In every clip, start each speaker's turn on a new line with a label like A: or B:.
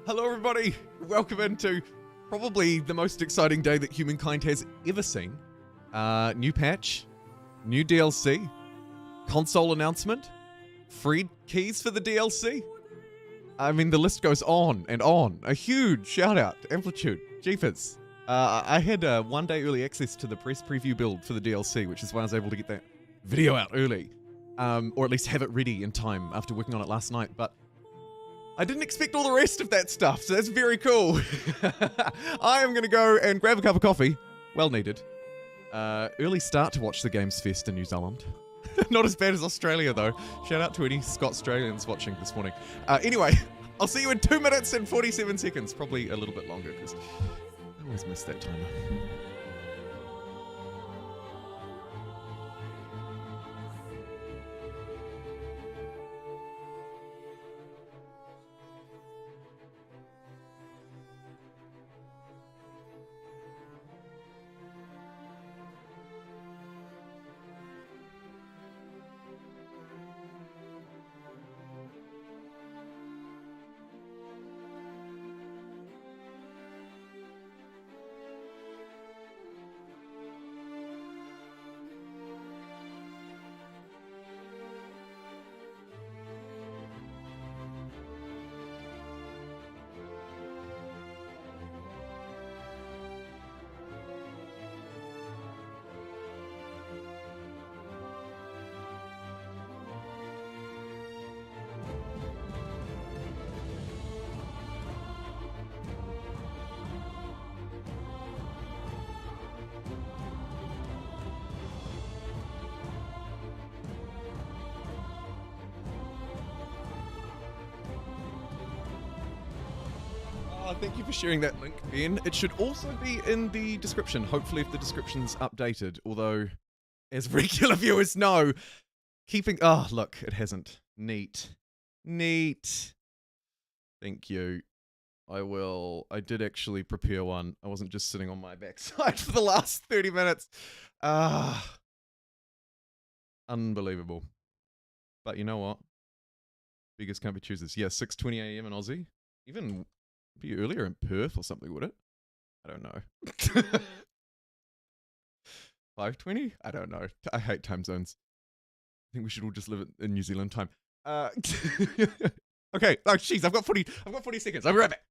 A: Hello everybody, welcome into probably the most exciting day that Humankind has ever seen. New patch, new DLC, console announcement, free keys for the DLC. I mean, the list goes on and on. A huge shout out to Amplitude, Jeepers. I had 1 day early access to the press preview build for the DLC, which is why I was able to get that video out early. Or at least have it ready in time after working on it last night, but I didn't expect all the rest of that stuff, so that's very cool. I am going to go and grab a cup of coffee. Well needed. Early start to watch the Games Fest in New Zealand. Not as bad as Australia, though. Shout out to any Scot-Australians watching this morning. Anyway, I'll see you in 2 minutes and 47 seconds. Probably a little bit longer, because I always miss that timer. Thank you for sharing that link, Ben. It should also be in the description, hopefully if the description's updated, although, as regular viewers know, keeping... Oh, look, it hasn't. Neat. Neat. Thank you. I did actually prepare one. I wasn't just sitting on my backside for the last 30 minutes. Unbelievable. But you know what? Beggars can't be choosers. Yeah, 6:20 AM in Aussie. Even... be earlier in Perth or something, would it? I don't know. 5:20? I don't know. I hate time zones. I think we should all just live in New Zealand time. Okay. Oh, jeez. I've got 40 seconds. I'll be right back.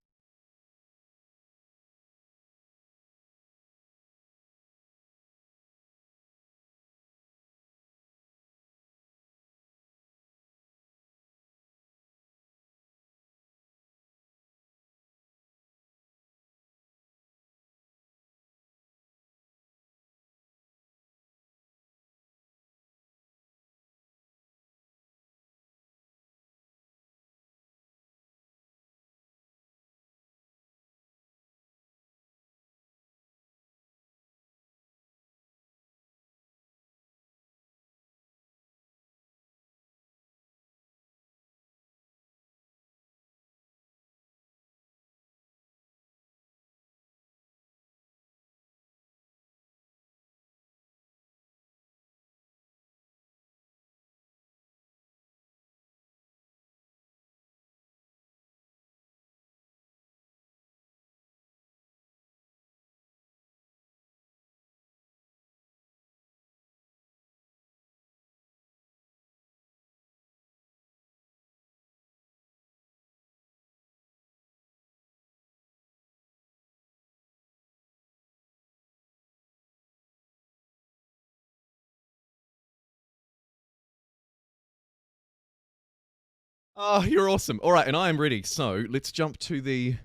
A: Oh, you're awesome. All right, and I am ready. So let's jump to the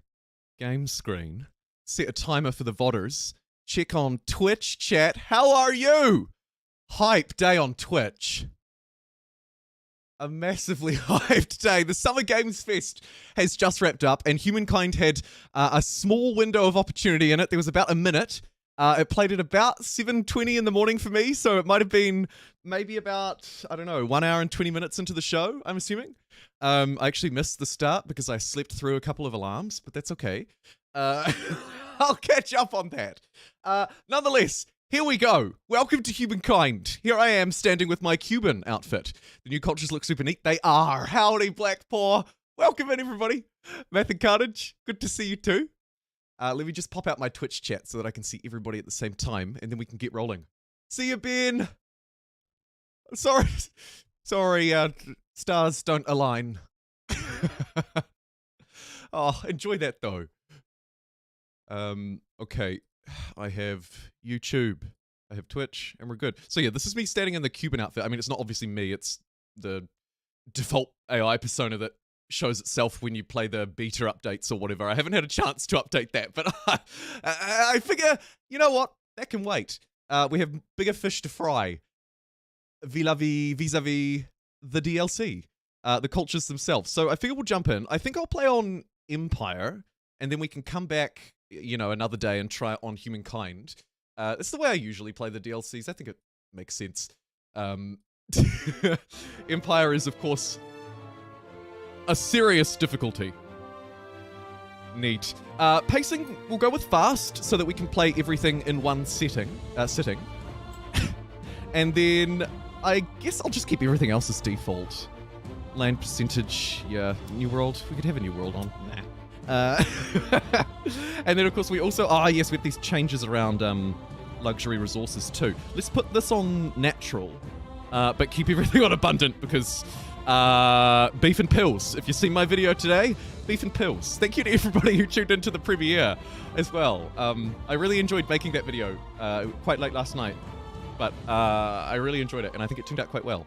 A: game screen. Set a timer for the VODers. Check on Twitch chat. How are you? Hype day on Twitch. A massively hyped day. The Summer Games Fest has just wrapped up, and Humankind had a small window of opportunity in it. There was about a minute. It played at about 7:20 in the morning for me, so it might have been maybe about, I don't know, 1 hour and 20 minutes into the show, I'm assuming. I actually missed the start because I slept through a couple of alarms, but that's okay. I'll catch up on that. Nonetheless, here we go. Welcome to Humankind. Here I am standing with my Cuban outfit. The new cultures look super neat. They are. Howdy, Black Paw. Welcome in, everybody. Math and Carnage, good to see you too. Let me just pop out my Twitch chat so that I can see everybody at the same time, and then we can get rolling. See you, Ben. Sorry, stars don't align. Oh, enjoy that though. Okay, I have YouTube, I have Twitch, and we're good. So yeah, this is me standing in the Cuban outfit. I mean, it's not obviously me, it's the default AI persona that shows itself when you play the beta updates or whatever. I haven't had a chance to update that, but I figure, you know what, that can wait. We have bigger fish to fry vis-a-vis the DLC, the cultures themselves. So I figure we'll jump in. I think I'll play on Empire, and then we can come back, you know, another day and try it on Humankind. It's the way I usually play the DLCs. I think it makes sense. Empire is, of course, a serious difficulty. Neat. Pacing, we'll go with fast so that we can play everything in one sitting. And then I guess I'll just keep everything else as default. Land percentage, yeah. New world, we could have a new world on. Nah. And then of course we also, yes, with these changes around luxury resources too. Let's put this on natural, but keep everything on abundant because beef and pills. If you've seen my video today, beef and pills. Thank you to everybody who tuned into the premiere as well. I really enjoyed making that video quite late last night, but I really enjoyed it and I think it turned out quite well.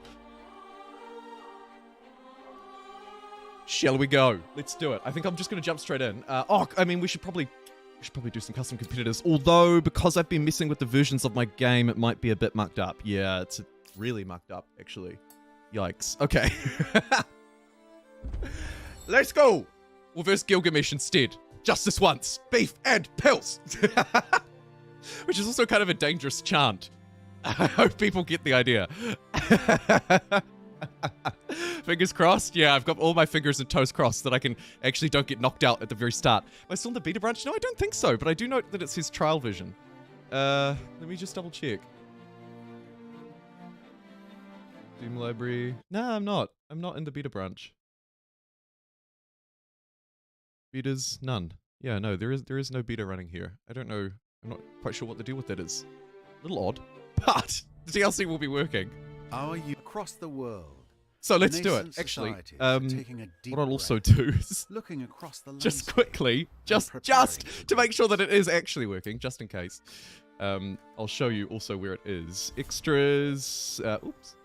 A: Shall we go? Let's do it. I think I'm just going to jump straight in. I mean, we should probably do some custom competitors. Although, because I've been messing with the versions of my game, it might be a bit mucked up. Yeah, it's really mucked up, actually. Yikes. Okay. Let's go! We'll verse Gilgamesh instead. Just this once. Beef and pills! Which is also kind of a dangerous chant. I hope people get the idea. Fingers crossed? Yeah, I've got all my fingers and toes crossed that I can actually don't get knocked out at the very start. Am I still in the beta branch? No, I don't think so, but I do note that it says trial vision. Let me just double check. Doom library. Nah, I'm not. I'm not in the beta branch. Betas, none. Yeah, no, there is no beta running here. I don't know. I'm not quite sure what the deal with that is. A little odd, but the DLC will be working.
B: Are you across the world?
A: So let's do it. Actually, what I'll also do is
B: looking across the
A: just quickly, just to make sure that it is actually working, just in case. I'll show you also where it is. Extras. Oops.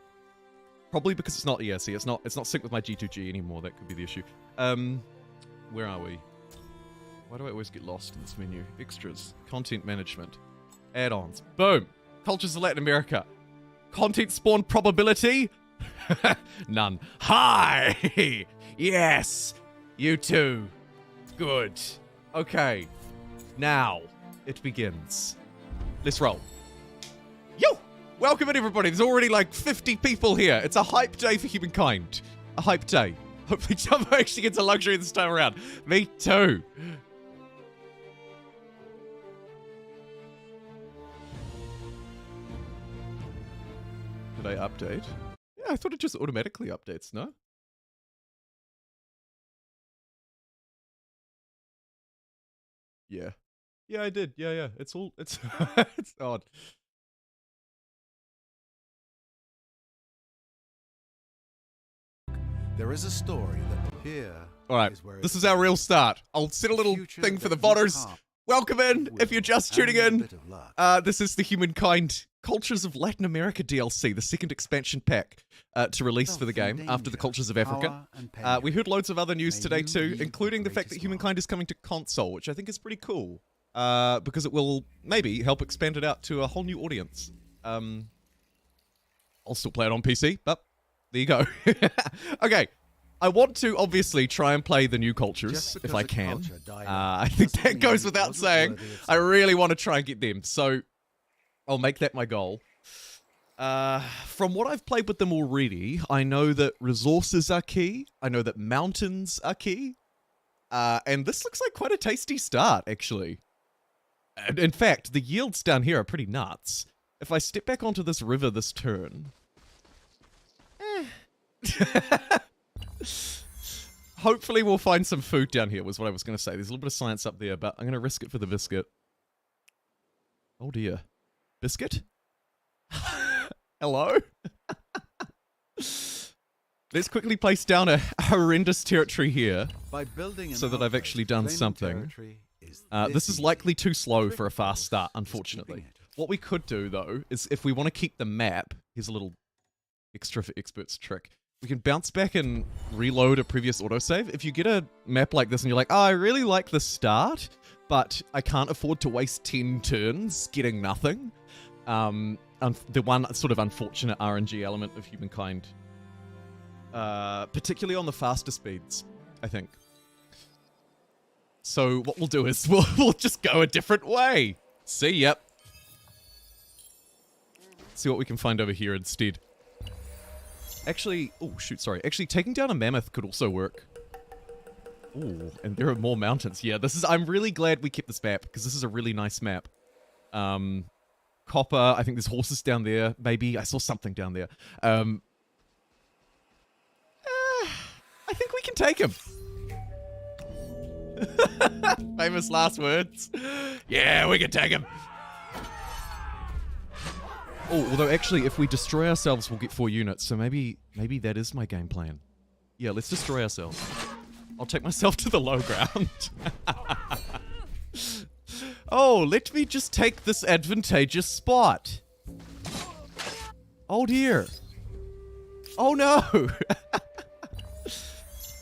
A: Probably because it's not ESC. It's not synced with my G2G anymore. That could be the issue. Where are we? Why do I always get lost in this menu? Extras. Content management. Add-ons. Boom. Cultures of Latin America. Content spawn probability? None. Hi! Yes! You too. Good. Okay. Now, it begins. Let's roll. Yo! Welcome in, everybody. There's already like 50 people here. It's a hype day for Humankind. A hype day. Hopefully Jumbo actually gets a luxury this time around. Me too. Did I update? Yeah, I thought it just automatically updates, no? Yeah. Yeah, I did. Yeah. It's it's odd.
B: There is a story that here.
A: All right, this is our real start. I'll set a little thing for the vodders. Welcome in, if you're just tuning in. This is the Humankind Cultures of Latin America DLC, the second expansion pack to release for the game after the Cultures of Africa. We heard loads of other news today too, including the fact that Humankind is coming to console, which I think is pretty cool, because it will maybe help expand it out to a whole new audience. I'll still play it on PC, but there you go. Okay. I want to obviously try and play the new cultures if I can. I think that goes without saying. I really want to try and get them, so I'll make that my goal. From what I've played with them already, I know that resources are key. I know that mountains are key. And this looks like quite a tasty start, actually. And in fact, the yields down here are pretty nuts. If I step back onto this river this turn... hopefully we'll find some food down here, was what I was going to say. There's a little bit of science up there, but I'm going to risk it for the biscuit. Oh dear. Biscuit? Hello? Let's quickly place down a horrendous territory here
B: By building
A: so that I've actually done something. This is likely too slow for a fast start, unfortunately. What we could do, though, is if we want to keep the map, here's a little extra for experts trick. We can bounce back and reload a previous autosave. If you get a map like this and you're like, oh, I really like the start, but I can't afford to waste 10 turns getting nothing. The one sort of unfortunate RNG element of Humankind, particularly on the faster speeds, I think. So what we'll do is we'll just go a different way. See, yep. See what we can find over here instead. Actually, oh shoot, sorry. Actually, taking down a mammoth could also work. Oh, and there are more mountains. Yeah, I'm really glad we kept this map, because this is a really nice map. Copper, I think there's horses down there. Maybe, I saw something down there. I think we can take him. Famous last words. Yeah, we can take him. Oh, although actually, if we destroy ourselves, we'll get 4 units. So maybe that is my game plan. Yeah, let's destroy ourselves. I'll take myself to the low ground. Oh, let me just take this advantageous spot. Oh dear. Oh no.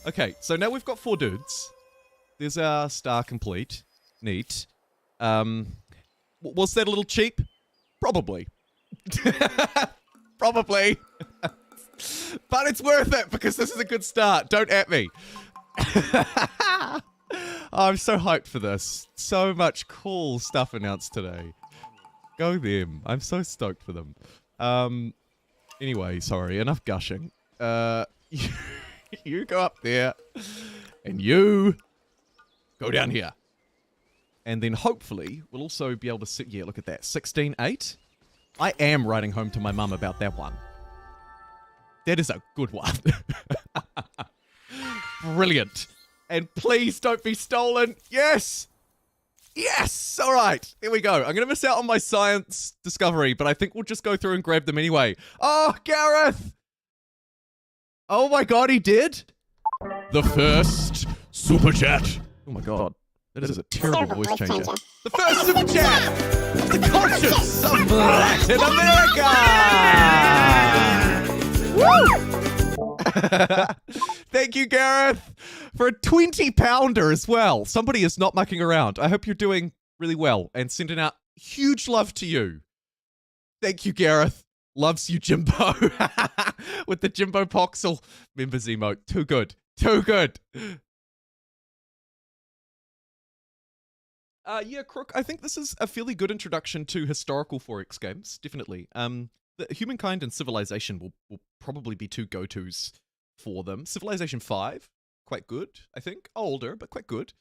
A: Okay, so now we've got 4 dudes. There's our star complete. Neat. Was that a little cheap? Probably. Probably. But it's worth it because this is a good start. Don't at me. Oh, I'm so hyped for this. So much cool stuff announced today. Go them. I'm so stoked for them. Anyway, sorry, enough gushing. You go up there and you go down here. And then hopefully we'll also be able to sit, yeah, look at that. 16-8. I am writing home to my mum about that one. That is a good one. Brilliant. And please don't be stolen. Yes. Yes. All right. Here we go. I'm going to miss out on my science discovery, but I think we'll just go through and grab them anyway. Oh, Gareth. Oh my God, he did? The first super chat. Oh my God. That is a terrible voice changer. The first super chat of the conscience of Latin America! Woo! Thank you, Gareth, for a 20-pounder as well. Somebody is not mucking around. I hope you're doing really well and sending out huge love to you. Thank you, Gareth. Loves you, Jimbo. With the JumboPixel members emote. Too good. Too good. Yeah, Crook, I think this is a fairly good introduction to historical 4X games, definitely. The Humankind and Civilization will probably be 2 go-tos for them. Civilization 5, quite good, I think. Older, but quite good.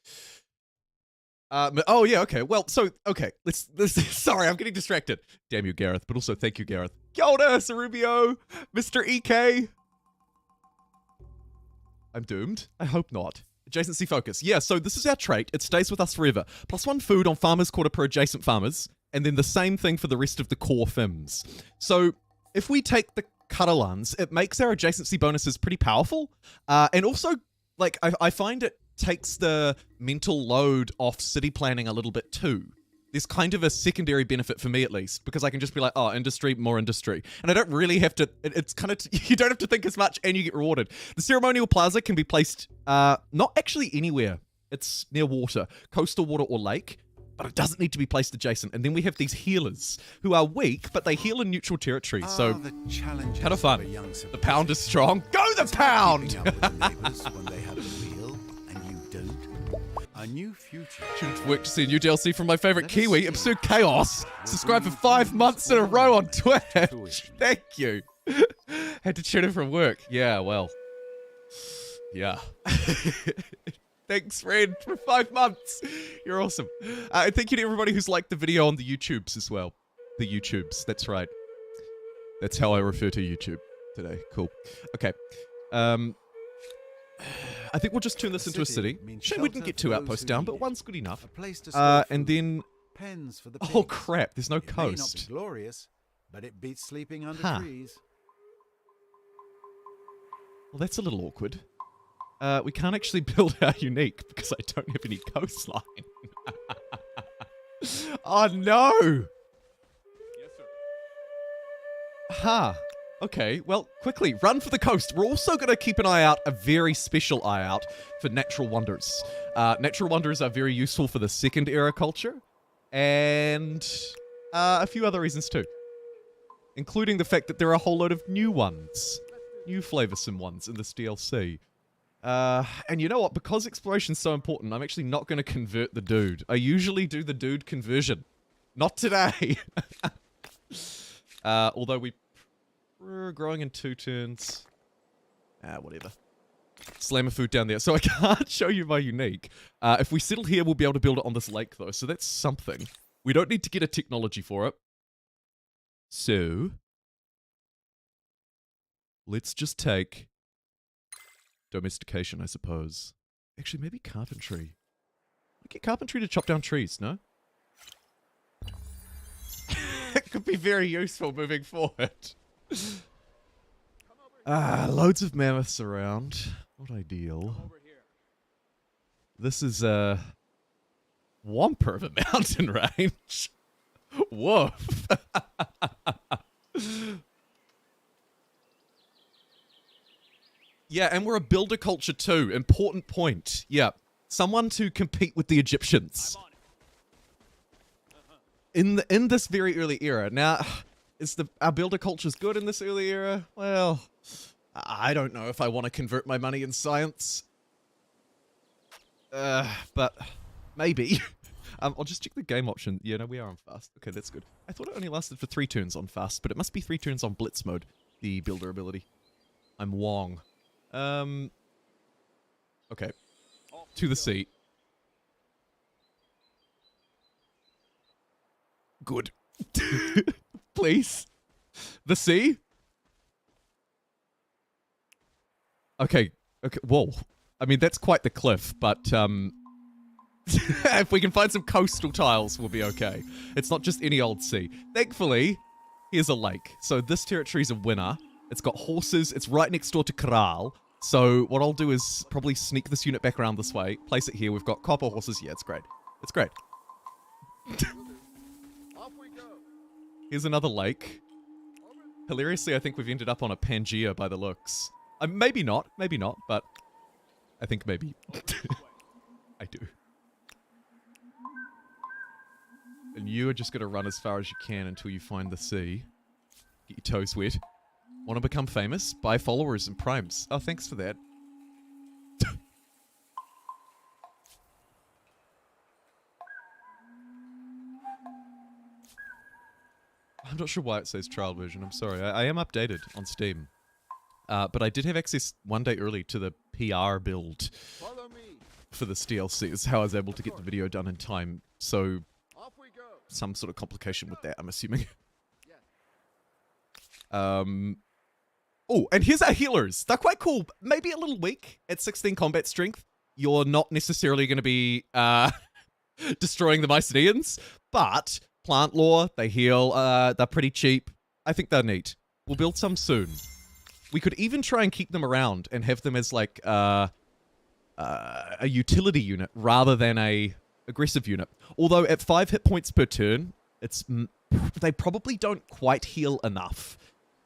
A: Oh, yeah, okay. Well, so, okay. Let's sorry, I'm getting distracted. Damn you, Gareth, but also thank you, Gareth. Kia ora, Cerubio, Mr. EK. I'm doomed? I hope not. Adjacency focus. Yeah, so this is our trait. It stays with us forever. +1 food on farmers quarter per adjacent farmers, and then the same thing for the rest of the core FIMs. So if we take the Caralans, it makes our adjacency bonuses pretty powerful. And also, like, I find it takes the mental load off city planning a little bit too. There's kind of a secondary benefit for me, at least, because I can just be like, oh, industry, more industry. And I don't really have to, it's kind of, you don't have to think as much and you get rewarded. The ceremonial plaza can be placed, not actually anywhere. It's near water, coastal water or lake, but it doesn't need to be placed adjacent. And then we have these healers who are weak, but they heal in neutral territory. So, kind of fun. The pound is strong. Go the pound!
B: A new future.
A: Shouldn't work to see a new DLC from my favorite Kiwi, Absurd Chaos. Subscribed for 5 months in a row on Twitch. Thank you. Had to tune in from work. Yeah, well. Yeah. Thanks, friend, for 5 months. You're awesome. And thank you to everybody who's liked the video on the YouTubes as well. The YouTubes, that's right. That's how I refer to YouTube today. Cool. Okay. I think we'll just turn this into a city.
B: means
A: Shame we didn't
B: shelter
A: get
B: for
A: 2
B: those
A: outposts
B: who
A: down,
B: need
A: but
B: it.
A: one's good enough.
B: A place to store
A: And
B: food,
A: then...
B: pens for the
A: Oh
B: pigs.
A: crap, there's no
B: It may not be
A: coast.
B: glorious, but it beats sleeping under
A: Huh.
B: trees.
A: Well, that's a little awkward. We can't actually build our unique because I don't have any coastline. Oh no!
C: Yes, sir.
A: Huh. Okay, well, quickly, run for the coast. We're also going to keep an eye out, a very special eye out, for natural wonders. Natural wonders are very useful for the second era culture, and a few other reasons too. Including the fact that there are a whole load of new ones. New flavoursome ones in this DLC. And you know what? Because exploration's so important, I'm actually not going to convert the dude. I usually do the dude conversion. Not today. Although we're growing in 2 turns. Whatever. Slammer food down there. So I can't show you my unique. If we settle here, we'll be able to build it on this lake, though. So that's something. We don't need to get a technology for it. So... let's just take... domestication, I suppose. Actually, maybe carpentry. We get carpentry to chop down trees, no? It could be very useful moving forward. Loads of mammoths around. Not ideal.
C: Over here.
A: This is a whomper of a mountain range. Woof. Yeah, and we're a builder culture too. Important point. Yeah. Someone to compete with the Egyptians. In this very early era. Now, is our builder culture's good in this early era? Well, I don't know if I want to convert my money in science. But maybe. I'll just check the game option. Yeah, no, we are on fast. Okay, that's good. I thought it only lasted for 3 turns on fast, but it must be 3 turns on blitz mode, the builder ability. I'm Wong. Okay. To the sea. Good. Please. The sea? Okay. Okay. Whoa. I mean, that's quite the cliff, but, if we can find some coastal tiles, we'll be okay. It's not just any old sea. Thankfully, here's a lake. So this territory's a winner. It's got horses. It's right next door to Caral. So what I'll do is probably sneak this unit back around this way. Place it here. We've got copper horses. Yeah, it's great. It's great.
C: Off we go.
A: Here's another lake. Hilariously, I think we've ended up on a Pangea by the looks. Maybe not, but I think maybe. I do. And you are just going to run as far as you can until you find the sea. Get your toes wet. Want to become famous? Buy followers and primes. Oh, thanks for that. I'm not sure why it says trial version. I'm sorry. I am updated on Steam. But I did have access one day early to the PR build
C: Follow me.
A: for this DLC. Is how I was able to get the video done in time. So,
C: Off we go.
A: some sort of complication with that, I'm assuming.
C: Yeah.
A: Oh, and here's our healers. They're quite cool. Maybe a little weak at 16 combat strength. You're not necessarily going to be destroying the Mycenaeans, but plant lore, they heal. They're pretty cheap. I think they're neat. We'll build some soon. We could even try and keep them around and have them as like a utility unit rather than a aggressive unit. Although at 5 hit points per turn, they probably don't quite heal enough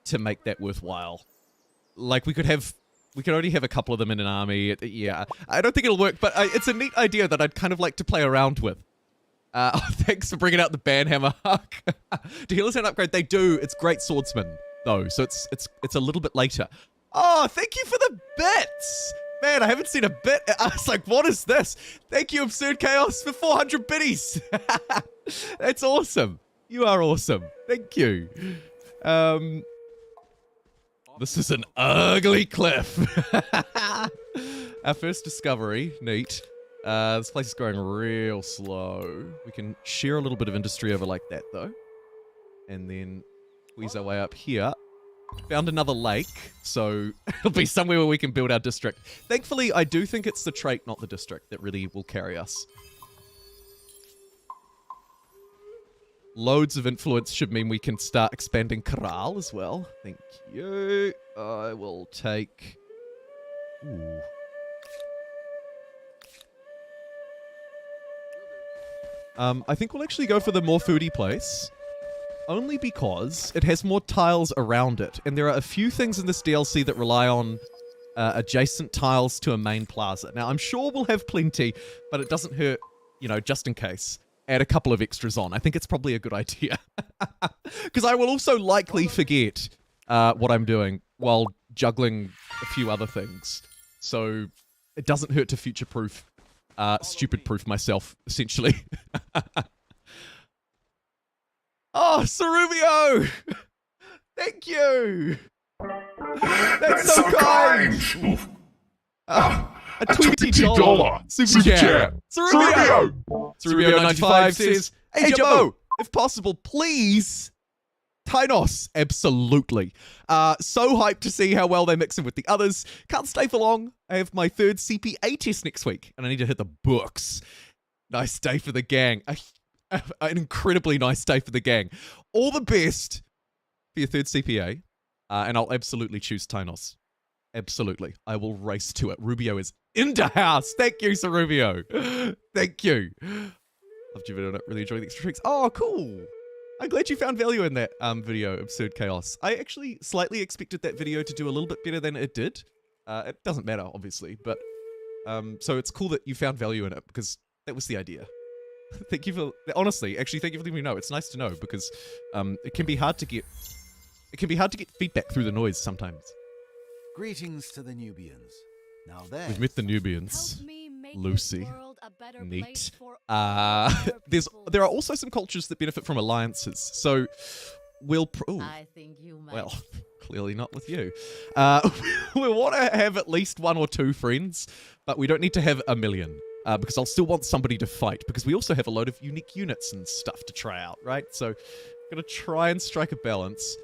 A: to make that worthwhile. Like, we could only have a couple of them in an army. Yeah, I don't think it'll work, but it's a neat idea that I'd kind of like to play around with. Thanks for bringing out the banhammer, Huck. Do healers have an upgrade? They do. It's great swordsman, though, so it's a little bit later. Oh, thank you for the bits! Man, I haven't seen a bit. I was like, what is this? Thank you, Absurd Chaos, for 400 biddies. That's awesome. You are awesome. Thank you. This is an ugly cliff. Our first discovery. Neat. This place is going real slow. We can share a little bit of industry over like that, though. And then squeeze our way up here. Found another lake, so it'll be somewhere where we can build our district. Thankfully, I do think it's the trait, not the district, that really will carry us. Loads of influence should mean we can start expanding Caral as well. Thank you. I will take... Ooh. I think we'll actually go for the more foodie place. Only because it has more tiles around it. And there are a few things in this DLC that rely on adjacent tiles to a main plaza. Now, I'm sure we'll have plenty, but it doesn't hurt, you know, just in case. Add a couple of extras on. I think it's probably a good idea. Because I will also likely forget what I'm doing while juggling a few other things. So it doesn't hurt to future-proof, stupid-proof myself, essentially. Oh, Cerubio! Thank you! That's so kind! A $20 super chat. Cerubio! Cerubio95 says, hey Jumbo, if possible, please. Taínos, absolutely. So hyped to see how well they mix in with the others. Can't stay for long. I have my third CPA test next week, and I need to hit the books. Nice day for the gang. An incredibly nice day for the gang. All the best for your third CPA, and I'll absolutely choose Taínos. Absolutely. I will race to it. Rubio is in the house. Thank you, Sir Rubio. Thank you. Loved your video. Really enjoyed the extra tricks. Oh, cool. I'm glad you found value in that video, Absurd Chaos. I actually slightly expected that video to do a little bit better than it did. It doesn't matter, obviously, but so it's cool that you found value in it because that was the idea. Thank you for, honestly, actually, thank you for letting me know. It's nice to know because it can be hard to get feedback through the noise sometimes.
B: Greetings to the Nubians. Now there.
A: We've met the Nubians. Lucy. Neat. There are also some cultures that benefit from alliances. So we'll well, clearly not with you. We want to have at least 1 or 2 friends, but we don't need to have 1 million. Because I'll still want somebody to fight, because we also have a load of unique units and stuff to try out, right? So, gonna try and strike a balance.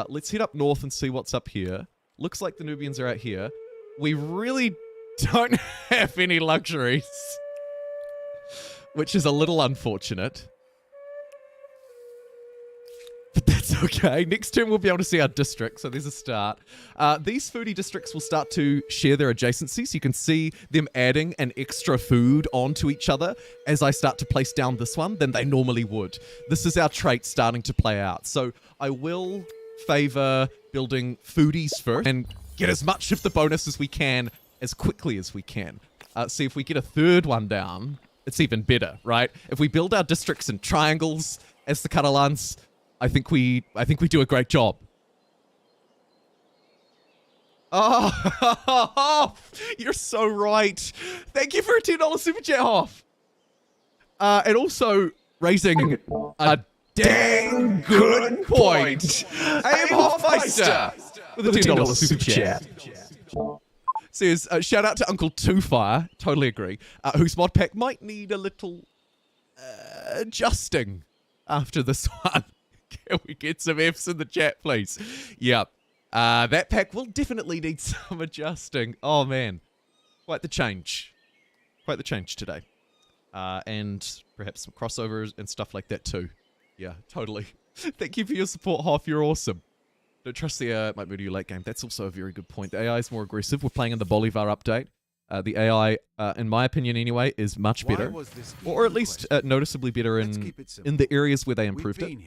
A: Let's head up north and see what's up here. Looks like the Nubians are out here. We really don't have any luxuries, which is a little unfortunate. But that's okay. Next turn we'll be able to see our district, so there's a start. These foodie districts will start to share their adjacencies. You can see them adding an extra food onto each other as I start to place down this one than they normally would. This is our trait starting to play out. So I will favor building foodies first and get as much of the bonus as we can as quickly as we can. See if we get a third one down, it's even better, right? If we build our districts in triangles as the Caralans, I think we do a great job. Oh, you're so right. Thank you for a $10 super chat, Hoff. And also raising a dang good point. I am Hoffmeister with a $10 super chat. Says, shout out to Uncle Two-Fire, totally agree, whose mod pack might need a little adjusting after this one. Can we get some Fs in the chat, please? Yep. That pack will definitely need some adjusting. Oh, man. Quite the change. Quite the change today. And perhaps some crossovers and stuff like that, too. Yeah, totally. Thank you for your support, Hoff. You're awesome. Don't trust the might move you late game. That's also a very good point. The AI is more aggressive. We're playing in the Bolivar update. The AI, in my opinion anyway, is much better. Or at least noticeably better in the areas where they improved it.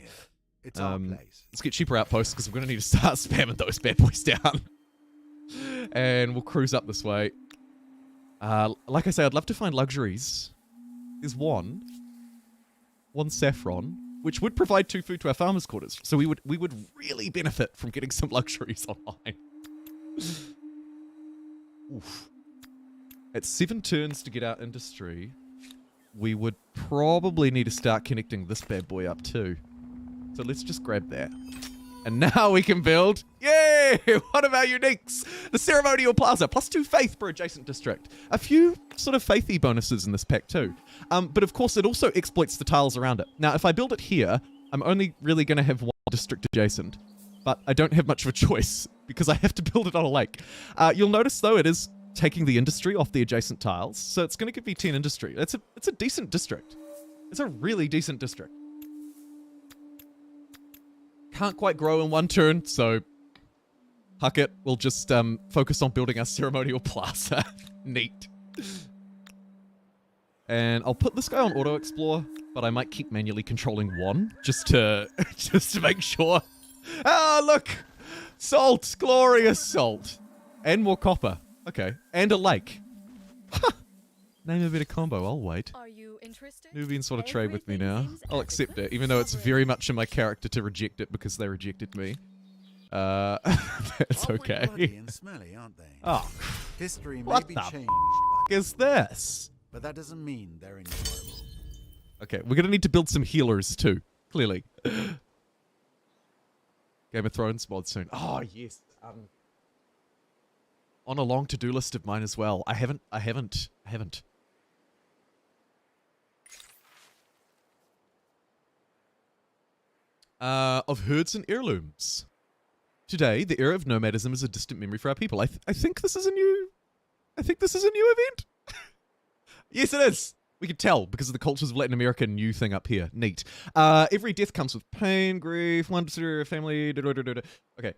B: It's our place.
A: Let's get cheaper outposts because we're going to need to start spamming those bad boys down. And we'll cruise up this way. Like I say, I'd love to find luxuries. There's one saffron, which would provide 2 food to our farmers' quarters. So we would really benefit from getting some luxuries online. Oof. At 7 turns to get our industry, we would probably need to start connecting this bad boy up too. So let's just grab that. And now we can build, yay, one of our uniques, the Ceremonial Plaza, +2 faith per adjacent district. A few sort of faithy bonuses in this pack too. But of course it also exploits the tiles around it. Now if I build it here, I'm only really going to have 1 district adjacent. but I don't have much of a choice because I have to build it on a lake. You'll notice, though, it is taking the industry off the adjacent tiles, so it's going to give me 10 industry. It's a decent district. It's a really decent district. Can't quite grow in one turn, so huck it. We'll just focus on building our ceremonial plaza. Neat. And I'll put this guy on auto explore, but I might keep manually controlling one just to make sure. Ah, look, salt, glorious salt, and more copper. Okay, and a lake. Name a better combo. I'll wait.
D: Are you interested?
A: Nubian sort of trade with me
D: Everything
A: now.
D: seems
A: I'll accept
D: adequate.
A: it, even though it's very much in my character to reject it because they rejected me. That's
B: Awfully
A: okay.
B: bloody and smelly, aren't they?
A: Oh,
B: History may
A: what
B: be
A: the
B: changed,
A: is this?
B: but that doesn't mean they're enjoyable.
A: Okay, we're gonna need to build some healers too, clearly. Game of Thrones mod soon. Oh yes. On a long to-do list of mine as well. I haven't. Of herds and heirlooms. Today, the era of nomadism is a distant memory for our people. I think this is a new event. Yes, it is. We can tell because of the cultures of Latin America new thing up here. Neat. Every death comes with pain, grief, one to family. Okay.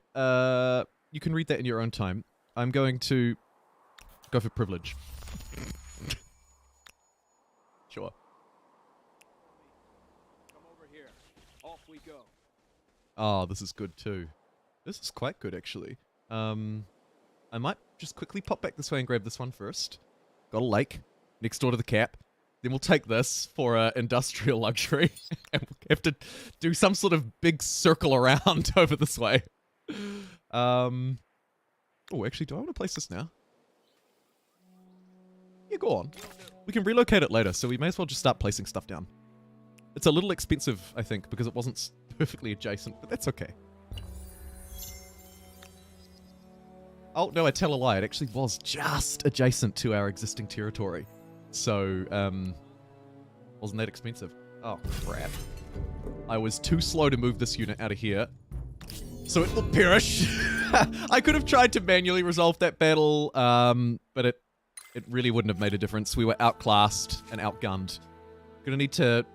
A: You can read that in your own time. I'm going to go for privilege. Sure.
C: Come over here. Off we go.
A: Oh, this is good too. This is quite good actually. I might just quickly pop back this way and grab this one first. Got a lake next door to the cap. Then we'll take this for industrial luxury. And we'll have to do some sort of big circle around over this way. Oh, actually, do I want to place this now? Yeah, go on. We can relocate it later, so we may as well just start placing stuff down. It's a little expensive, I think, because it wasn't perfectly adjacent, but that's okay. Oh, no, I tell a lie. It actually was just adjacent to our existing territory. So, wasn't that expensive. Oh, crap. I was too slow to move this unit out of here. So it will perish. I could have tried to manually resolve that battle, but it really wouldn't have made a difference. We were outclassed and outgunned. Gonna need to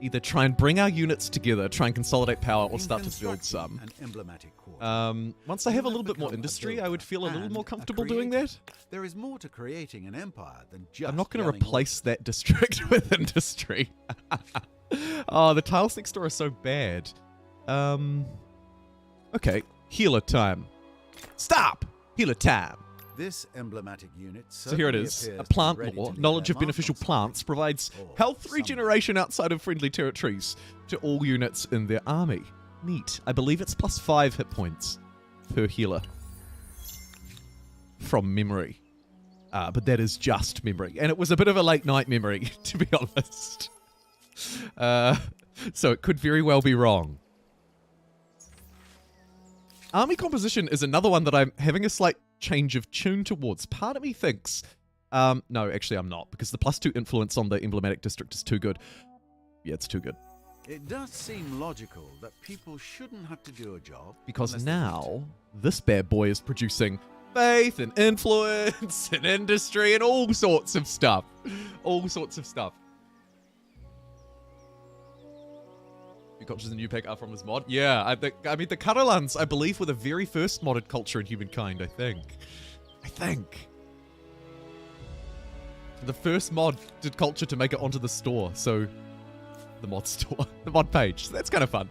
A: either try and bring our units together, try and consolidate power, or
B: In
A: start to build
B: constructing
A: some.
B: an emblematic quarter,
A: Once I have a
B: you
A: little bit more
B: become a
A: industry, I would
B: builder
A: feel a little
B: and
A: more
B: a
A: comfortable doing
B: creator.
A: that.
B: There is more to creating an empire than just
A: I'm not going to
B: yelling
A: replace that district with industry. Oh, the tiles next door are so bad. Okay, healer time. Stop! Healer time.
B: This emblematic unit.
A: So here it is. A plant law. Knowledge of beneficial plants provides health regeneration outside of friendly territories to all units in their army. Neat. I believe it's +5 hit points per healer. From memory. But that is just memory. And it was a bit of a late night memory, to be honest. So it could very well be wrong. Army composition is another one that I'm having a slight change of tune towards. Part of me thinks... no, actually I'm not, because the +2 influence on the emblematic district is too good. Yeah, it's too good.
B: It does seem logical that people shouldn't have to do a job.
A: Because
B: unless they need
A: now, this bad boy is producing faith and influence and industry and all sorts of stuff. All sorts of stuff. New cultures in new pack are from this mod? Yeah, I mean, the Caralans, I believe, were the very first modded culture in Humankind, I think. The first modded culture to make it onto the store, so... The mod store. The mod page. So that's kind of fun.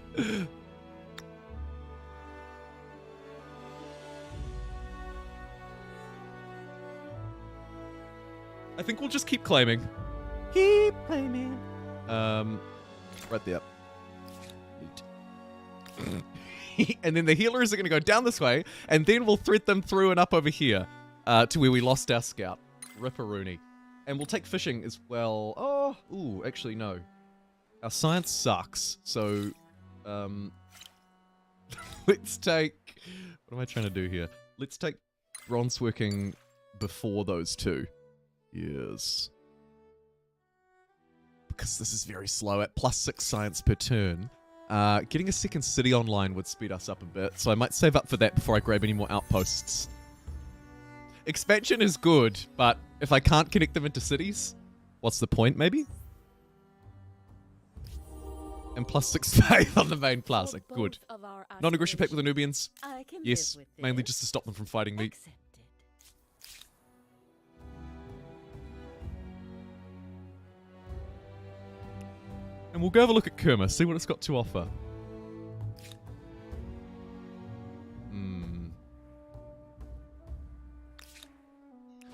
A: I think we'll just keep claiming. Keep claiming. Right there. Neat. And then the healers are going to go down this way, and then we'll thread them through and up over here to where we lost our scout. Ripperoonie. And we'll take fishing as well. Oh, ooh, actually no. Our science sucks, so let's take... What am I trying to do here? Let's take bronze working before those two. Yes. Because this is very slow at +6 science per turn. Getting a second city online would speed us up a bit, so I might save up for that before I grab any more outposts. Expansion is good, but if I can't connect them into cities, what's the point, maybe? And plus 6 faith on the main plaza. Good. Non-aggression pact with the Nubians. Yes, mainly just to stop them from fighting me. And we'll go have a look at Kerma, see what it's got to offer.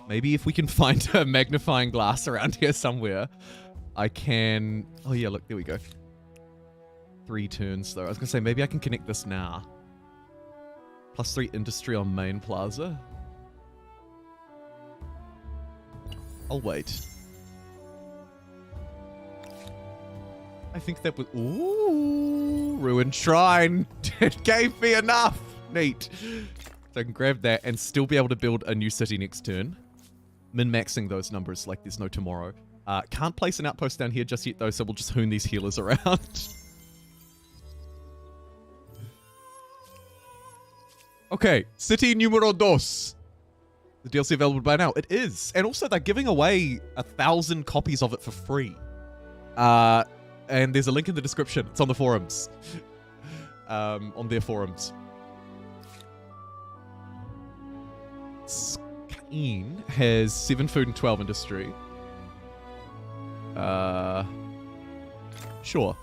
A: Maybe if we can find a magnifying glass around here somewhere, I can... Oh yeah, look, there we go. 3 turns though. I was going to say, maybe I can connect this now. +3 industry on main plaza. I'll wait. I think that was... Ooh, ruined shrine. It gave me enough. Neat. So I can grab that and still be able to build a new city next turn. Min-maxing those numbers like there's no tomorrow. Can't place an outpost down here just yet though, so we'll just hoon these healers around. Okay, city numero dos. The DLC available by now? It is. And also they're giving away 1,000 copies of it for free. And there's a link in the description. It's on the forums. On their forums. Skain has 7 food and 12 industry. Sure.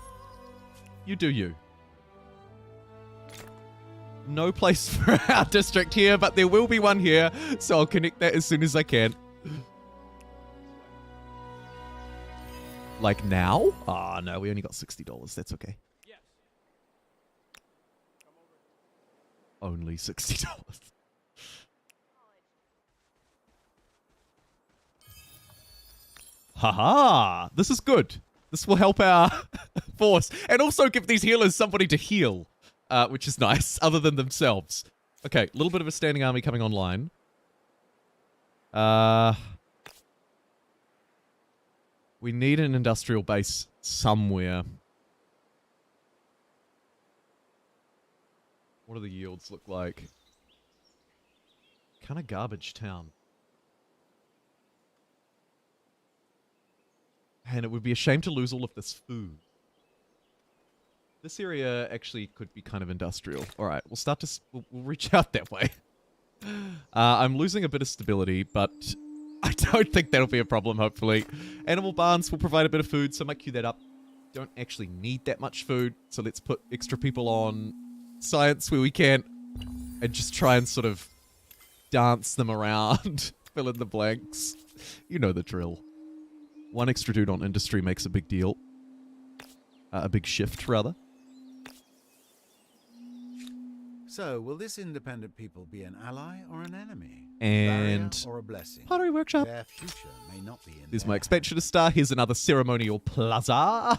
A: You do you. No place for our district here, but there will be one here, so I'll connect that as soon as I can. Like now? Ah, no, we only got $60. That's okay.
C: Yes. Come over.
A: Only $60. Haha! This is good. This will help our force. And also give these healers somebody to heal. Which is nice, other than themselves. Okay, a little bit of a standing army coming online. We need an industrial base somewhere. What do the yields look like? Kind of garbage town. And it would be a shame to lose all of this food. This area actually could be kind of industrial. Alright, we'll start to... We'll reach out that way. I'm losing a bit of stability, but I don't think that'll be a problem, hopefully. Animal barns will provide a bit of food, so I might queue that up. Don't actually need that much food, so let's put extra people on science where we can. And just try and sort of dance them around. Fill in the blanks. You know the drill. 1 extra dude on industry makes a big deal. A big shift, rather.
B: So, will this independent people be an ally or an enemy?
A: And...
B: Barrier or a blessing?
A: Pottery workshop.
B: Their future may not be in
A: There's
B: their
A: my
B: hands.
A: Expansionist star. Here's another ceremonial plaza.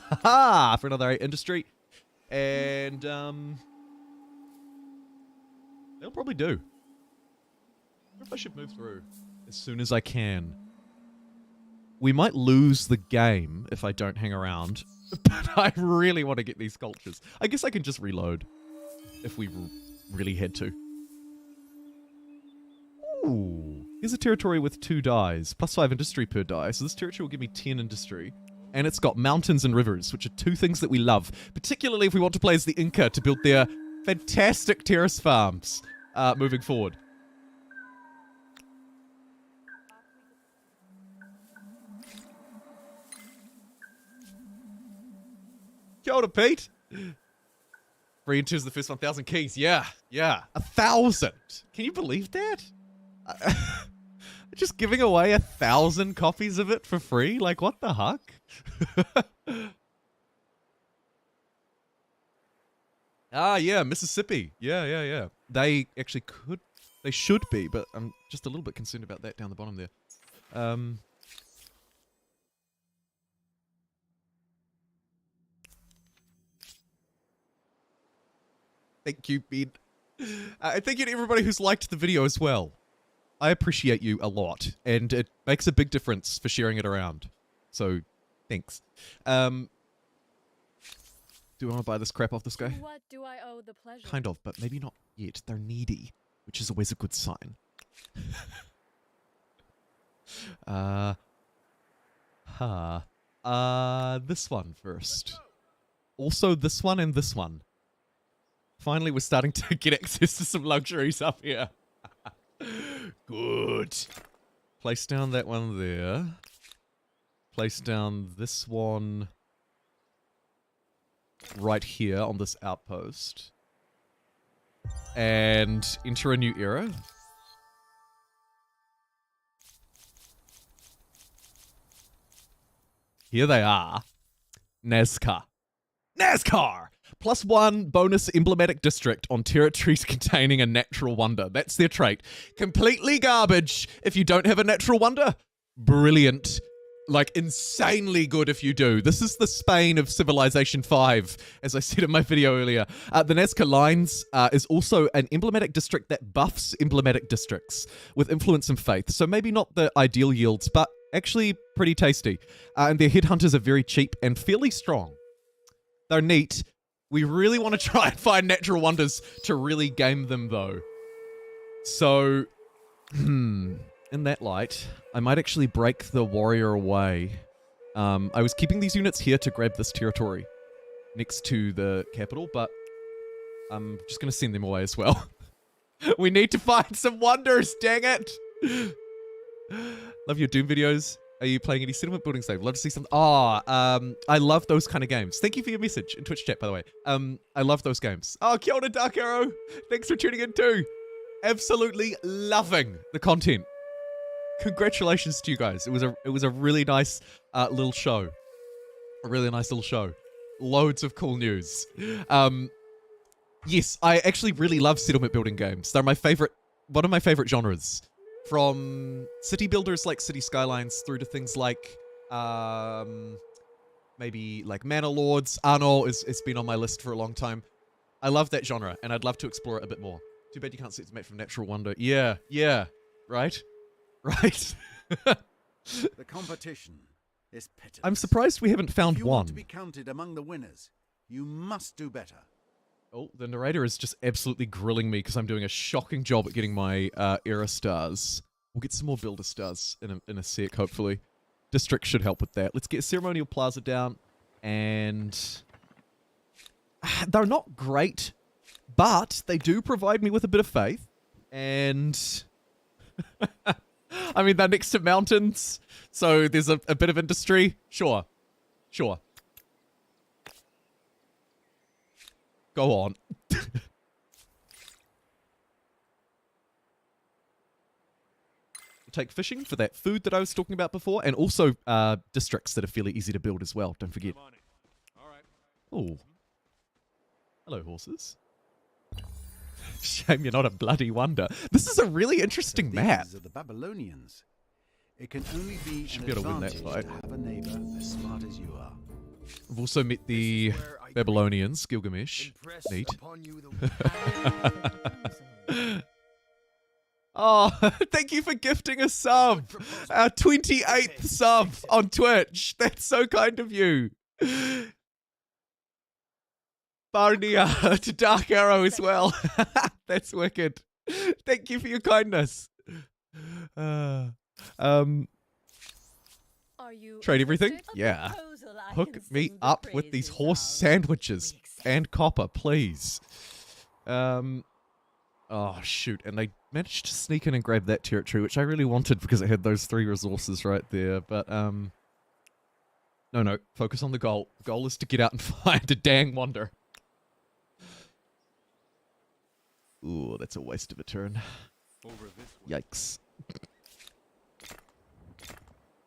A: For another industry. And, they'll probably do. I wonder if I should move through as soon as I can. We might lose the game if I don't hang around. But I really want to get these cultures. I guess I can just reload. If we really had to. Ooh. Here's a territory with 2 dies. +5 industry per die. So this territory will give me 10 industry. And it's got mountains and rivers, which are 2 things that we love. Particularly if we want to play as the Inca to build their fantastic terrace farms moving forward. Kia ora, Pete. Free enters the first 1,000 keys. Yeah, yeah. 1,000. Can you believe that? Just giving away 1,000 copies of it for free? Like, what the heck? Ah, yeah, Mississippi. Yeah. They actually could... They should be, but I'm just a little bit concerned about that down the bottom there. Thank you, Ben. And thank you to everybody who's liked the video as well. I appreciate you a lot, and it makes a big difference for sharing it around. So, thanks. Do I want to buy this crap off this guy?
D: To what do I owe the pleasure?
A: Kind of, but maybe not yet. They're needy, which is always a good sign. This one first. Also this one and this one. Finally, we're starting to get access to some luxuries up here. Good. Place down that one there. Place down this one right here on this outpost. And enter a new era. Here they are. Nazca. NASCAR! +1 bonus emblematic district on territories containing a natural wonder. That's their trait. Completely garbage if you don't have a natural wonder. Brilliant. Like, insanely good if you do. This is the Spain of Civilization 5, as I said in my video earlier. The Nazca Lines is also an emblematic district that buffs emblematic districts with influence and faith. So maybe not the ideal yields, but actually pretty tasty. And their headhunters are very cheap and fairly strong. They're neat. We really want to try and find natural wonders to really game them, though. So, in that light, I might actually break the warrior away. I was keeping these units here to grab this territory next to the capital, but I'm just going to send them away as well. We need to find some wonders, dang it! Love your Doom videos. Are you playing any settlement building save? Love to see some. I love those kind of games. Thank you for your message in Twitch chat, by the way. I love those games. Oh, kia ora, Dark Arrow. Thanks for tuning in too. Absolutely loving the content. Congratulations to you guys. It was a really nice little show. A really nice little show. Loads of cool news. Yes, I actually really love settlement building games. They're one of my favorite genres. From city builders like City Skylines through to things like maybe like Manor Lords. ARNAUD has been on my list for a long time. I love that genre and I'd love to explore it a bit more. Too bad you can't see it's made from natural wonder. Yeah, right? Right.
B: The competition is pitiless.
A: I'm surprised we haven't found
B: if you
A: one.
B: want to be counted among the winners, you must do better.
A: Oh, the narrator is just absolutely grilling me because I'm doing a shocking job at getting my era stars. We'll get some more builder stars in a sec, hopefully. District should help with that. Let's get Ceremonial Plaza down. And they're not great, but they do provide me with a bit of faith. And I mean, they're next to mountains, so there's a bit of industry. Sure. Go on. Take fishing for that food that I was talking about before, and also districts that are fairly easy to build as well. Don't forget. Oh, hello, horses. Shame you're not a bloody wonder. This is a really interesting map.
B: These are the Babylonians. It can only be
A: Should
B: an
A: be able to win that
B: advantage
A: fight.
B: to have a neighbor as smart as you are.
A: I've also met the Babylonians, Gilgamesh. Neat. Oh, thank you for gifting a sub. Our 28th sub on Twitch. That's so kind of you. Barnia to Dark Arrow as well. That's wicked. Thank you for your kindness. Trade everything? Yeah. Hook me up with these horse sandwiches and copper, please. Oh, shoot. And they managed to sneak in and grab that territory, which I really wanted because it had those 3 resources right there. But, no. Focus on the goal. The goal is to get out and find a dang wonder. Ooh, that's a waste of a turn. Yikes.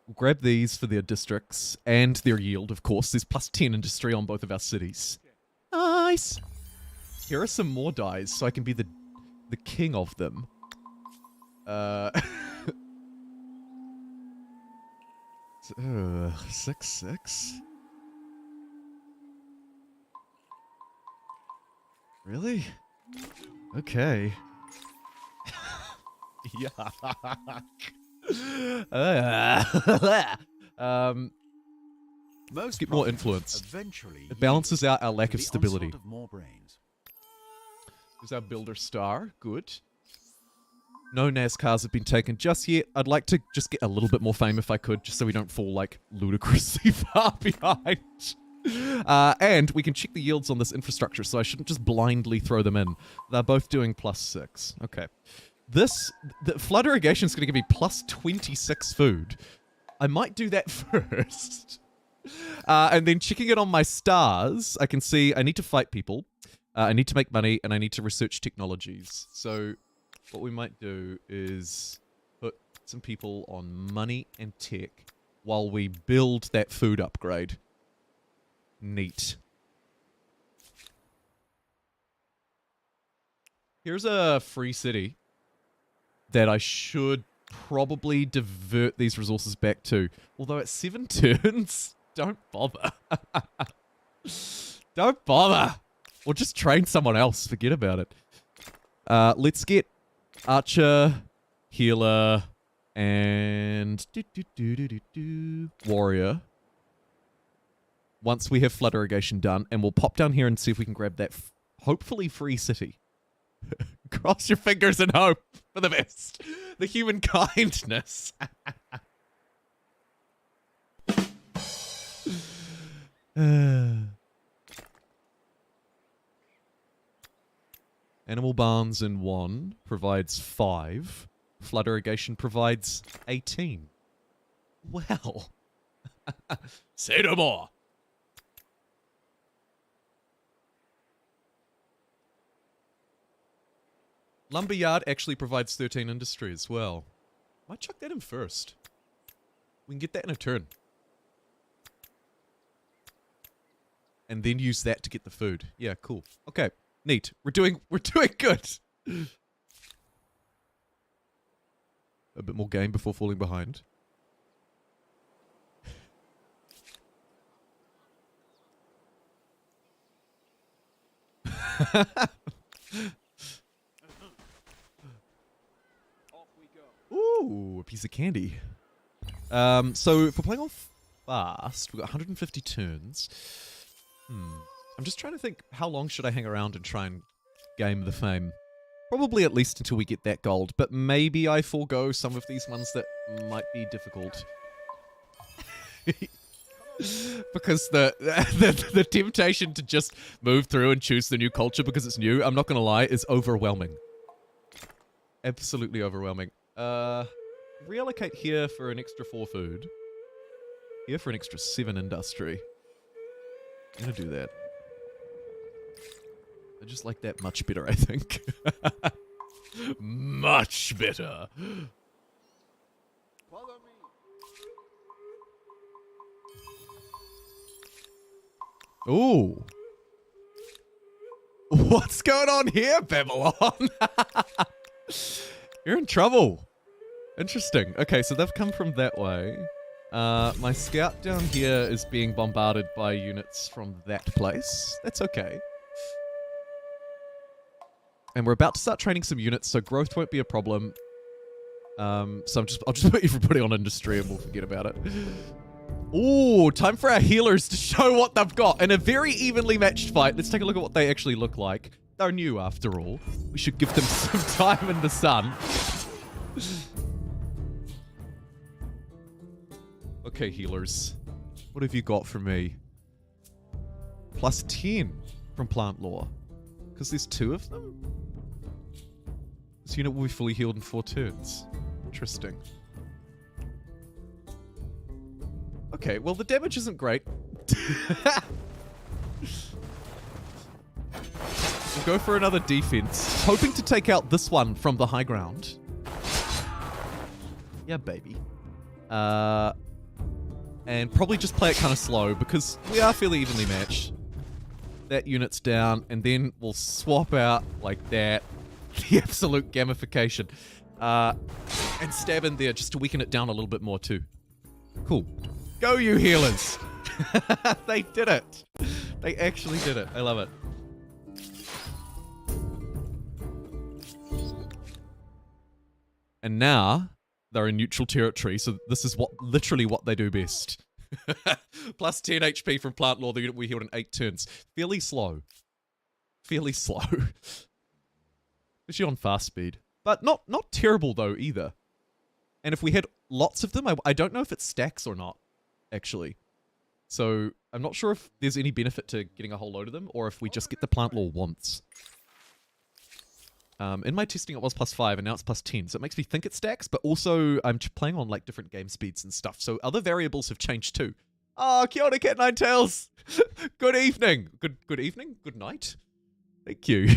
A: We'll grab these for their districts and their yield, of course. There's +10 industry on both of our cities. Nice! Here are some more dies, so I can be the king of them. 6-6? Really? Okay. Yeah.
B: Most
A: get more
B: problems
A: influence.
B: Eventually
A: It balances out our lack
B: yield
A: of
B: the
A: stability.
B: onslaught of more brains.
A: There's our builder star. Good. No NASCARs have been taken just yet. I'd like to just get a little bit more fame if I could, just so we don't fall, like, ludicrously far behind. And we can check the yields on this infrastructure, so I shouldn't just blindly throw them in. They're both doing +6. Okay. The flood irrigation is going to give me +26 food. I might do that first. And then checking it on my stars, I can see I need to fight people, I need to make money, and I need to research technologies. So what we might do is put some people on money and tech while we build that food upgrade. Neat. Here's a free city that I should probably divert these resources back to. Although at 7 turns, don't bother. Don't bother. Or just train someone else. Forget about it. Let's get Archer, Healer, and Warrior. Once we have flood irrigation done, and we'll pop down here and see if we can grab that hopefully free city. Cross your fingers and hope for the best. The human kindness. Animal barns in 1 provides 5. Flood irrigation provides 18. Well. Say no more. Lumberyard actually provides 13 industry as well. Might chuck that in first. We can get that in a turn. And then use that to get the food. Yeah, cool. Okay, neat. We're doing good. A bit more game before falling behind. Ooh, a piece of candy. So if we're playing on fast, we've got 150 turns. I'm just trying to think, how long should I hang around and try and game the fame? Probably at least until we get that gold, but maybe I forego some of these ones that might be difficult. Because the temptation to just move through and choose the new culture because it's new, I'm not going to lie, is overwhelming. Absolutely overwhelming. Reallocate here for an extra 4 food. Here for an extra 7 industry. I'm gonna do that. I just like that much better, I think. Much better.
C: Follow me.
A: Ooh. What's going on here, Babylon? You're in trouble. Interesting. Okay, so they've come from that way. My scout down here is being bombarded by units from that place. That's okay. And we're about to start training some units, so growth won't be a problem. So I'll just put everybody on industry and we'll forget about it. Ooh, time for our healers to show what they've got. In a very evenly matched fight, let's take a look at what they actually look like. They're new after all. We should give them some time in the sun. Okay, healers. What have you got for me? +10 from plant lore. Because there's 2 of them? This unit will be fully healed in 4 turns. Interesting. Okay, well the damage isn't great. We'll go for another defense. Hoping to take out this one from the high ground. Yeah, baby. And probably just play it kind of slow because we are fairly evenly matched. That unit's down, and then we'll swap out like that. The absolute gamification. And stab in there just to weaken it down a little bit more too. Cool. Go, you healers! They did it! They actually did it. I love it. And now they're in neutral territory, so this is literally what they do best. Plus 10 HP from plant law, the unit we healed in 8 turns. Fairly slow. Fairly slow. Especially on fast speed. But not terrible though either. And if we had lots of them, I don't know if it stacks or not, actually. So I'm not sure if there's any benefit to getting a whole load of them, or if we just get the plant law once. In my testing it was +5 and now it's +10, so it makes me think it stacks, but also I'm playing on like different game speeds and stuff, so other variables have changed too. Oh, kia ora, Cat Nine Tails! Good evening! Good evening? Good night? Thank you.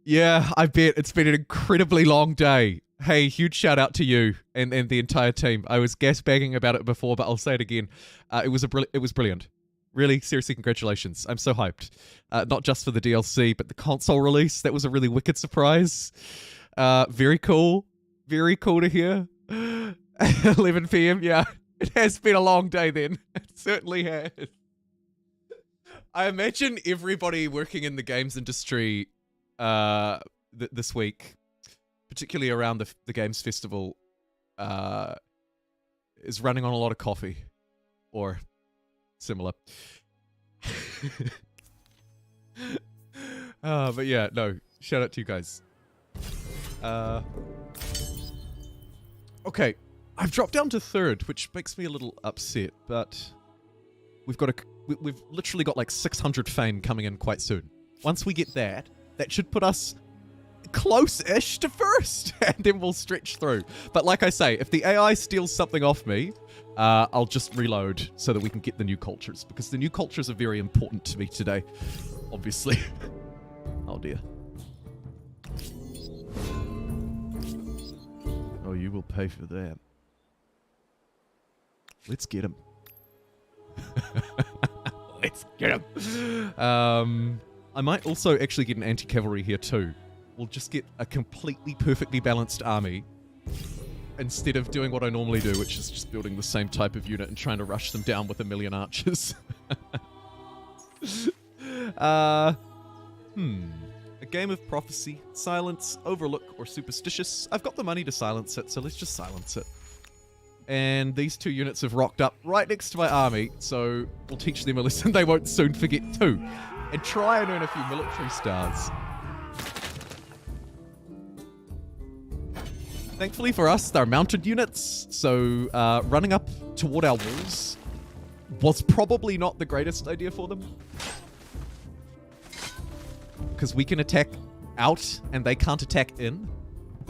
A: Yeah, I bet it's been an incredibly long day. Hey, huge shout out to you and the entire team. I was gasbagging about it before, but I'll say it again. It was brilliant. Really, seriously, congratulations. I'm so hyped. Not just for the DLC, but the console release. That was a really wicked surprise. Very cool. Very cool to hear. 11 PM, yeah. It has been a long day then. It certainly has. I imagine everybody working in the games industry this week, particularly around the Games Festival, is running on a lot of coffee. Or similar. But yeah, no, shout out to you guys. Okay, I've dropped down to 3rd, which makes me a little upset, but we've literally got like 600 fame coming in quite soon. Once we get that should put us close-ish to 1st, and then we'll stretch through. But like I say, if the AI steals something off me, I'll just reload so that we can get the new cultures, because the new cultures are very important to me today, obviously. Oh dear. Oh, you will pay for that. Let's get him. Let's get him. I might also actually get an anti-cavalry here too. We'll just get a completely perfectly balanced army instead of doing what I normally do, which is just building the same type of unit and trying to rush them down with 1,000,000 archers. A game of prophecy, silence, overlook, or superstitious. I've got the money to silence it, so let's just silence it. And these 2 units have rocked up right next to my army, so we'll teach them a lesson they won't soon forget too. And try and earn a few military stars. Thankfully for us, they're mounted units, so running up toward our walls was probably not the greatest idea for them. Because we can attack out, and they can't attack in.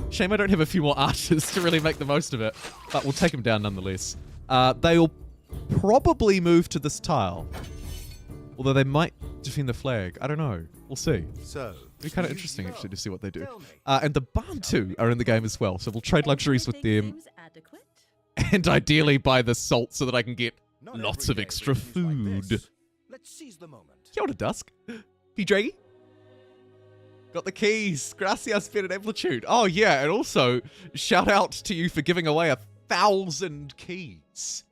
A: Shame I don't have a few more archers to really make the most of it, but we'll take them down nonetheless. They'll probably move to this tile, although they might defend the flag. I don't know. We'll see.
B: So,
A: it'll be kind of interesting, actually, to see what they do. And the Bantu are in the game as well, so we'll trade luxuries with them. And ideally buy the salt so that I can get lots of extra food.
D: Let's seize the moment.
A: Kia ora, Dusk. P-Draggy? Got the keys. Gracias for an Amplitude. Oh, yeah, and also, shout out to you for giving away 1,000 keys.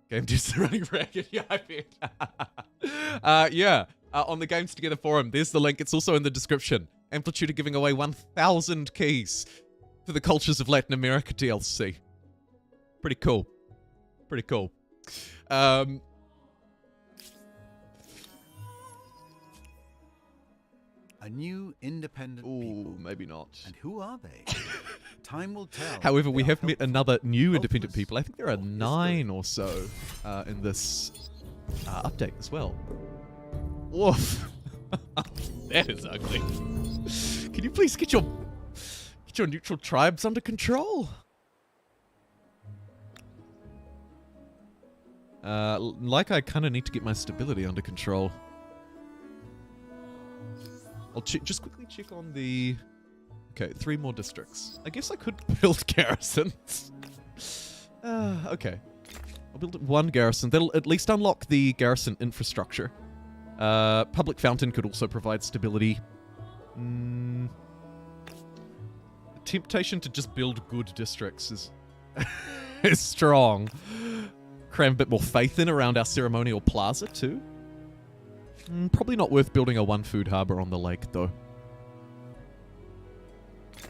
A: Game just running ragged. Yeah, I bet. Yeah, on the Games Together forum, there's the link. It's also in the description. Amplitude are giving away 1,000 keys for the Cultures of Latin America DLC. Pretty cool. Pretty cool.
B: a new independent people.
A: Maybe not.
B: And who are they? Time will tell.
A: However, we
B: They are
A: have met
B: helpful,
A: another new independent
B: hopeless,
A: people. I think there are
B: or
A: 9 or so in this update as well. Woof. That is ugly. Can you please get your neutral tribes under control? Like I kind of need to get my stability under control. I'll just quickly check on the... Okay, 3 more districts. I guess I could build garrisons. Okay. I'll build 1 garrison. That'll at least unlock the garrison infrastructure. Public fountain could also provide stability. The temptation to just build good districts is, is strong. Cram a bit more faith in around our ceremonial plaza too. Probably not worth building a 1 food harbor on the lake though.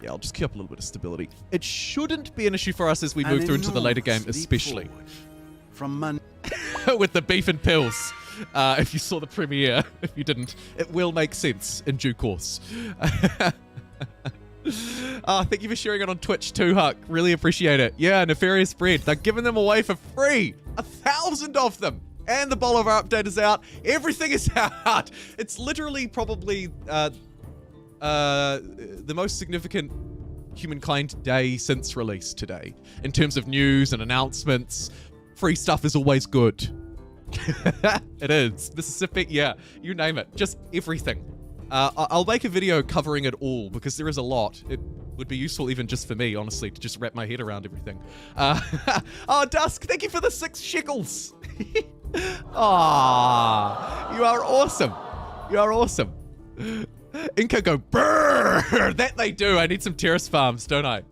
A: Yeah, I'll just keep up a little bit of stability. It shouldn't be an issue for us as we move through into the later game, especially.
B: From
A: With the beef and pills. If you saw the premiere, if you didn't, it will make sense in due course. Thank you for sharing it on Twitch too, Huck. Really appreciate it. Yeah, Nefarious Bread. They're giving them away for free. 1,000 of them. And the Bolivar update is out. Everything is out. It's literally probably the most significant Humankind day since release today. In terms of news and announcements, free stuff is always good. It is. Mississippi, yeah, you name it. Just everything. I'll make a video covering it all because there is a lot. It would be useful even just for me, honestly, to just wrap my head around everything. Oh, Dusk, thank you for the 6 shekels. Aw, you are awesome. You are awesome. Inca go brrr. That they do. I need some terrace farms, don't I?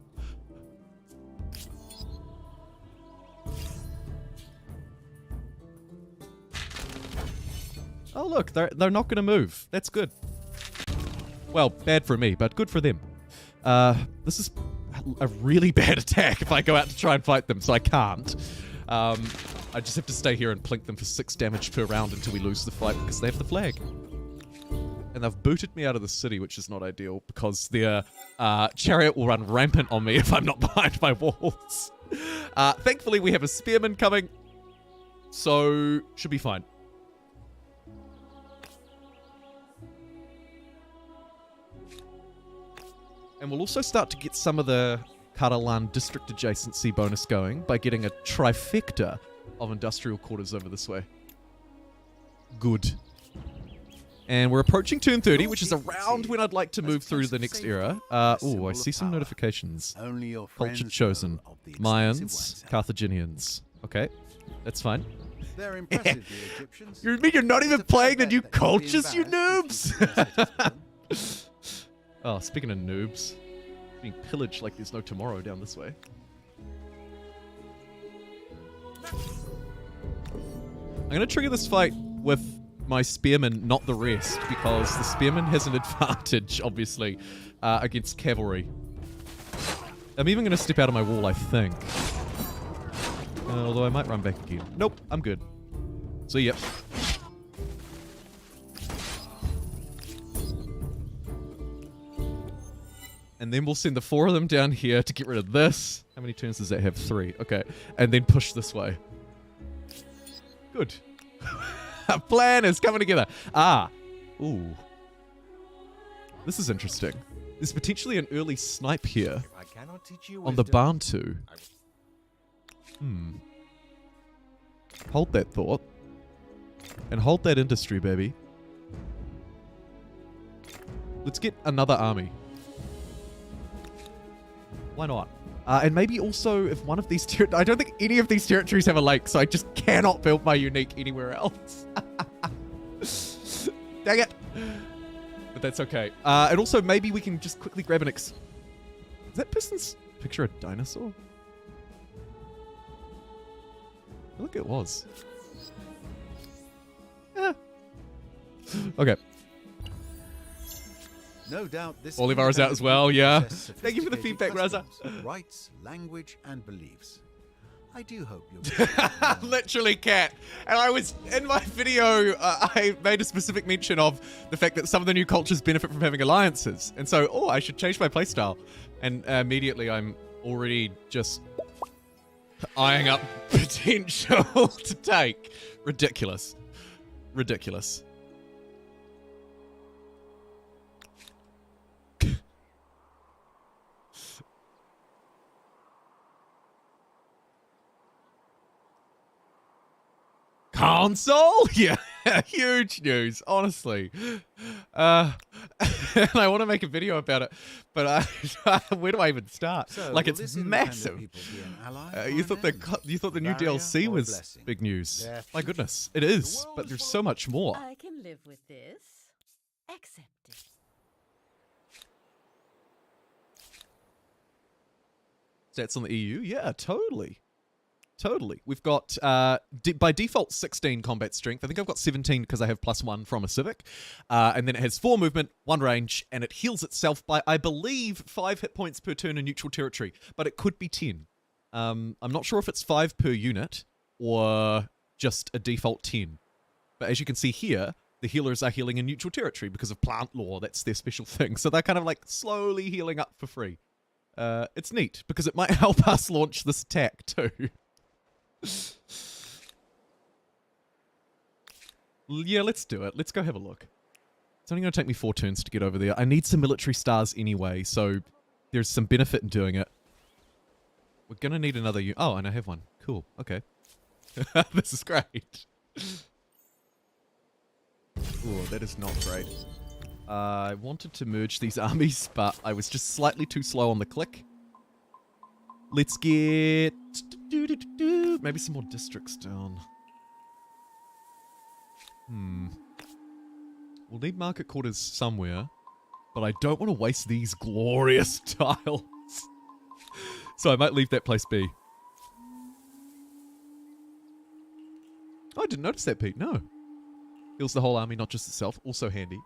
A: Oh look, they're not going to move. That's good. Well, bad for me, but good for them. This is a really bad attack if I go out to try and fight them, so I can't. I just have to stay here and plink them for 6 damage per round until we lose the fight because they have the flag. And they've booted me out of the city, which is not ideal because their chariot will run rampant on me if I'm not behind my walls. Thankfully, we have a spearman coming, so should be fine. And we'll also start to get some of the Caralan district adjacency bonus going by getting a trifecta of industrial quarters over this way. Good. And we're approaching turn 30, which is around when I'd like to move through the next era. Oh, I see some notifications. Culture chosen. Mayans, Carthaginians. Okay, that's fine.
B: They're impressive, the Egyptians.
A: You mean you're not even playing the new cultures, you noobs? Oh, speaking of noobs, being pillaged like there's no tomorrow down this way. I'm going to trigger this fight with my spearman, not the rest, because the spearman has an advantage, obviously, against cavalry. I'm even going to step out of my wall, I think. Although I might run back again. Nope, I'm good. So, yep. And then we'll send the 4 of them down here to get rid of this. How many turns does that have? 3. Okay. And then push this way. Good. A plan is coming together. Ah. Ooh. This is interesting. There's potentially an early snipe here on the Bantu. Hold that thought. And hold that industry, baby. Let's get another army. Why not? And maybe also if one of these I don't think any of these territories have a lake, so I just cannot build my unique anywhere else. Dang it. But that's okay. And also maybe we can just quickly grab an Is that person's picture a dinosaur? I think it was. Yeah. Okay.
B: No doubt this
A: Bolivar is out as well, yeah. Thank you for the feedback, Raza.
B: Rights, language, and beliefs. I do hope you'll
A: Literally, cat. And I was in my video, I made a specific mention of the fact that some of the new cultures benefit from having alliances. And so, I should change my playstyle. And immediately I'm already just eyeing up potential to take. Ridiculous. Ridiculous. Console? Yeah, huge news, honestly. And I want to make a video about it, but where do I even start?
B: So,
A: like, it's massive. You thought the new DLC was big news. My goodness, it is, but there's so much more.
D: I can live with this. Accept it.
A: Stats on the EU? Yeah, totally. Totally. We've got, by default, 16 combat strength. I think I've got 17 because I have +1 from a civic. And then it has 4 movement, 1 range, and it heals itself by, I believe, 5 hit points per turn in neutral territory. But it could be 10. I'm not sure if it's 5 per unit or just a default 10. But as you can see here, the healers are healing in neutral territory because of plant law. That's their special thing. So they're kind of like slowly healing up for free. It's neat because it might help us launch this attack too. Yeah, let's do it. Let's go have a look. It's only going to take me 4 turns to get over there. I need some military stars anyway, so there's some benefit in doing it. We're going to need another... Oh, and I have one. Cool. Okay. This is great. Oh, that is not great. I wanted to merge these armies, but I was just slightly too slow on the click. Let's get... maybe some more districts down. We'll need market quarters somewhere, but I don't want to waste these glorious tiles. So I might leave that place be. Oh, I didn't notice that, Pete. No. Heals the whole army, not just itself. Also handy.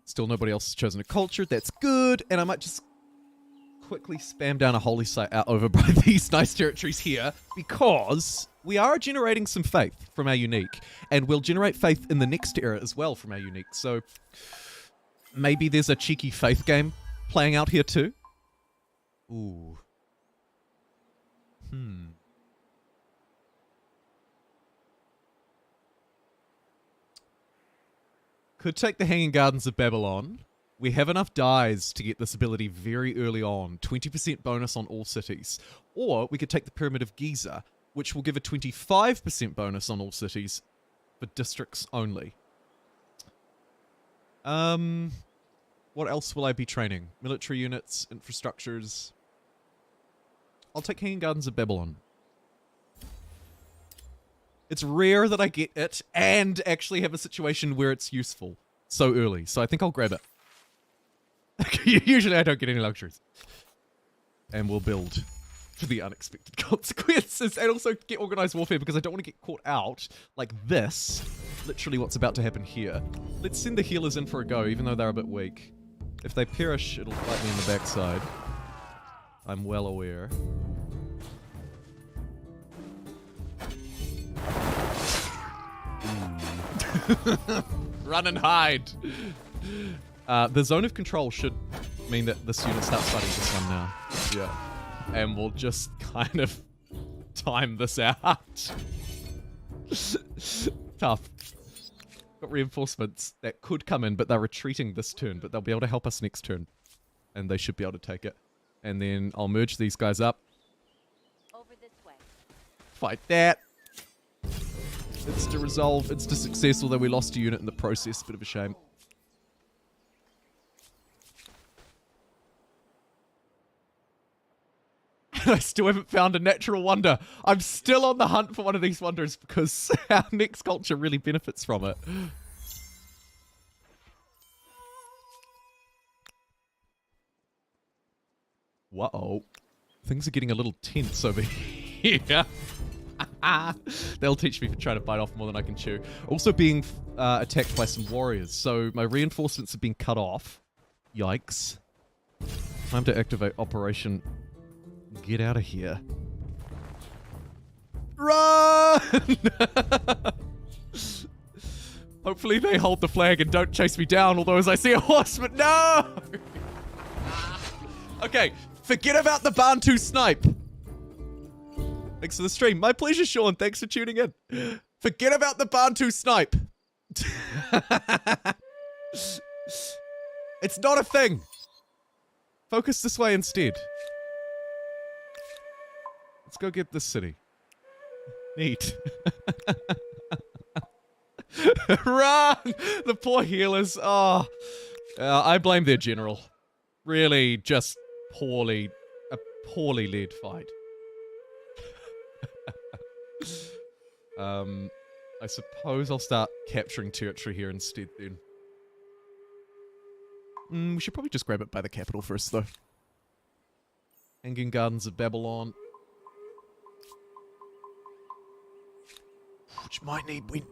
A: Still nobody else has chosen a culture. That's good. And I might just quickly spam down a holy site out over by these nice territories here, because we are generating some faith from our unique, and we'll generate faith in the next era as well from our unique. So maybe there's a cheeky faith game playing out here too. Ooh. Could take the Hanging Gardens of Babylon. We have enough dies to get this ability very early on. 20% bonus on all cities. Or we could take the Pyramid of Giza, which will give a 25% bonus on all cities for districts only. What else will I be training? Military units, infrastructures. I'll take Hanging Gardens of Babylon. It's rare that I get it and actually have a situation where it's useful so early. So I think I'll grab it. Usually I don't get any luxuries. And we'll build for the unexpected consequences. And also get organized warfare because I don't want to get caught out like this. Literally what's about to happen here. Let's send the healers in for a go, even though they're a bit weak. If they perish, it'll bite me in the backside. I'm well aware. Run and hide. The zone of control should mean that this unit starts fighting this one now. Yeah. And we'll just kind of time this out. Tough. Got reinforcements that could come in, but they're retreating this turn, but they'll be able to help us next turn. And they should be able to take it. And then I'll merge these guys up.
D: Over this way.
A: Fight that. It's to resolve, it's to success, although we lost a unit in the process. Bit of a shame. I still haven't found a natural wonder. I'm still on the hunt for one of these wonders because our next culture really benefits from it. Whoa. Things are getting a little tense over here. They'll teach me for trying to bite off more than I can chew. Also being attacked by some warriors, so my reinforcements have been cut off. Yikes. Time to activate Operation Get Out of Here. Run! Hopefully they hold the flag and don't chase me down, although as I see a horseman, no! Okay, forget about the Bantu snipe. Thanks for the stream. My pleasure, Sean. Thanks for tuning in. Forget about the Bantu snipe. It's not a thing. Focus this way instead. Let's go get this city. Neat. Run! The poor healers. Oh, I blame their general. Really, just a poorly led fight. I suppose I'll start capturing territory here instead then. We should probably just grab it by the capital first, though. Hanging Gardens of Babylon. Which might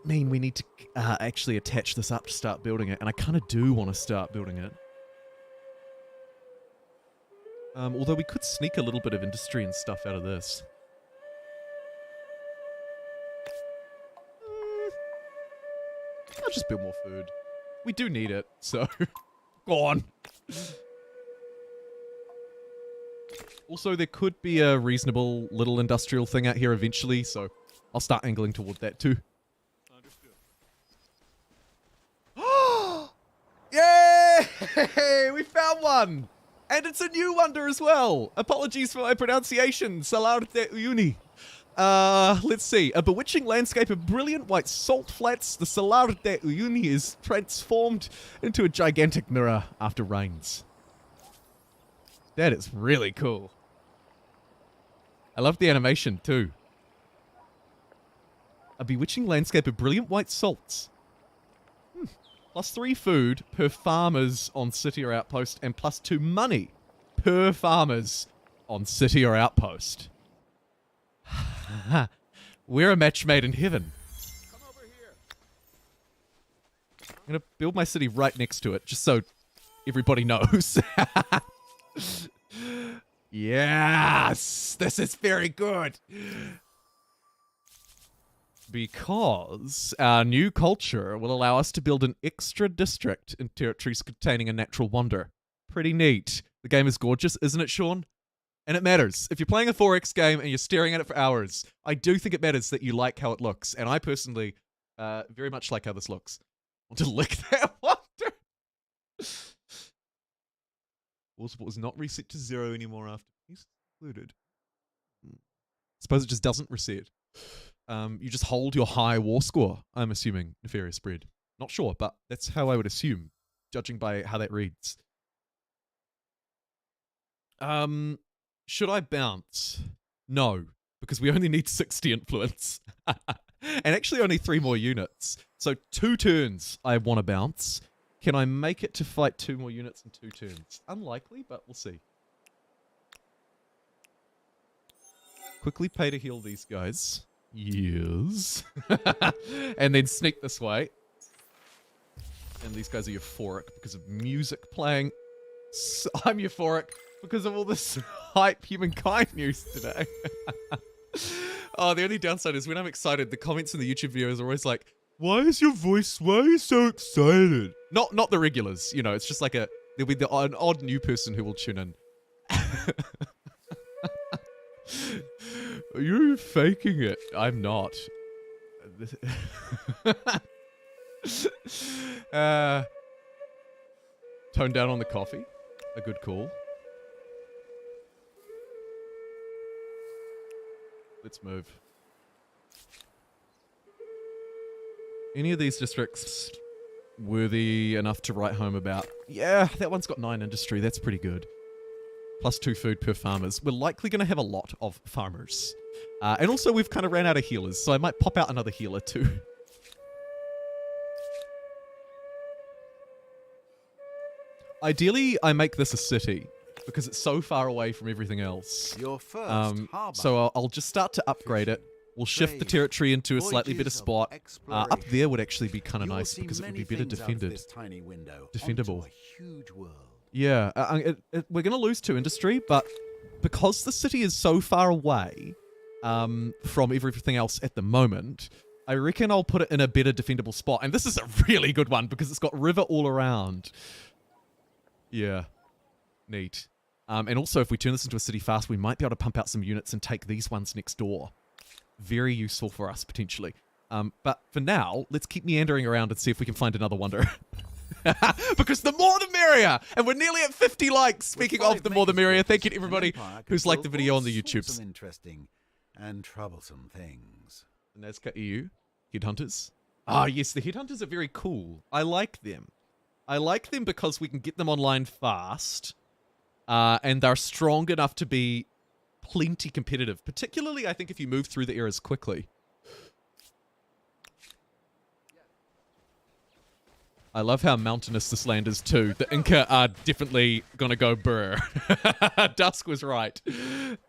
A: mean we need to actually attach this up to start building it, and I kind of do want to start building it. Although we could sneak a little bit of industry and stuff out of this. I'll just build more food. We do need it, so go on. Also, there could be a reasonable little industrial thing out here eventually, so I'll start angling toward that too.
C: Understood.
A: Yay! We found one! And it's a new wonder as well! Apologies for my pronunciation, Salar de Uyuni. Let's see. A bewitching landscape of brilliant white salt flats, the Salar de Uyuni is transformed into a gigantic mirror after rains. That is really cool. I love the animation too. A bewitching landscape of brilliant white salts. +3 food per farmers on city or outpost, and +2 money per farmers on city or outpost. We're a match made in heaven.
C: Come over here.
A: I'm gonna build my city right next to it, just so everybody knows. Yes! This is very good! Because our new culture will allow us to build an extra district in territories containing a natural wonder. Pretty neat. The game is gorgeous, isn't it, Sean? And it matters. If you're playing a 4X game and you're staring at it for hours, I do think it matters that you like how it looks. And I personally very much like how this looks. I want to lick that wonder. Water is not reset to 0 anymore after he's excluded. Suppose it just doesn't reset. You just hold your high war score, I'm assuming, Nefarious Bread. Not sure, but that's how I would assume, judging by how that reads. Should I bounce? No, because we only need 60 influence. And actually only 3 more units. So 2 turns I want to bounce. Can I make it to fight 2 more units in 2 turns? Unlikely, but we'll see. Quickly pay to heal these guys. Yes. And then sneak this way. And these guys are euphoric because of music playing. So I'm euphoric because of all this hype Humankind news today. Oh, the only downside is when I'm excited, the comments in the YouTube videos are always like, why are you so excited? Not the regulars, you know, it's just like there'll be an odd new person who will tune in. You're faking it. I'm not. Tone down on the coffee. A good call. Let's move. Any of these districts worthy enough to write home about? Yeah, that one's got 9 industry. That's pretty good. +2 food per farmers. We're likely going to have a lot of farmers. And also we've kind of ran out of healers, so I might pop out another healer too. Ideally, I make this a city, because it's so far away from everything else.
B: Your first harbor.
A: So I'll just start to upgrade it. We'll shift the territory into a slightly better spot. Up there would actually be kind of nice, because it would be better defended. Defendable.
B: Huge world.
A: Yeah, we're going to lose 2 industry, but because the city is so far away from everything else at the moment, I reckon I'll put it in a better defendable spot. And this is a really good one, because it's got river all around. Yeah, neat. And also, if we turn this into a city fast, we might be able to pump out some units and take these ones next door. Very useful for us, potentially. But for now, let's keep meandering around and see if we can find another wonder. Because the more the merrier! And we're nearly at 50 likes. Speaking of the more the merrier, thank you to everybody who's liked the video on the YouTubes.
B: Some interesting and troublesome things.
A: The Nazca EU, Headhunters. Ah, yes, the Headhunters are very cool. I like them. I like them because we can get them online fast. And they're strong enough to be plenty competitive. Particularly, I think, if you move through the eras quickly. I love how mountainous this land is too. The Inca are definitely gonna go brr. Dusk was right.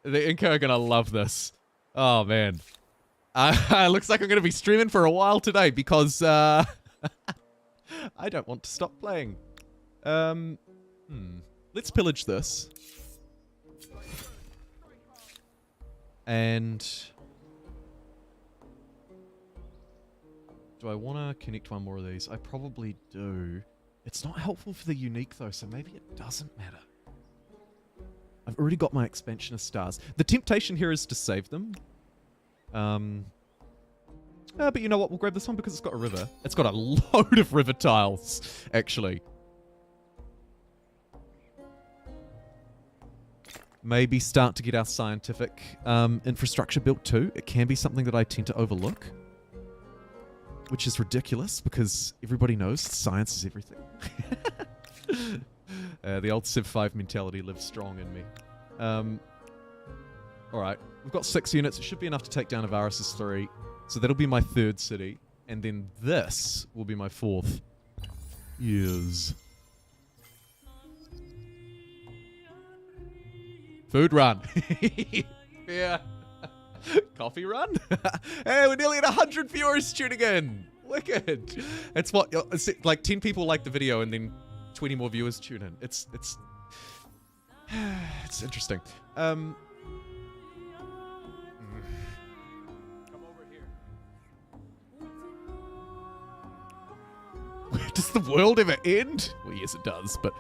A: The Inca are gonna love this. Oh man. Looks like I'm gonna be streaming for a while today because I don't want to stop playing. Let's pillage this. And do I want to connect one more of these? I probably do. It's not helpful for the unique though, so maybe it doesn't matter. I've already got my expansionist stars. The temptation here is to save them. But you know what? We'll grab this one because it's got a river. It's got a load of river tiles, actually. Maybe start to get our scientific infrastructure built too. It can be something that I tend to overlook, which is ridiculous because everybody knows science is everything. The old Civ 5 mentality lives strong in me. Alright, we've got 6 units. It should be enough to take down Avaris's 3. So that'll be my 3rd city. And then this will be my 4th. Yes. Food run. Yeah. Coffee run. Hey, we're nearly at 100 viewers tuning in. Wicked. It's what, it's like 10 people like the video and then 20 more viewers tune in. It's interesting.
C: Come over here.
A: Does the world ever end? Well, yes, it does, but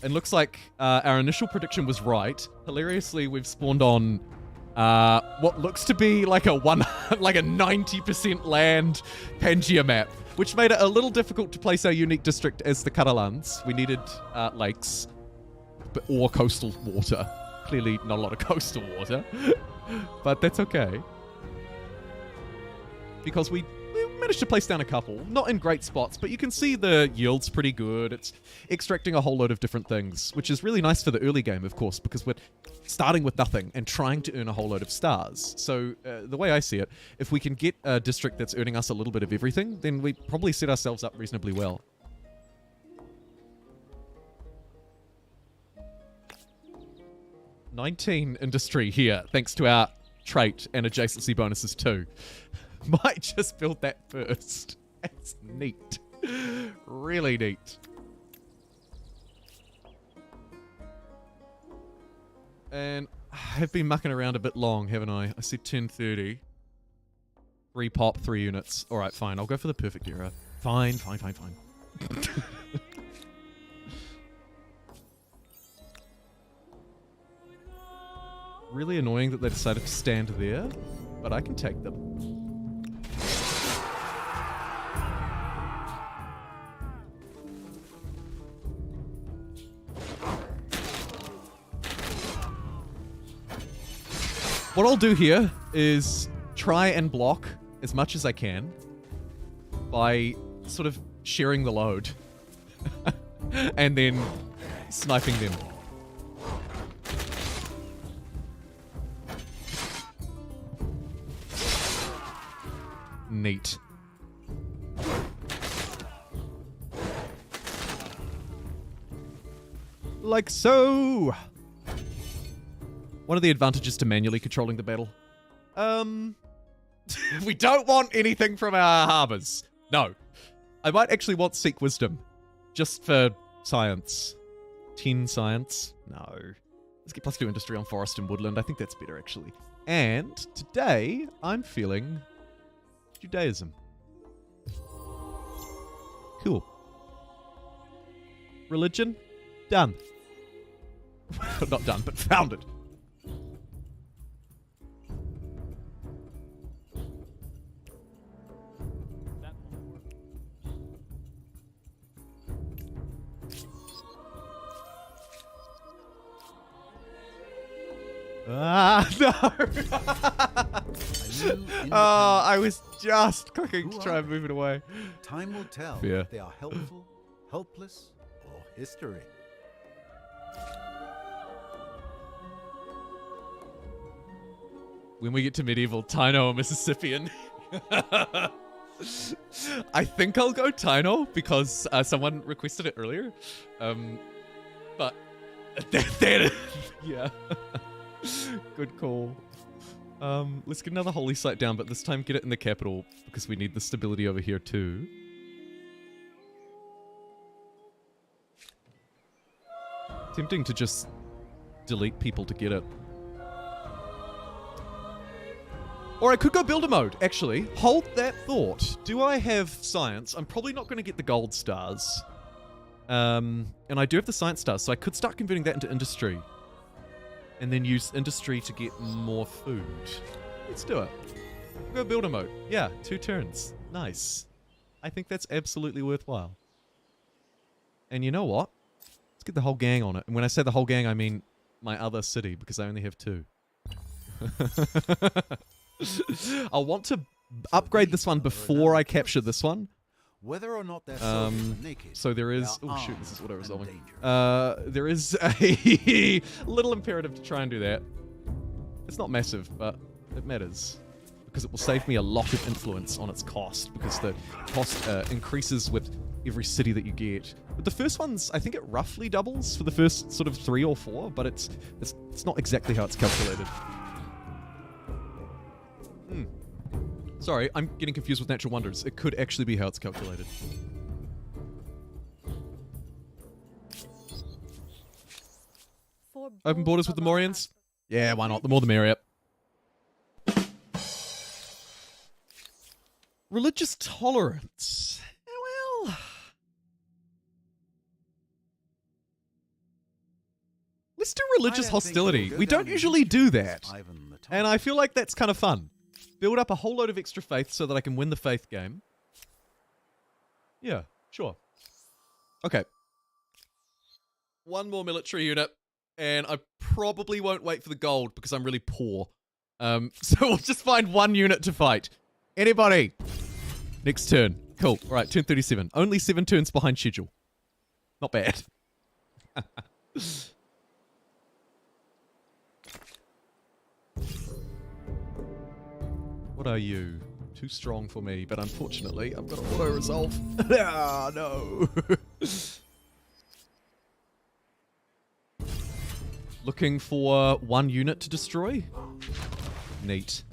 A: it looks like our initial prediction was right. Hilariously, we've spawned on what looks to be like a 90% land Pangea map, which made it a little difficult to place our unique district as the Caralans. We needed lakes or coastal water. Clearly not a lot of coastal water, but that's okay. Because we managed to place down a couple. Not in great spots, but you can see the yield's pretty good. It's extracting a whole load of different things, which is really nice for the early game, of course, because we're starting with nothing and trying to earn a whole load of stars. So the way I see it, if we can get a district that's earning us a little bit of everything, then we probably set ourselves up reasonably well. $19 industry here, thanks to our trait and adjacency bonuses too. Might just build that first. That's neat. Really neat. And I've been mucking around a bit long, haven't I? I said 10:30. 3 pop, 3 units. Alright, fine. I'll go for the perfect era. Fine. Really annoying that they decided to stand there, but I can take them. What I'll do here is try and block as much as I can by sort of sharing the load and then sniping them. Neat. Like so. What are the advantages to manually controlling the battle? We don't want anything from our harbors. No. I might actually want Seek Wisdom. Just for science. 10 science? No. Let's get +2 industry on forest and woodland. I think that's better, actually. And today, I'm feeling Judaism. Cool. Religion? Done. Not done, but founded. Ah, no! Oh, I was just clicking to try and move it away.
B: Time will tell
A: Yeah.
B: if they are helpful, helpless, or history.
A: When we get to medieval, Taíno or Mississippian. I think I'll go Taíno because someone requested it earlier. But yeah. Good call. Let's get another holy site down, but this time get it in the capital because we need the stability over here too. Tempting to just delete people to get it. Or I could go builder mode, actually. Hold that thought. Do I have science? I'm probably not going to get the gold stars. And I do have the science stars, so I could start converting that into industry. And then use industry to get more food. Let's do it. We'll go builder mode. Yeah, 2 turns. Nice. I think that's absolutely worthwhile. And you know what? Let's get the whole gang on it. And when I say the whole gang, I mean my other city, because I only have 2. I'll want to upgrade this one before I capture this one.
B: Whether or not they're soldiers or naked,
A: So there is...
B: they
A: Oh
B: are
A: shoot, this is what I was
B: armed
A: solving.
B: and
A: There is a little imperative to try and do that. It's not massive, but it matters. Because it will save me a lot of influence on its cost. Because the cost increases with every city that you get. But the first ones, I think it roughly doubles for the first sort of 3 or 4. But it's not exactly how it's calculated. Sorry, I'm getting confused with natural wonders. It could actually be how it's calculated. Open borders with the Morians? Yeah, why not? The more the merrier. Religious tolerance. Well... Let's do religious hostility. We don't usually do that. And I feel like that's kind of fun. Build up a whole load of extra faith so that I can win the faith game. Yeah, sure. Okay. 1 more military unit. And I probably won't wait for the gold because I'm really poor. So we'll just find 1 unit to fight. Anybody? Next turn. Cool. All right, turn 37. Only 7 turns behind schedule. Not bad. What are you? Too strong for me, but unfortunately, I've got to auto-resolve. Ah, no. Looking for 1 unit to destroy? Neat.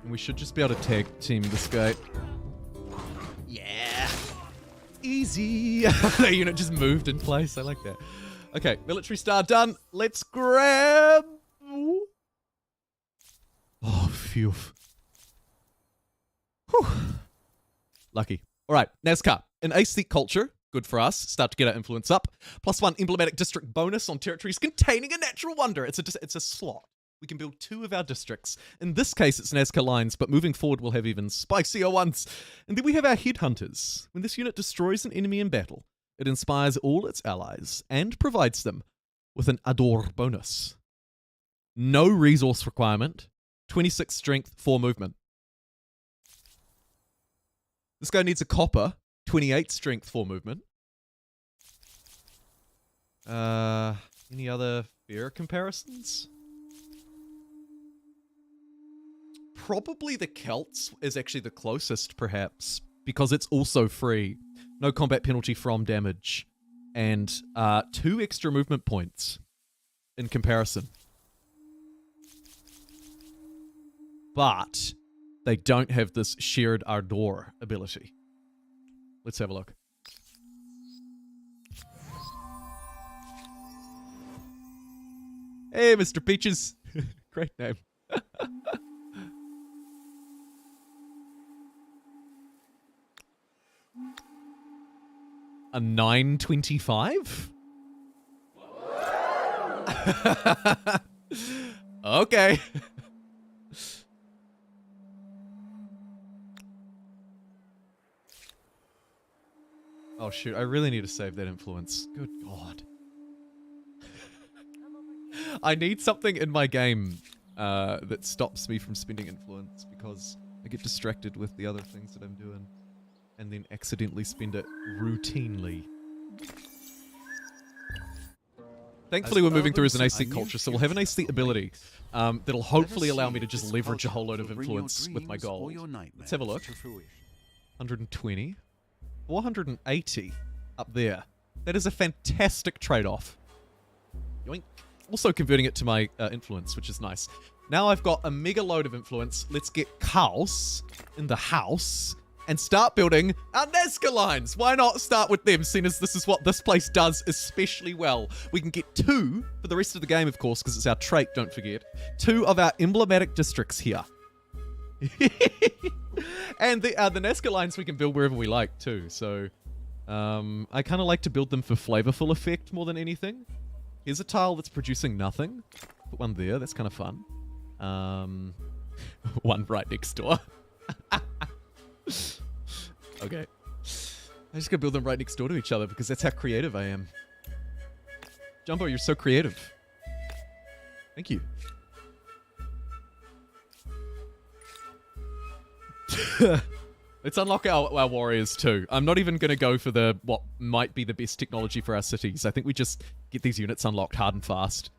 A: And we should just be able to tag team this guy. Yeah. Easy. That unit just moved in place. I like that. Okay, military star done. Let's grab... Oh, phew. Whew. Lucky. All right, Nazca. In Aesthete culture, good for us. Start to get our influence up. +1 emblematic district bonus on territories containing a natural wonder. It's a slot. We can build 2 of our districts. In this case, it's Nazca lines, but moving forward, we'll have even spicier ones. And then we have our headhunters. When this unit destroys an enemy in battle, it inspires all its allies and provides them with an adore bonus. No resource requirement. 26 strength, 4 movement. This guy needs a copper. 28 strength, 4 movement. Any other fair comparisons? Probably the Celts is actually the closest, perhaps, because it's also free. No combat penalty from damage. And 2 extra movement points in comparison. But they don't have this shared ardor ability. Let's have a look. Hey, Mr. Peaches. Great name. A 925? Okay. Oh shoot, I really need to save that influence. Good God. I need something in my game that stops me from spending influence because I get distracted with the other things that I'm doing and then accidentally spend it routinely. Thankfully, we're moving through as an
B: urbans
A: aesthete
B: are
A: culture, so
B: used
A: we'll have an
B: to
A: aesthete ability that'll
B: Let
A: hopefully
B: us
A: allow
B: see
A: me to
B: if
A: just
B: this
A: leverage a
B: culture
A: whole load of
B: will bring your
A: influence with my
B: dreams or
A: gold.
B: your
A: Let's have a look.
B: nightmares to fruition.
A: 120. 480 up there. That is a fantastic trade-off. Yoink. Also converting it to my influence, which is nice. Now I've got a mega load of influence. Let's get Chaos in the house and start building our Nazca lines. Why not start with them, seeing as this is what this place does especially well. We can get 2 for the rest of the game, of course, because it's our trait, don't forget. 2 of our emblematic districts here. And the Nazca lines we can build wherever we like, too. So I kind of like to build them for flavorful effect more than anything. Here's a tile that's producing nothing. Put one there, that's kind of fun. One right next door. Okay. I just gotta build them right next door to each other because that's how creative I am. Jumbo, you're so creative. Thank you. Let's unlock our warriors too. I'm not even gonna go for the what might be the best technology for our cities. I think we just get these units unlocked hard and fast.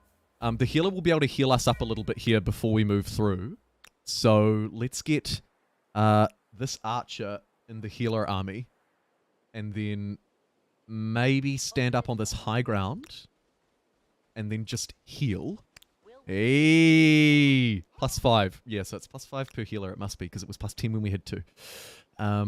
A: The healer will be able to heal us up a little bit here before we move through. So let's get this archer in the healer army. And then maybe stand up on this high ground. And then just heal. Hey! +5. Yeah, so it's +5 per healer. It must be, because it was +10 when we had 2.
C: Off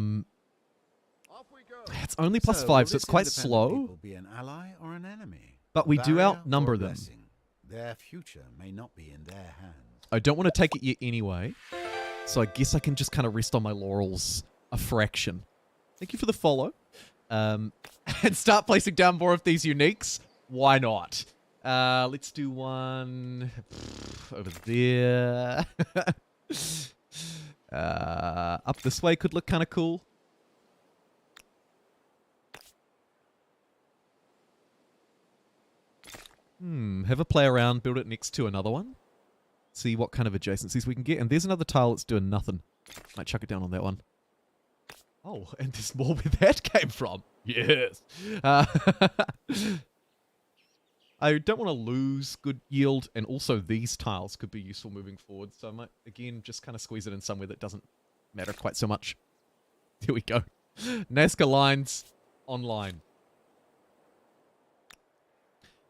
C: we go.
A: It's only
B: So,
A: +5,
B: will
A: so it's
B: this
A: quite
B: independent
A: slow.
B: people be an ally or an enemy?
A: But we do
B: Barrier
A: outnumber
B: or
A: them.
B: blessing? Their future may not be in their hands.
A: I don't want to take it yet anyway. So I guess I can just kind of rest on my laurels a fraction. Thank you for the follow. And start placing down more of these uniques. Why not? Let's do one over there. Up this way could look kind of cool. Have a play around, build it next to another one. See what kind of adjacencies we can get. And there's another tile that's doing nothing. Might chuck it down on that one. Oh, and there's more where that came from. Yes. I don't want to lose good yield, and also these tiles could be useful moving forward. So I might, again, just kind of squeeze it in somewhere that doesn't matter quite so much. Here we go. Nazca lines online.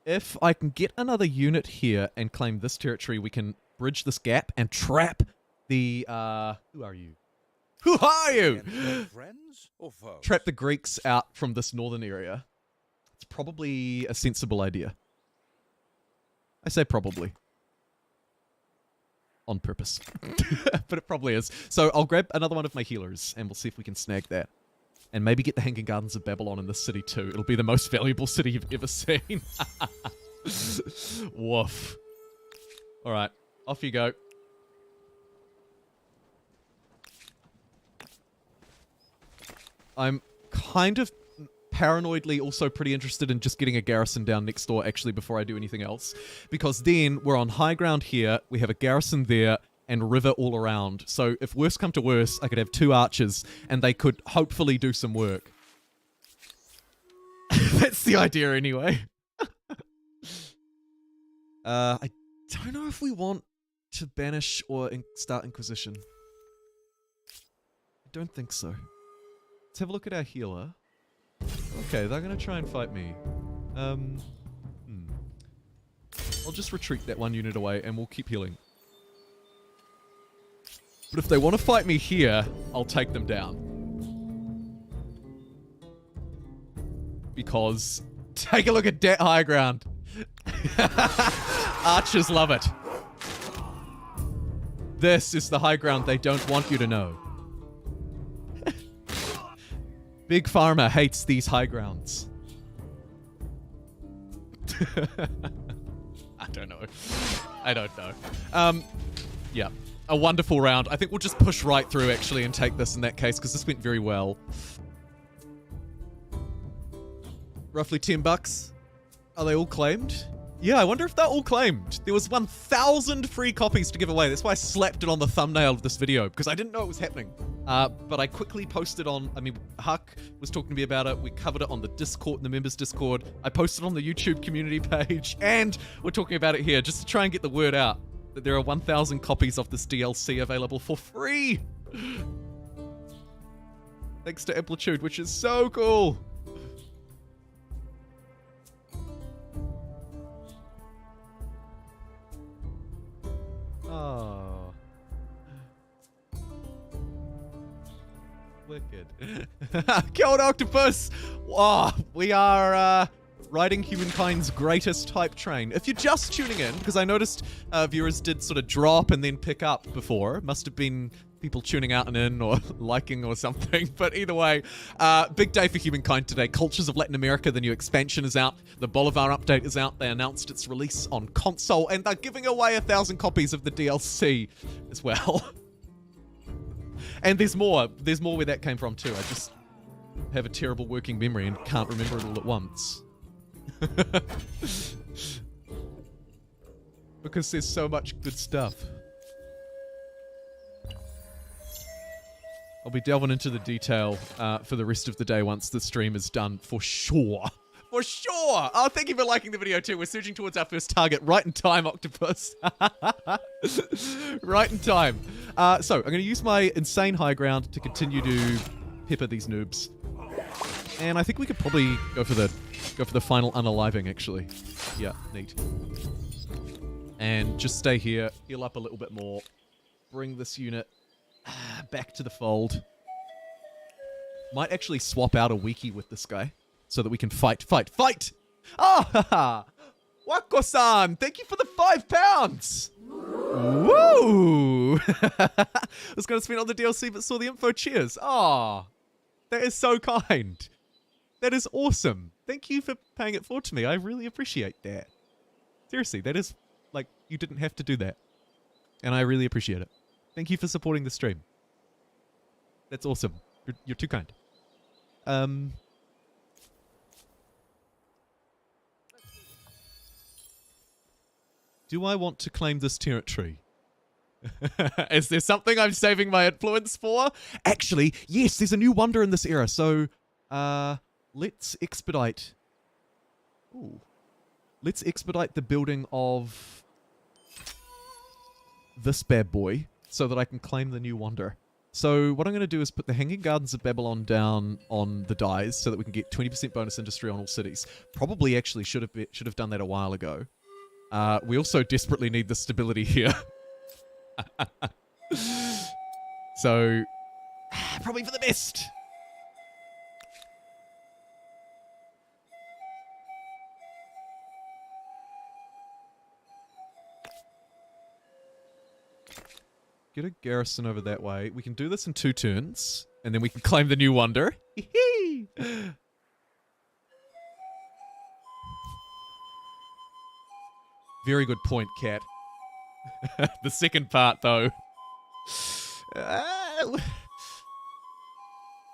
A: If I can get another unit here and claim this territory, we can bridge this gap and trap the, who are you? Who are you?
C: Friends or foes?
A: Trap the Greeks out from this northern area. It's probably a sensible idea. I say probably. On purpose. But it probably is. So I'll grab another one of my healers and we'll see if we can snag that. And maybe get the Hanging Gardens of Babylon in this city too. It'll be the most valuable city you've ever seen. Woof. Alright, off you go. I'm kind of paranoidly also pretty interested in just getting a garrison down next door actually before I do anything else. Because then we're on high ground here, we have a garrison there, and river all around. So if worse come to worse, I could have 2 archers and they could hopefully do some work. That's the idea anyway. I don't know if we want to banish or start Inquisition. I don't think so. Let's have a look at our healer. Okay, they're going to try and fight me. I'll just retreat that one unit away and we'll keep healing. But if they want to fight me here, I'll take them down. Because, take a look at that high ground. Archers love it. This is the high ground they don't want you to know. Big Pharma hates these high grounds. I don't know. I don't know. Yeah. A wonderful round. I think we'll just push right through, actually, and take this in that case, because this went very well. Roughly $10. Are they all claimed? Yeah, I wonder if they're all claimed. There was 1,000 free copies to give away. That's why I slapped it on the thumbnail of this video, because I didn't know it was happening. But I quickly posted on, Huck was talking to me about it. We covered it on the Discord, the members Discord. I posted on the YouTube community page, and we're talking about it here, just to try and get the word out that there are 1,000 copies of this DLC available for free. Thanks to Amplitude, which is so cool. Oh. Wicked. Killed Octopus! Oh, we are riding Humankind's greatest hype train. If you're just tuning in, because I noticed viewers did sort of drop and then pick up before. Must have been people tuning out and in or liking or something. But either way, big day for Humankind today. Cultures of Latin America, the new expansion is out. The Bolivar update is out. They announced its release on console, and they're giving away 1,000 copies of the DLC as well. And there's more. There's more where that came from too. I just have a terrible working memory and can't remember it all at once. Because there's so much good stuff. I'll be delving into the detail for the rest of the day once the stream is done, for sure. For sure! Oh, thank you for liking the video too. We're surging towards our first target. Right in time, Octopus. Right in time. So, I'm going to use my insane high ground to continue to pepper these noobs. And I think we could probably go for the final unaliving, actually. Yeah, neat. And just stay here, heal up a little bit more, bring this unit back to the fold. Might actually swap out a wiki with this guy so that we can fight! Ah, haha! Wako-san, thank you for the £5! Woo! I was going to spend on the DLC but saw the info. Cheers. Ah, that is so kind. That is awesome. Thank you for paying it forward to me. I really appreciate that. Seriously, that is, like, you didn't have to do that. And I really appreciate it. Thank you for supporting the stream. That's awesome. You're too kind. Do I want to claim this territory? Is there something I'm saving my influence for? Actually, yes, there's a new wonder in this era. So, let's expedite. Ooh. Let's expedite the building of this bad boy so that I can claim the new wonder. So what I'm going to do is put the Hanging Gardens of Babylon down on the dies so that we can get 20% bonus industry on all cities. Probably actually should have done that a while ago. We also desperately need the stability here. So, probably for the best. Get a garrison over that way. We can do this in 2 turns, and then we can claim the new wonder. Very good point, Cat. The second part, though.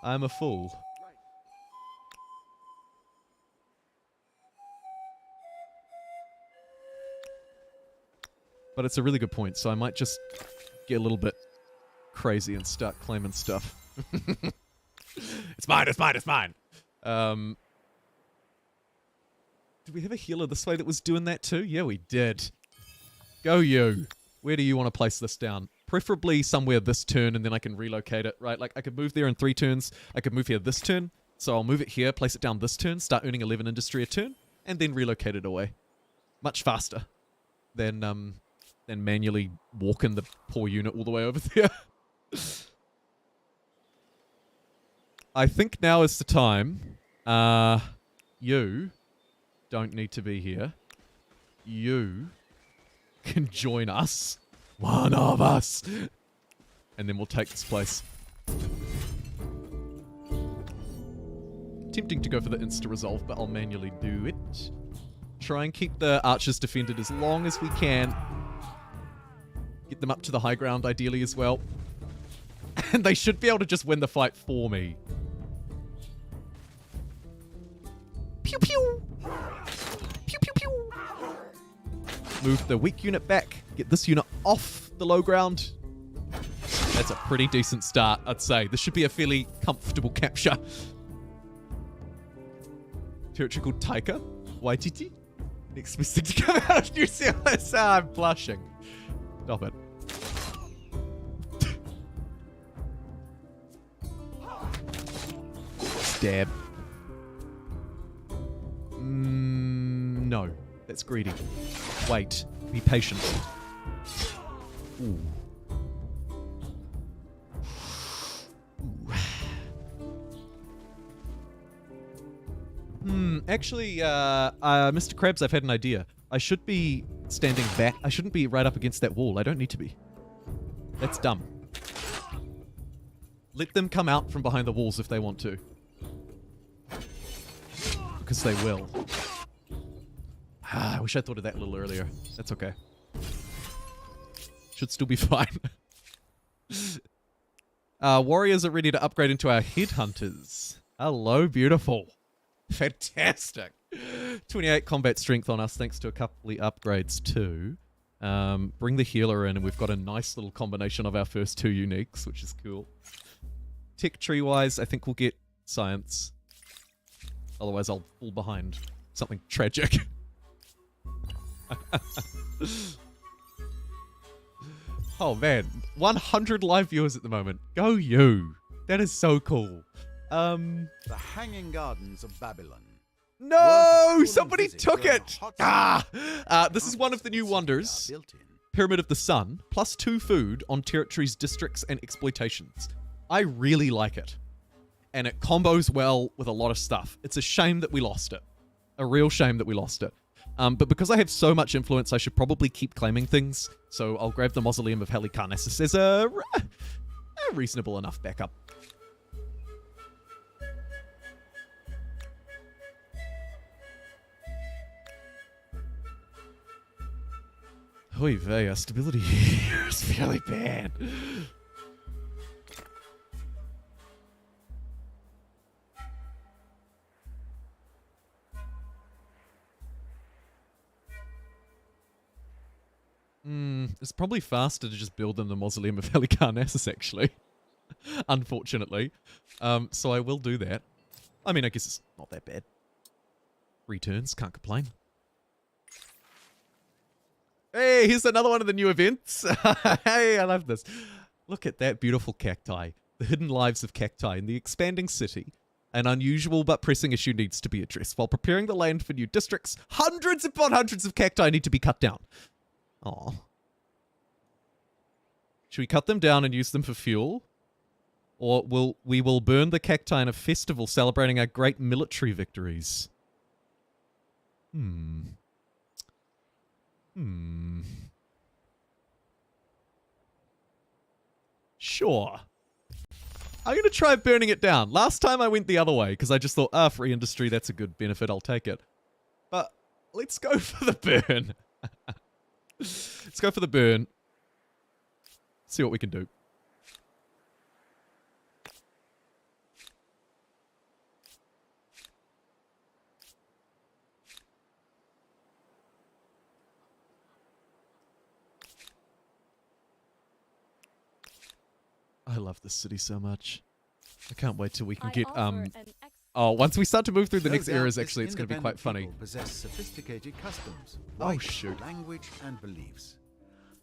A: I'm a fool. But it's a really good point, so I might just get a little bit crazy and start claiming stuff. It's mine, it's mine, it's mine! Did we have a healer this way that was doing that too? Yeah, we did. Go you. Where do you want to place this down? Preferably somewhere this turn, and then I can relocate it, right? Like, I could move there in 3 turns. I could move here this turn. So I'll move it here, place it down this turn, start earning 11 industry a turn, and then relocate it away. Much faster than manually walking the poor unit all the way over there. I think now is the time. You don't need to be here. You can join us. One of us. And then we'll take this place. Tempting to go for the insta-resolve, but I'll manually do it. Try and keep the archers defended as long as we can. Get them up to the high ground, ideally, as well. And they should be able to just win the fight for me. Pew pew! Pew pew pew! Move the weak unit back. Get this unit off the low ground. That's a pretty decent start, I'd say. This should be a fairly comfortable capture. Territory called Taika. Waititi. Next mistake to come out of New Zealand. I'm blushing. Stop it. Stab. No. That's greedy. Wait. Be patient. Ooh. Actually, Mr. Krabs, I've had an idea. I should be standing back. I shouldn't be right up against that wall. I don't need to be. That's dumb. Let them come out from behind the walls if they want to. Because they will. I wish I thought of that a little earlier. That's okay. Should still be fine. Warriors are ready to upgrade into our headhunters. Hello, beautiful. Fantastic. 28 combat strength on us thanks to a couple of upgrades too. Bring the healer in and we've got a nice little combination of our first two uniques, which is cool. Tech tree wise, I think we'll get science. Otherwise I'll fall behind something tragic. Oh man, 100 live viewers at the moment. Go you. That is so cool.
B: The Hanging Gardens of Babylon.
A: No! Somebody took it! This is one of the new wonders. Pyramid of the Sun, plus 2 food on territories, districts, and exploitations. I really like it. And it combos well with a lot of stuff. It's a shame that we lost it. A real shame that we lost it. But because I have so much influence, I should probably keep claiming things. So I'll grab the Mausoleum of Halicarnassus as a reasonable enough backup. Oy vey, our stability here is fairly bad. It's probably faster to just build them the Mausoleum of Halicarnassus, actually. Unfortunately. So I will do that. I mean, I guess it's not that bad. Returns, can't complain. Hey, here's another one of the new events. Hey, I love this. Look at that beautiful cacti. The hidden lives of cacti in the expanding city. An unusual but pressing issue needs to be addressed. While preparing the land for new districts, hundreds upon hundreds of cacti need to be cut down. Aw. Should we cut them down and use them for fuel? Or we will burn the cacti in a festival celebrating our great military victories? Sure. I'm going to try burning it down. Last time I went the other way because I just thought, free industry, that's a good benefit, I'll take it. But let's go for the burn. Let's go for the burn. See what we can do. I love this city so much. I can't wait till we can get once we start to move through the next eras, actually, it's going to be quite funny.
B: Possess sophisticated customs,
A: Oh shoot!
B: language and beliefs.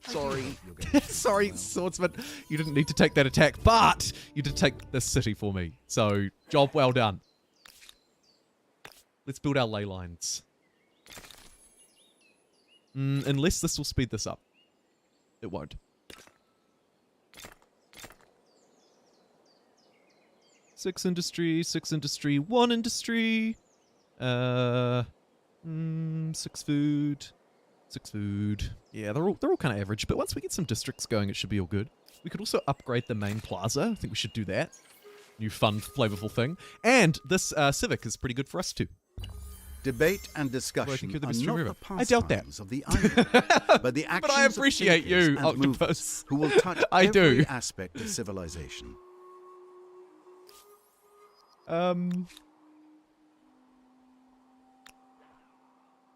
A: Sorry, sorry, swordsman. You didn't need to take that attack, but you did take this city for me. So job well done. Let's build our ley lines. Unless this will speed this up, it won't. Six industry, one industry. 6 food. 6 food. Yeah, they're all kind of average, but once we get some districts going, it should be all good. We could also upgrade the main plaza. I think we should do that. New fun, flavorful thing. And this civic is pretty good for us too.
B: Debate and discussion are not the
A: I doubt that.
B: pastimes of the idle, but the actions
A: But I appreciate
B: of
A: you,
B: thinkers and
A: Octopus.
B: movers who will touch
A: I
B: every
A: do.
B: aspect of civilization.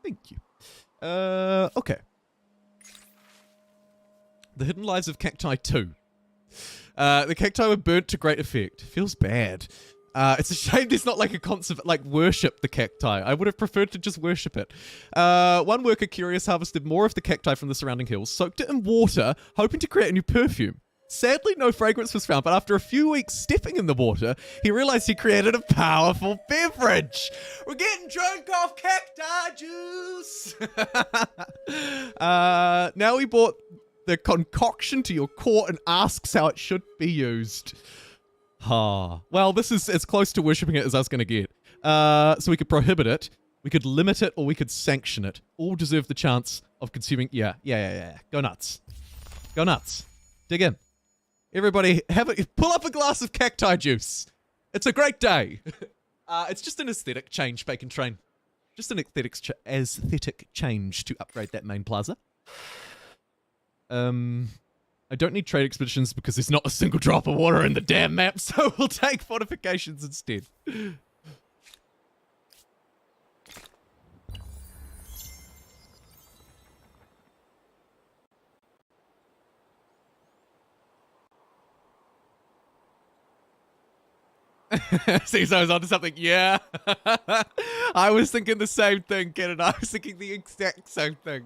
A: Thank you. Okay. The Hidden Lives of Cacti 2. The cacti were burnt to great effect. Feels bad. It's a shame there's not like a concept, like worship the cacti. I would have preferred to just worship it. One worker, curious, harvested more of the cacti from the surrounding hills, soaked it in water, hoping to create a new perfume. Sadly, no fragrance was found, but after a few weeks stepping in the water, he realized he created a powerful beverage. We're getting drunk off cacti juice. Now he brought the concoction to your court and asks how it should be used. Well, this is as close to worshipping it as I was going to get. So we could prohibit it, we could limit it, or we could sanction it. All deserve the chance of consuming. Yeah. Go nuts. Go nuts. Dig in. Everybody, pull up a glass of cacti juice. It's a great day. It's just an aesthetic change, Bacon Train. Just an aesthetic change to upgrade that main plaza. I don't need trade expeditions because there's not a single drop of water in the damn map, so we'll take fortifications instead. See, so I was onto something. Yeah. I was thinking the same thing, Ken, I was thinking the exact same thing.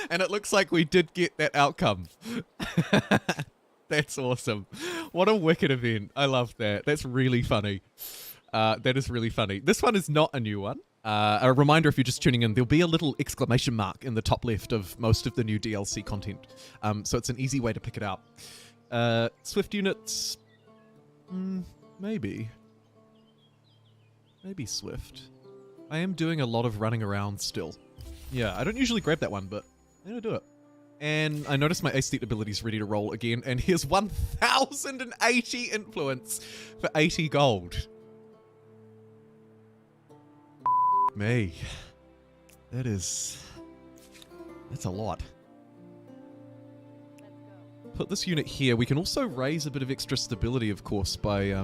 A: And it looks like we did get that outcome. That's awesome. What a wicked event. I love that. That's really funny. That is really funny. This one is not a new one. A reminder, if you're just tuning in, there'll be a little exclamation mark in the top left of most of the new DLC content. So it's an easy way to pick it out. Swift units... Maybe Swift. I am doing a lot of running around still. Yeah, I don't usually grab that one, but I'm gonna do it. And I noticed my Aesthete ability is ready to roll again, and here's 1,080 influence for 80 gold. Me. That's a lot. Put this unit here. We can also raise a bit of extra stability, of course, by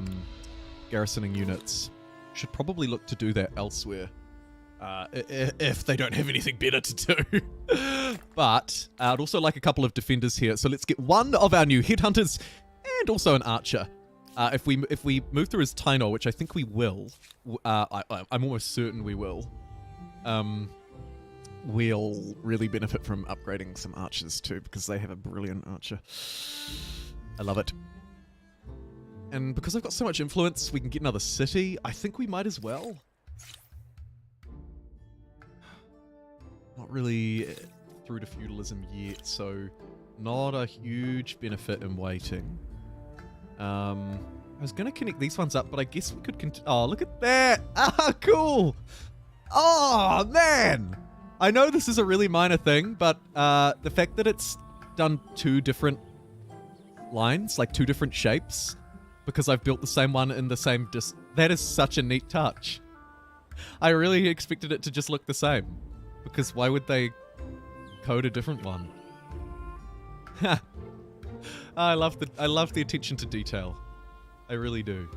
A: garrisoning units. Should probably look to do that elsewhere. If they don't have anything better to do. But I'd also like a couple of defenders here. So let's get one of our new headhunters and also an archer. If we move through as Taíno, which I think we will, I'm almost certain we will, we'll really benefit from upgrading some archers too, because they have a brilliant archer. I love it. And because I've got so much influence, we can get another city. I think we might as well. Not really through to feudalism yet, so not a huge benefit in waiting. I was going to connect these ones up, but I guess we could... Oh, look at that! Ah, cool! Oh, man! I know this is a really minor thing, but the fact that it's done two different lines, like two different shapes, because I've built the same one in the same that is such a neat touch. I really expected it to just look the same, because why would they code a different one? I love the attention to detail. I really do.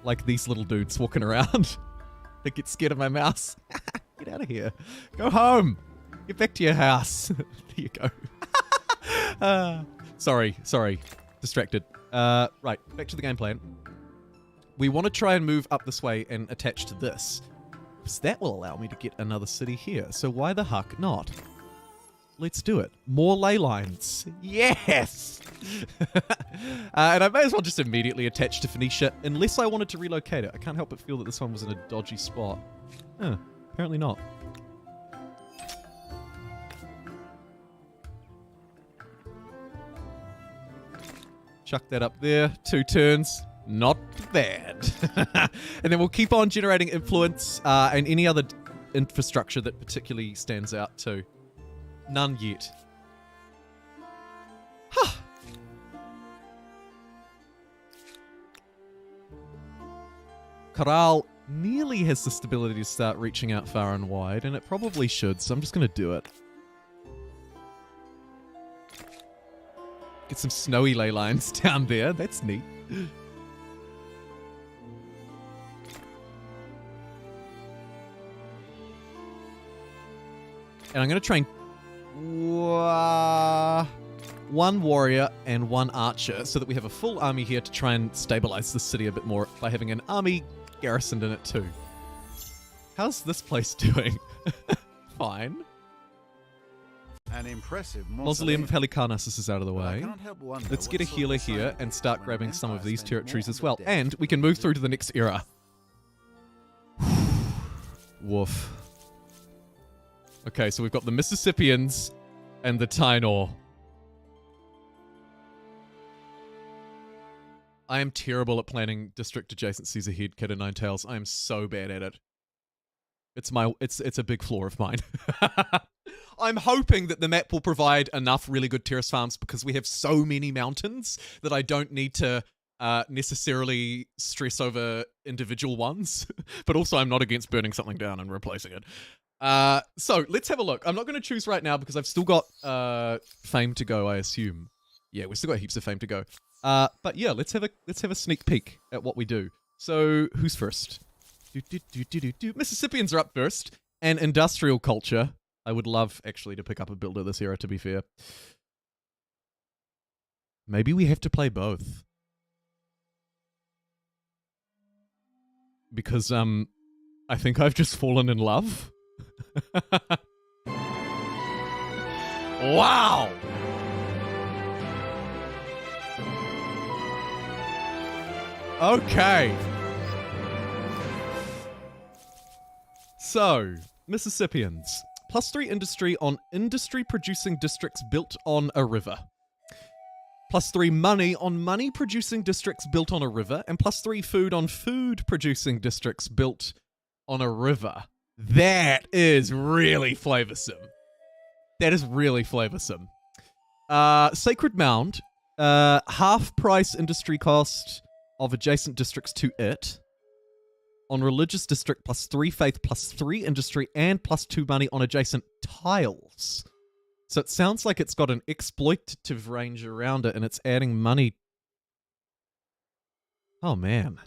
A: Like these little dudes walking around. They get scared of my mouse. Get out of here. Go home. Get back to your house. There you go. Sorry. Distracted. Right, back to the game plan. We want to try and move up this way and attach to this, because that will allow me to get another city here. So why the huck not? Let's do it. More ley lines. Yes! And I may as well just immediately attach to Phoenicia, unless I wanted to relocate it. I can't help but feel that this one was in a dodgy spot. Apparently not. Chuck that up there. 2 turns. Not bad. And then we'll keep on generating influence and any other infrastructure that particularly stands out too. None yet. Huh. Corral nearly has the stability to start reaching out far and wide, and it probably should, so I'm just going to do it. Get some snowy ley lines down there. That's neat. And I'm going to try and... 1 warrior, and 1 archer, so that we have a full army here to try and stabilize the city a bit more by having an army garrisoned in it too. How's this place doing? Fine.
B: An impressive
A: Mausoleum of Helicarnassus is out of the
B: But I
A: way.
B: can't help wonder
A: Let's
B: what
A: get a
B: sort of
A: healer
B: sign
A: here
B: it
A: and
B: is
A: start
B: when
A: grabbing
B: an
A: some of
B: empire
A: these
B: spends
A: territories
B: more
A: as
B: of
A: well.
B: their
A: And we can move through to the next era. Woof. Okay, so we've got the Mississippians and the Taíno. I am terrible at planning district adjacencies ahead, Kid and Nine Tails. I am so bad at it. It's a big flaw of mine. I'm hoping that the map will provide enough really good terrace farms because we have so many mountains that I don't need to necessarily stress over individual ones. But also I'm not against burning something down and replacing it. So let's have a look. I'm not going to choose right now because I've still got fame to go, I assume. Yeah, we've still got heaps of fame to go. But yeah, let's have a sneak peek at what we do. So who's first? Mississippians are up first, and industrial culture. I would love actually to pick up a builder this era, to be fair. Maybe we have to play both. Because I think I've just fallen in love. Wow! Okay. So, Mississippians. +3 industry on industry-producing districts built on a river. +3 money on money-producing districts built on a river. And +3 food on food-producing districts built on a river. That is really flavoursome. That is really flavoursome. Sacred Mound. Half price industry cost of adjacent districts to it. On religious district, +3 faith, +3 industry, and +2 money on adjacent tiles. So it sounds like it's got an exploitative range around it, and it's adding money. Oh, man.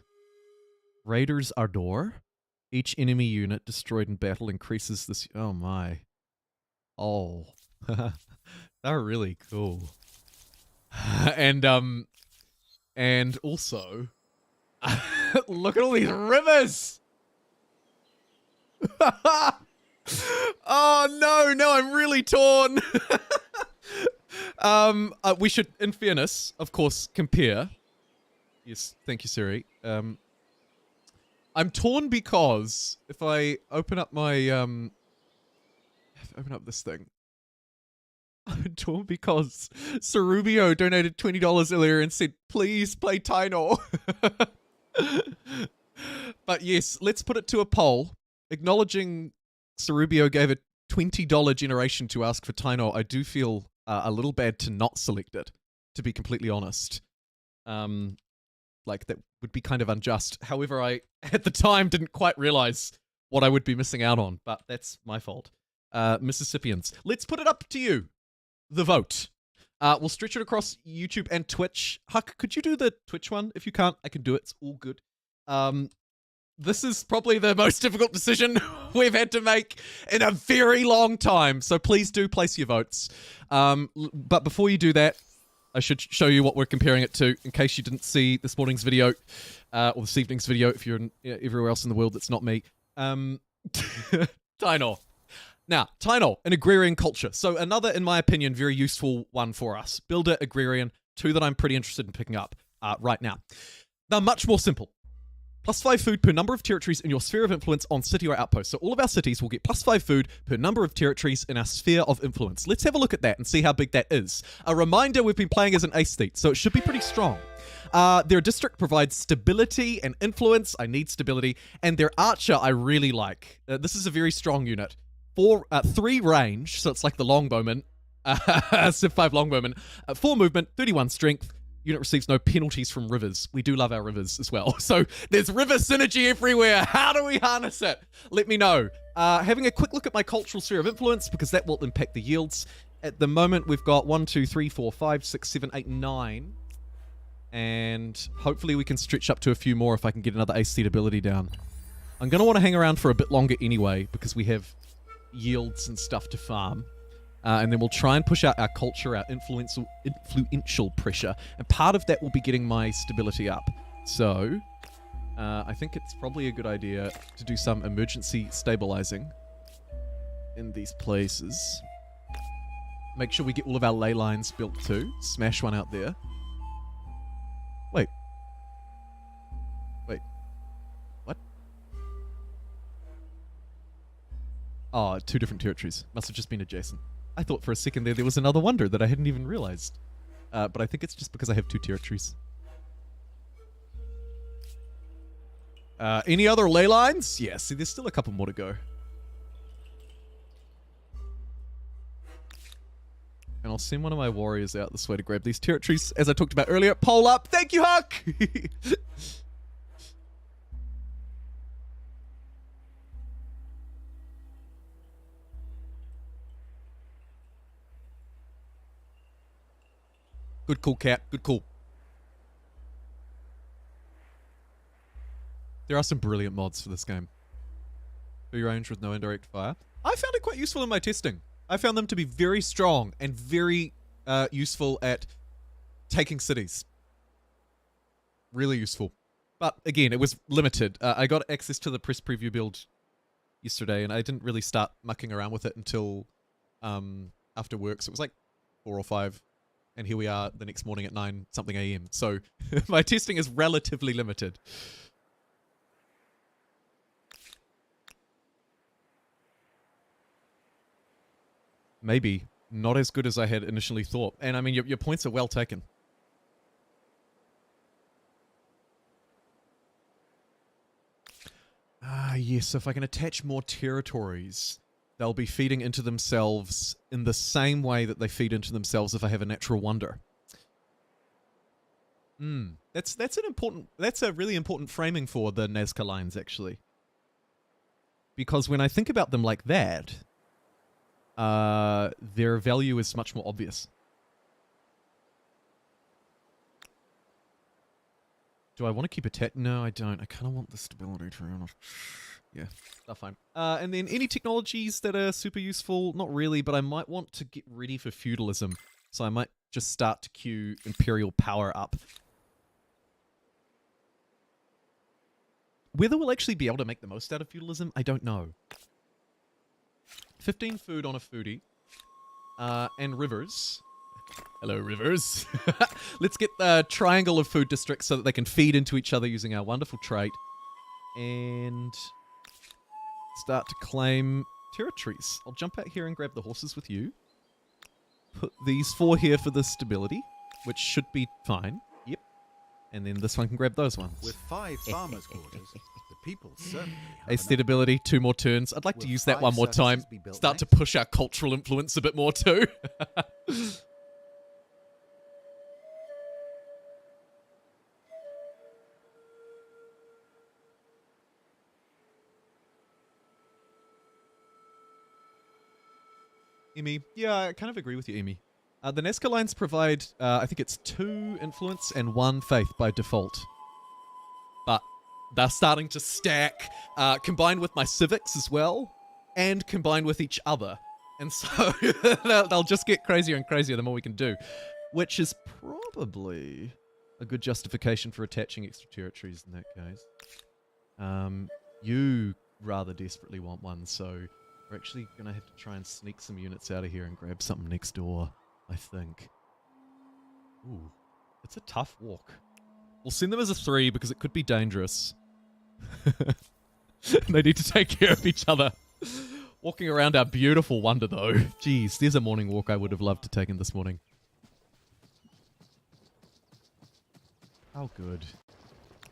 A: Raiders Ardor. Each enemy unit destroyed in battle increases this... Oh, my. Oh. They're really cool. And also... Look at all these rivers! Oh no, I'm really torn. We should, in fairness, of course, compare. Yes, thank you, Siri. I'm torn because if I open up my open up this thing. I'm torn because Cerubio donated $20 earlier and said, please play Taíno. But yes, let's put it to a poll. Acknowledging Cerubio gave a $20 generation to ask for Taíno, I do feel a little bad to not select it, to be completely honest. Like, that would be kind of unjust. However, I, at the time, didn't quite realize what I would be missing out on, but that's my fault. Mississippians, let's put it up to you. The vote. We'll stretch it across YouTube and Twitch. Huck, could you do the Twitch one? If you can't, I can do it. It's all good. This is probably the most difficult decision we've had to make in a very long time. So please do place your votes. But before you do that, I should show you what we're comparing it to in case you didn't see this morning's video or this evening's video if you're everywhere else in the world that's not me. Taíno. Now, Taíno, an agrarian culture. So another, in my opinion, very useful one for us. Builder, agrarian, two that I'm pretty interested in picking up right now. They're much more simple. +5 food per number of territories in your sphere of influence on city or outpost. So all of our cities will get +5 food per number of territories in our sphere of influence. Let's have a look at that and see how big that is. A reminder, we've been playing as an Aesthete, so it should be pretty strong. Their district provides stability and influence. I need stability. And their archer I really like. This is a very strong unit. 3 range, so it's like the longbowman. Civ 5 longbowman. 4 movement, 31 strength. Unit receives no penalties from rivers. We do love our rivers as well. So there's river synergy everywhere. How do we harness it? Let me know. Having a quick look at my cultural sphere of influence because that will impact the yields. At the moment, we've got 1, 2, 3, 4, 5, 6, 7, 8, 9. And hopefully we can stretch up to a few more if I can get another Aesthete ability down. I'm going to want to hang around for a bit longer anyway because we have yields and stuff to farm. And then we'll try and push out our culture, our influential pressure. And part of that will be getting my stability up. So, I think it's probably a good idea to do some emergency stabilizing in these places. Make sure we get all of our ley lines built too. Smash one out there. Wait. What? Oh, 2 different territories. Must have just been adjacent. I thought for a second there was another wonder that I hadn't even realized. But I think it's just because I have 2 territories. Any other ley lines? Yeah, see, there's still a couple more to go. And I'll send one of my warriors out this way to grab these territories, as I talked about earlier. Pole up! Thank you, Huck! Good call, Cap. Good call. There are some brilliant mods for this game. Free range with no indirect fire. I found it quite useful in my testing. I found them to be very strong and very useful at taking cities. Really useful. But again, it was limited. I got access to the press preview build yesterday, and I didn't really start mucking around with it until after work. So it was like 4 or 5. And here we are the next morning at 9 something a.m. So my testing is relatively limited. Maybe not as good as I had initially thought. And I mean, your points are well taken. Ah, yes. So if I can attach more territories, they'll be feeding into themselves in the same way that they feed into themselves if I have a natural wonder. That's a really important framing for the Nazca lines, actually. Because when I think about them like that, their value is much more obvious. Do I want to keep it? No, I don't. I kind of want the stability, to be honest. Yeah, that's fine. And then any technologies that are super useful? Not really, but I might want to get ready for feudalism. So I might just start to queue imperial power up. Whether we'll actually be able to make the most out of feudalism, I don't know. 15 food on a foodie. And rivers. Hello, rivers. Let's get the triangle of food districts so that they can feed into each other using our wonderful trait. And start to claim territories. I'll jump out here and grab the horses with you. Put these 4 here for the stability, which should be fine. Yep. And then this one can grab those ones.
B: With 5 farmers' quarters, the people certainly have
A: Aesthete ability, 2 more turns. I'd like to
B: Will
A: use that
B: 5
A: one more time.
B: services be built
A: Start to
B: next?
A: push our cultural influence a bit more too. Emi. Yeah, I kind of agree with you, Emi. The Nazca lines provide, I think it's 2 influence and 1 faith by default. But they're starting to stack, combined with my civics as well, and combined with each other. And so they'll just get crazier and crazier the more we can do. Which is probably a good justification for attaching extra territories in that case. You rather desperately want one, so we're actually going to have to try and sneak some units out of here and grab something next door, I think. Ooh, it's a tough walk. We'll send them as a 3 because it could be dangerous. They need to take care of each other. Walking around our beautiful wonder, though. Jeez, there's a morning walk I would have loved to take in this morning. How good.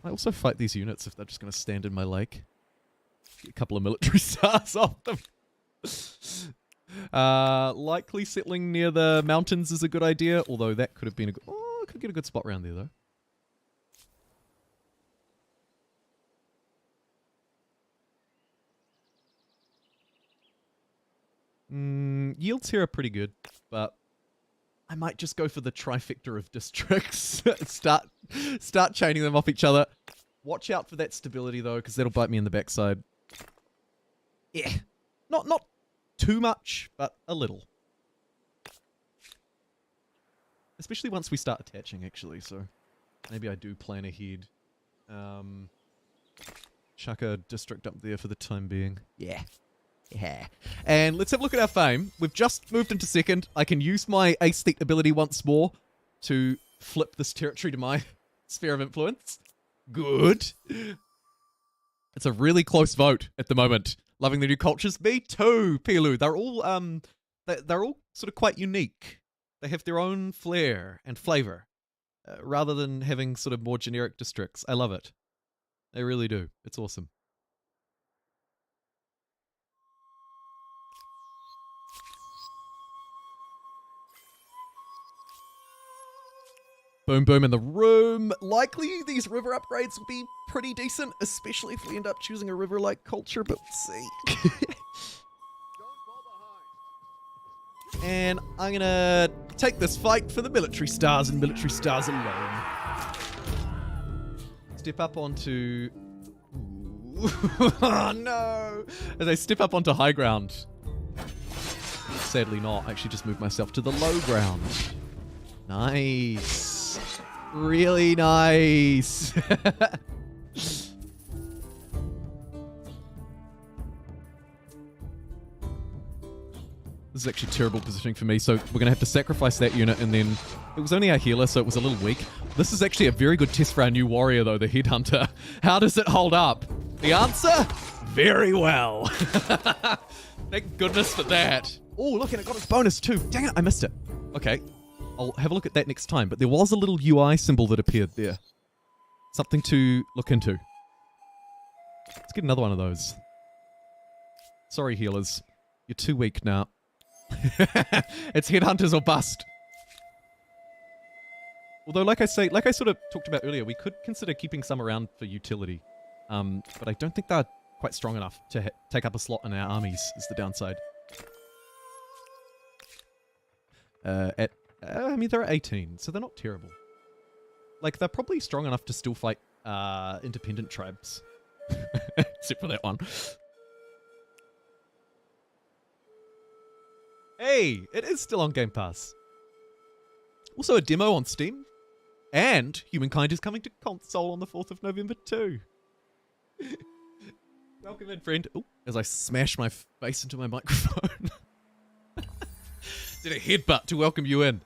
A: I also fight these units if they're just going to stand in my lake. Get a couple of military stars off them. Likely settling near the mountains is a good idea, although that could have been a good... Oh, I could get a good spot around there, though. Yields here are pretty good, but I might just go for the trifecta of districts. Start chaining them off each other. Watch out for that stability, though, because that'll bite me in the backside. Yeah. Not too much, but a little. Especially once we start attaching, actually, so maybe I do plan ahead. Chuck a district up there for the time being. Yeah. Yeah. And let's have a look at our fame. We've just moved into second. I can use my Aesthete ability once more to flip this territory to my sphere of influence. Good. It's a really close vote at the moment. Loving the new cultures. Me too, Pilu. They're all sort of quite unique. They have their own flair and flavor, rather than having sort of more generic districts. I love it. They really do. It's awesome. Boom, boom in the room. Likely these river upgrades will be pretty decent, especially if we end up choosing a river-like culture, but we'll see. And I'm gonna take this fight for the military stars and military stars alone. Step up onto... Oh no! As I step up onto high ground. Sadly not. I actually just moved myself to the low ground. Nice. Really nice. This is actually terrible positioning for me, so we're going to have to sacrifice that unit, and then it was only our healer, so it was a little weak. This is actually a very good test for our new warrior, though, the Headhunter. How does it hold up? The answer? Very well. Thank goodness for that. Oh, look, and it got its bonus too. Dang it, I missed it. Okay, I'll have a look at that next time, but there was a little UI symbol that appeared there. Something to look into. Let's get another one of those. Sorry, healers. You're too weak now. It's Headhunters or bust. Although, like I sort of talked about earlier, we could consider keeping some around for utility. But I don't think they're quite strong enough to take up a slot in our armies, is the downside. I mean, they're at 18, so they're not terrible. Like, they're probably strong enough to still fight independent tribes. Except for that one. Hey, it is still on Game Pass. Also a demo on Steam. And Humankind is coming to console on the 4th of November too. Welcome in, friend. Ooh, as I smash my face into my microphone. Did a headbutt to welcome you in.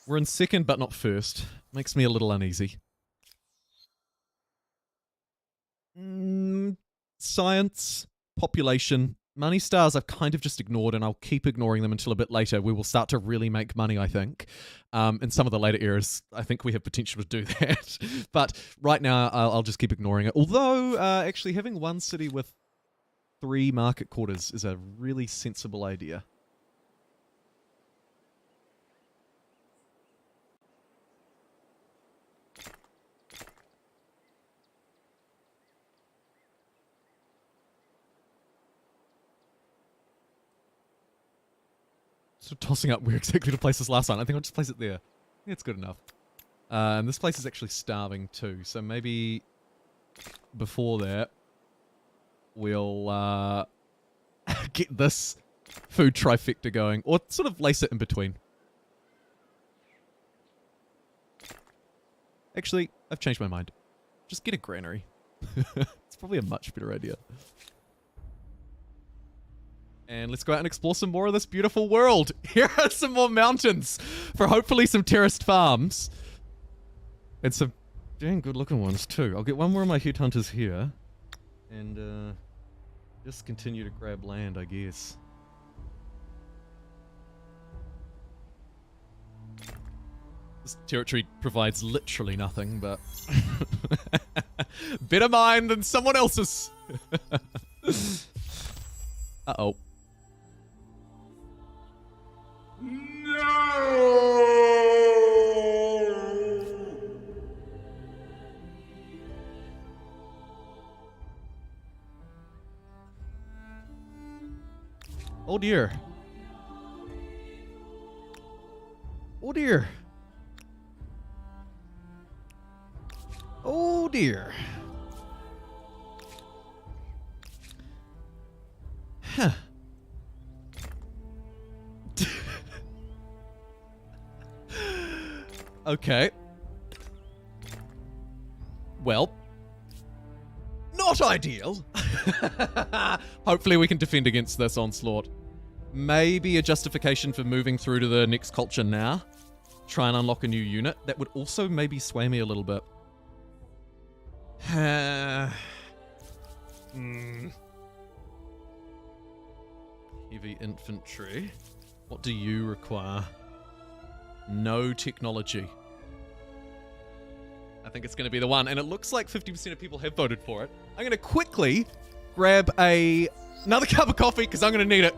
A: We're in second, but not first. Makes me a little uneasy. Science, population, money stars I've kind of just ignored, and I'll keep ignoring them until a bit later. We will start to really make money, I think. In some of the later eras, I think we have potential to do that. But right now, I'll just keep ignoring it. Although, actually, having one city with 3 market quarters is a really sensible idea. So tossing up where exactly to place this last one. I think I'll just place it there. Yeah, it's good enough. And this place is actually starving too, so maybe before that we'll get this food trifecta going, or sort of lace it in between. Actually, I've changed my mind. Just get a granary. It's probably a much better idea. And let's go out and explore some more of this beautiful world. Here are some more mountains for hopefully some terraced farms. And some dang good looking ones too. I'll get one more of my headhunters here. And just continue to grab land, I guess. This territory provides literally nothing, but better mine than someone else's. Uh-oh. Oh dear. Oh dear. Oh dear. Okay. Well, not ideal. Hopefully we can defend against this onslaught. Maybe a justification for moving through to the next culture now. Try and unlock a new unit. That would also maybe sway me a little bit. Heavy infantry. What do you require? No technology. I think it's going to be the one. And it looks like 50% of people have voted for it. I'm going to quickly grab another cup of coffee because I'm going to need it.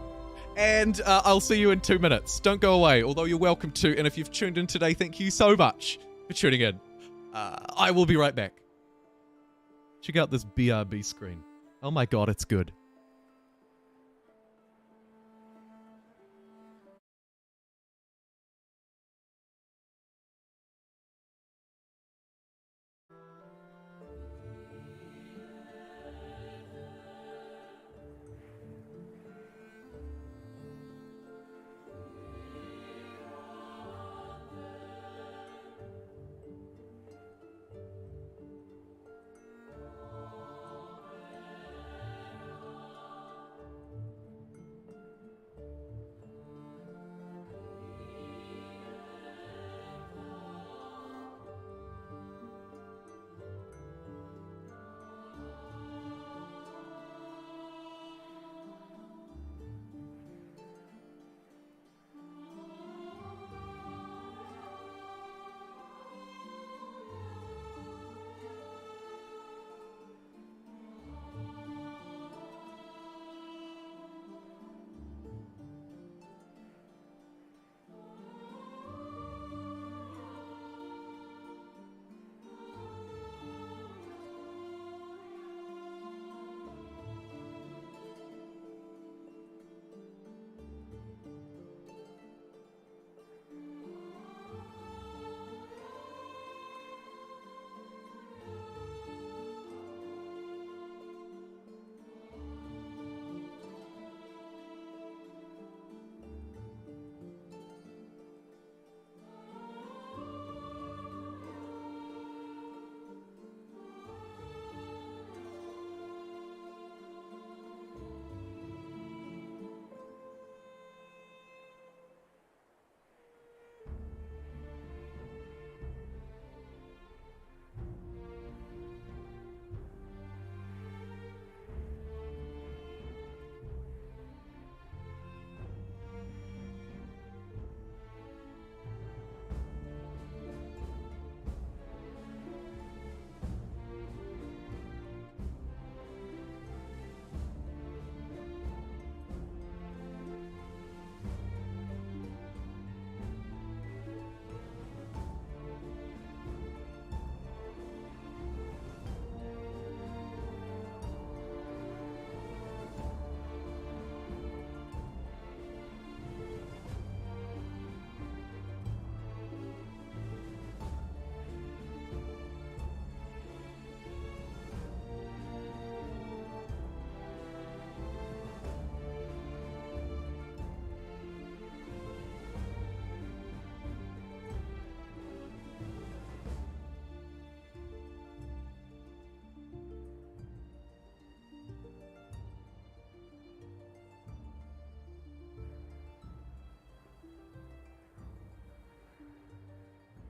A: And I'll see you in 2 minutes. Don't go away, although you're welcome to. And if you've tuned in today, thank you so much for tuning in. I will be right back. Check out this BRB screen. Oh my god, it's good.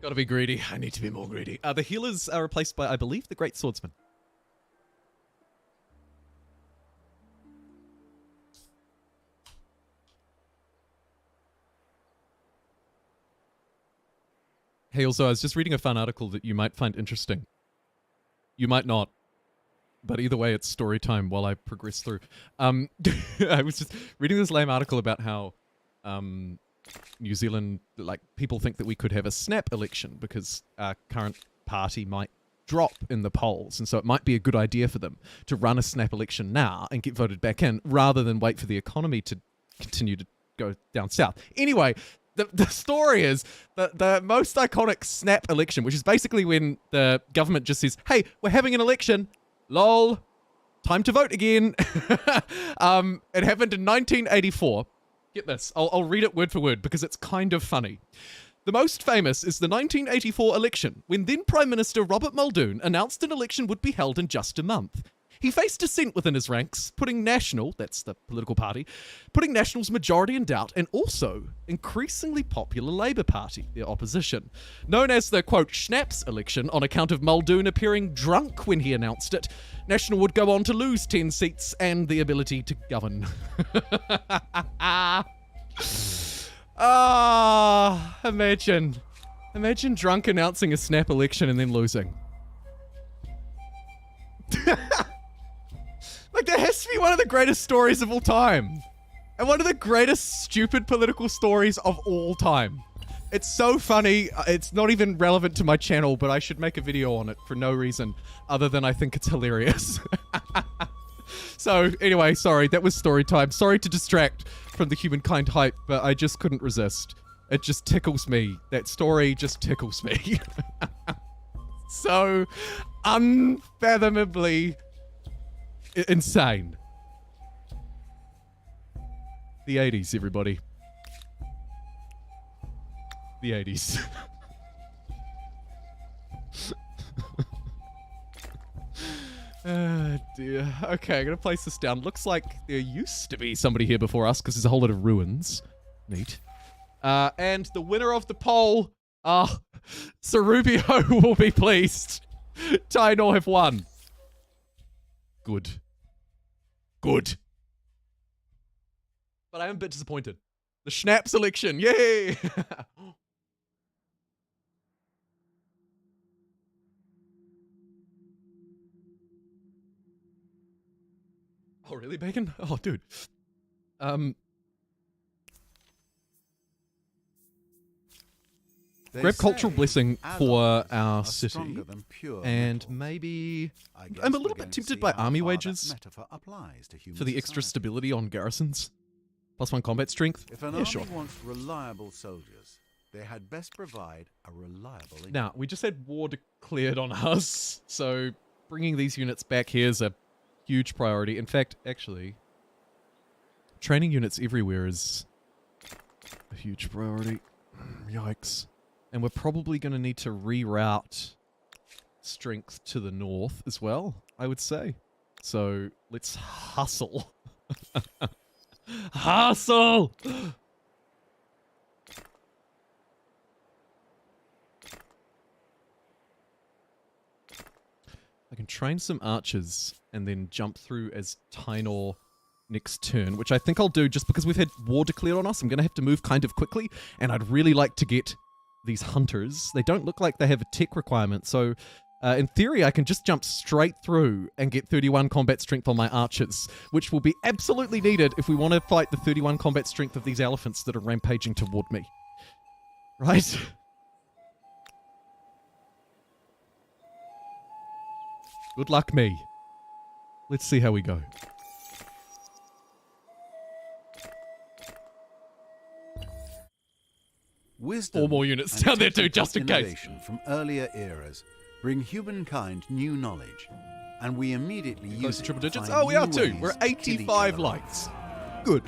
A: Gotta be greedy. I need to be more greedy. The healers are replaced by, I believe, the Great Swordsman. Hey, also, I was just reading a fun article that you might find interesting. You might not. But either way, it's story time while I progress through. I was just reading this lame article about how New Zealand, like, people think that we could have a snap election because our current party might drop in the polls, and so it might be a good idea for them to run a snap election now and get voted back in rather than wait for the economy to continue to go down south. Anyway, the story is that the most iconic snap election, which is basically when the government just says, hey, we're having an election, lol, time to vote again. It happened in 1984. Get this, I'll read it word for word because it's kind of funny. The most famous is the 1984 election, when then Prime Minister Robert Muldoon announced an election would be held in just a month. He faced dissent within his ranks, putting National, that's the political party, putting National's majority in doubt, and also increasingly popular Labour Party, their opposition. Known as the, quote, Schnapps election on account of Muldoon appearing drunk when he announced it, National would go on to lose 10 seats and the ability to govern. Imagine drunk announcing a snap election and then losing. Like, that has to be one of the greatest stories of all time. And one of the greatest stupid political stories of all time. It's so funny. It's not even relevant to my channel, but I should make a video on it for no reason other than I think it's hilarious. So, anyway, sorry, that was story time. Sorry to distract from the Humankind hype, but I just couldn't resist. It just tickles me. That story just tickles me. So unfathomably insane. The 80s, everybody. The 80s. Oh dear. Okay, I'm gonna place this down. Looks like there used to be somebody here before us because there's a whole lot of ruins. Neat. And the winner of the poll, Cerubio will be pleased. Taíno have won. Good. Good. But I am a bit disappointed. The Schnapps selection, yay! Oh, really, Bacon? Oh, dude. Grab cultural blessing for our city, and maybe I'm a little bit tempted by army wages for the extra stability on garrisons. +1 combat strength.
B: If an
A: yeah, sure.
B: army wants reliable soldiers, they had best provide a reliable income.
A: Now, we just had war declared on us, so bringing these units back here is a huge priority. In fact, actually, training units everywhere is a huge priority. Yikes. And we're probably going to need to reroute strength to the north as well, I would say. So let's hustle. Hustle! I can train some archers and then jump through as Taíno next turn, which I think I'll do just because we've had war declared on us. I'm going to have to move kind of quickly, and I'd really like to get these hunters. They don't look like they have a tech requirement, so in theory I can just jump straight through and get 31 combat strength on my archers, which will be absolutely needed if we want to fight the 31 combat strength of these elephants that are rampaging toward me. Right? Good luck me. Let's see how we go.
B: Wisdom
A: 4 more units
B: and
A: down there too,
B: technical
A: just in case.
B: innovation from earlier eras bring humankind new knowledge, and we immediately
A: Close
B: use
A: to
B: it
A: triple
B: to
A: digits.
B: find
A: Oh, we are
B: new
A: too.
B: ways
A: We're
B: to kill each
A: 85
B: other
A: likes.
B: off.
A: Good.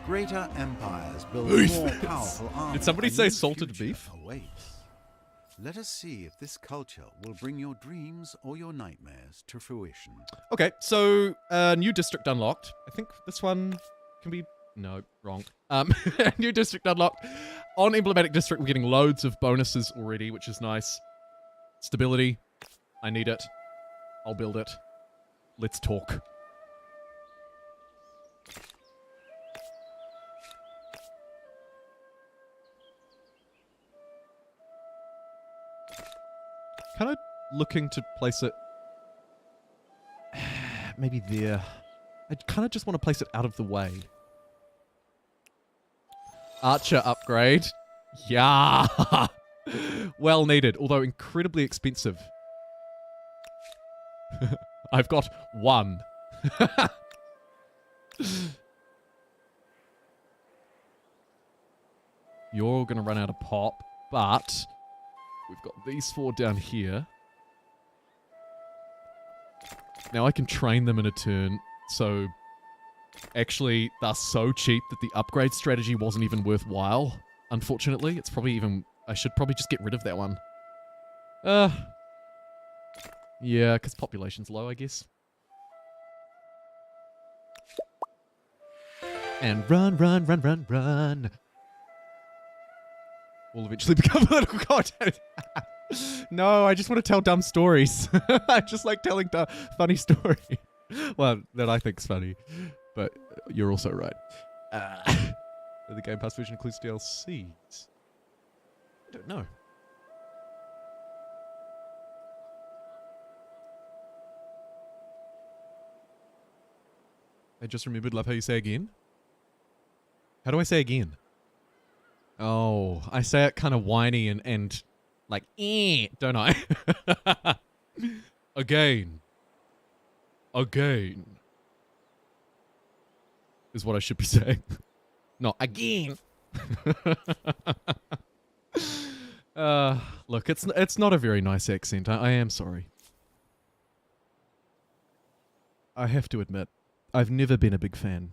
B: Greater empires build
A: Beef.
B: more powerful armies.
A: Did somebody
B: and
A: say
B: new
A: salted
B: future
A: beef?
B: awaits. Let us see if this culture will bring your dreams or your nightmares to fruition.
A: Okay, so new district unlocked. I think this one can be... No, wrong. New district unlocked. On emblematic district, we're getting loads of bonuses already, which is nice. Stability. I need it. I'll build it. Let's talk. Kind of looking to place it maybe there. I kind of just want to place it out of the way. Archer upgrade. Yeah. Well needed, although incredibly expensive. I've got 1. You're going to run out of pop, but we've got these 4 down here. Now I can train them in a turn, so actually they're so cheap that the upgrade strategy wasn't even worthwhile unfortunately. It's probably even... I should probably just get rid of that one. Yeah, because population's low, I guess. And run, run, run, run, run. We'll eventually become a little god. No, I just want to tell dumb stories. I just like telling funny stories. Well, that I think's funny. But you're also right. The Game Pass version includes DLCs. I don't know. I just remembered, love how you say again. How do I say again? Oh, I say it kind of whiny and like, don't I? Again. Again. Is what I should be saying. Not again. Look, it's not a very nice accent. I am sorry. I have to admit, I've never been a big fan.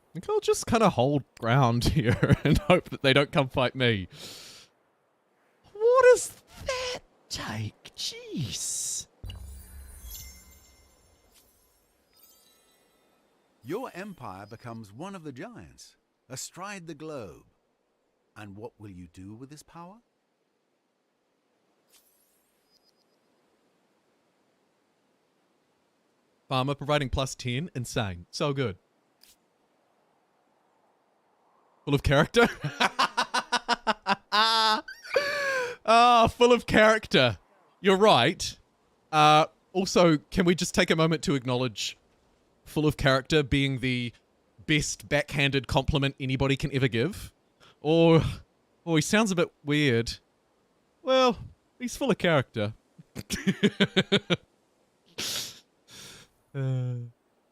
A: I think I'll just kind of hold ground here and hope that they don't come fight me. What does that take? Jeez.
B: Your empire becomes one of the giants, astride the globe. And what will you do with this power?
A: Farmer providing +10, insane. So good. Full of character? Full of character. You're right. Also, can we just take a moment to acknowledge full of character being the best backhanded compliment anybody can ever give? Or, oh, he sounds a bit weird. Well, he's full of character.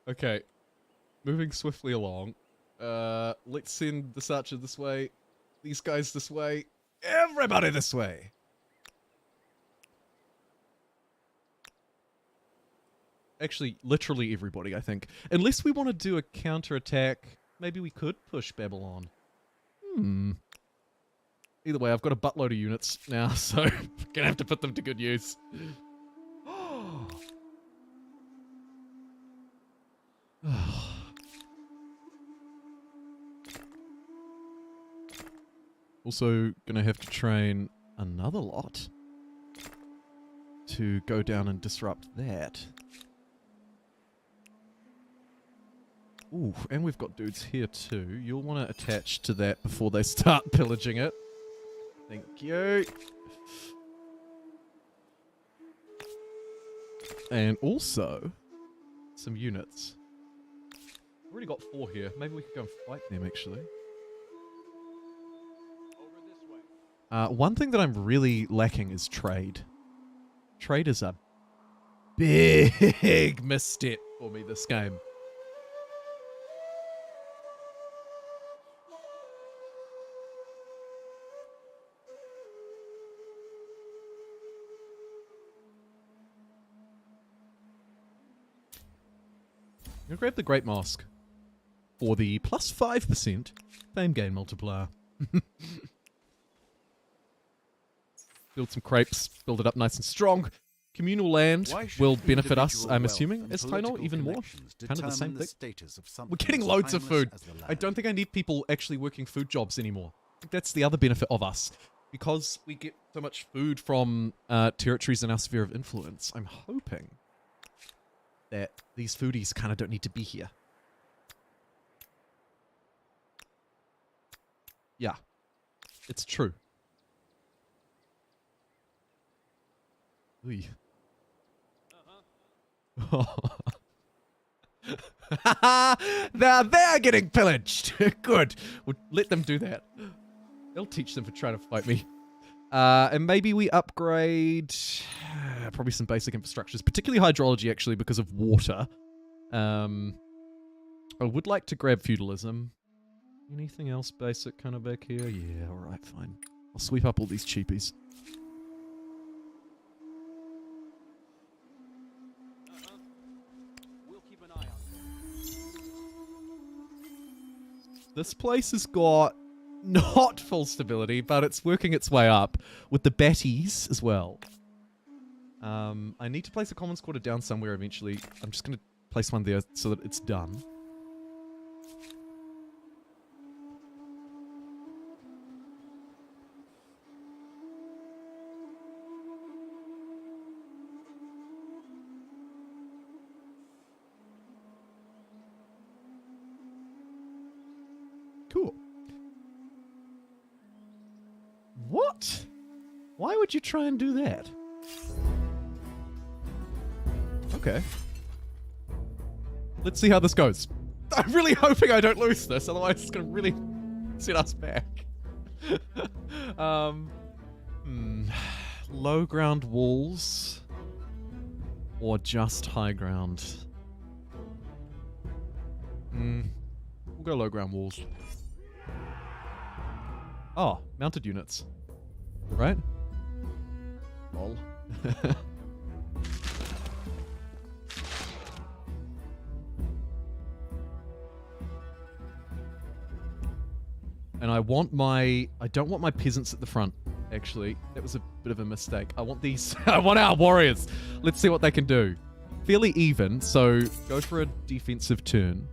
A: Okay. Moving swiftly along. Let's send this archer this way. These guys this way. Everybody this way. Actually, literally everybody, I think. Unless we want to do a counterattack, maybe we could push Babylon. Either way, I've got a buttload of units now, so gonna have to put them to good use. Also, gonna have to train another lot to go down and disrupt that. Ooh, and we've got dudes here too. You'll want to attach to that before they start pillaging it. Thank you. And also, some units. I've already got 4 here. Maybe we could go and fight them, actually. One thing that I'm really lacking is trade. Trade is a big misstep for me this game. I'm gonna grab the Great Mosque for the plus 5% fame gain multiplier. Build some crepes, build it up nice and strong. Communal land will benefit us, I'm assuming, as Taíno, even more. Kind of the same thing. We're getting loads of food. I don't think I need people actually working food jobs anymore. I think that's the other benefit of us. Because we get so much food from territories in our sphere of influence, I'm hoping that these foodies kind of don't need to be here. Yeah, it's true. They're getting pillaged. Good. We'll let them do that. They'll teach them for trying to fight me. And maybe we upgrade probably some basic infrastructures, particularly hydrology, actually, because of water. I would like to grab feudalism. Anything else basic kind of back here? Yeah, alright, fine. I'll sweep up all these cheapies.
C: We'll keep an eye on them.
A: This place has got not full stability, but it's working its way up with the batties as well. I need to place a commons quarter down somewhere eventually. I'm just going to place one there so that it's done. Cool. What? Why would you try and do that? Okay. Let's see how this goes. I'm really hoping I don't lose this, otherwise it's going to really set us back. Low ground walls or just high ground? We'll go low ground walls. Oh, mounted units. Right? Lol. And I don't want my peasants at the front, actually. That was a bit of a mistake. I want these, I want our warriors. Let's see what they can do. Fairly even, so go for a defensive turn.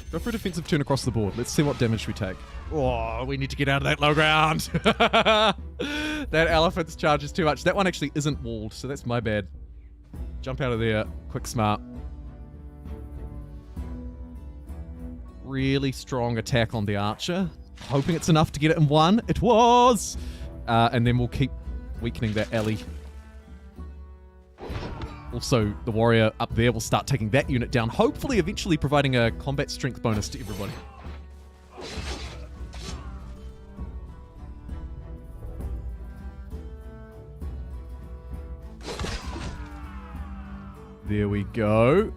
A: Go for a defensive turn across the board. Let's see what damage we take. Oh, we need to get out of that low ground. That elephant's charge is too much. That one actually isn't walled, so that's my bad. Jump out of there. Quick smart. Really strong attack on the archer. Hoping it's enough to get it in one. It was! And then we'll keep weakening that alley. Also, the warrior up there will start taking that unit down, hopefully eventually providing a combat strength bonus to everybody. There we go.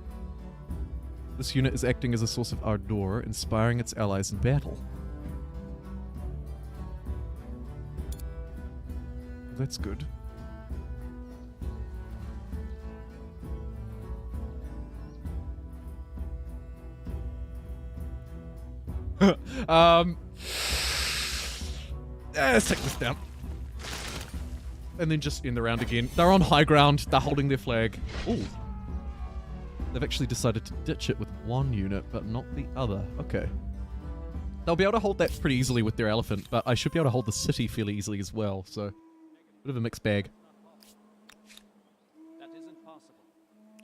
A: This unit is acting as a source of ardor, inspiring its allies in battle. That's good. Let's take this down. And then just end the round again. They're on high ground. They're holding their flag. Ooh. They've actually decided to ditch it with one unit, but not the other. Okay. They'll be able to hold that pretty easily with their elephant, but I should be able to hold the city fairly easily as well, so... Bit of a mixed bag.
C: That isn't possible.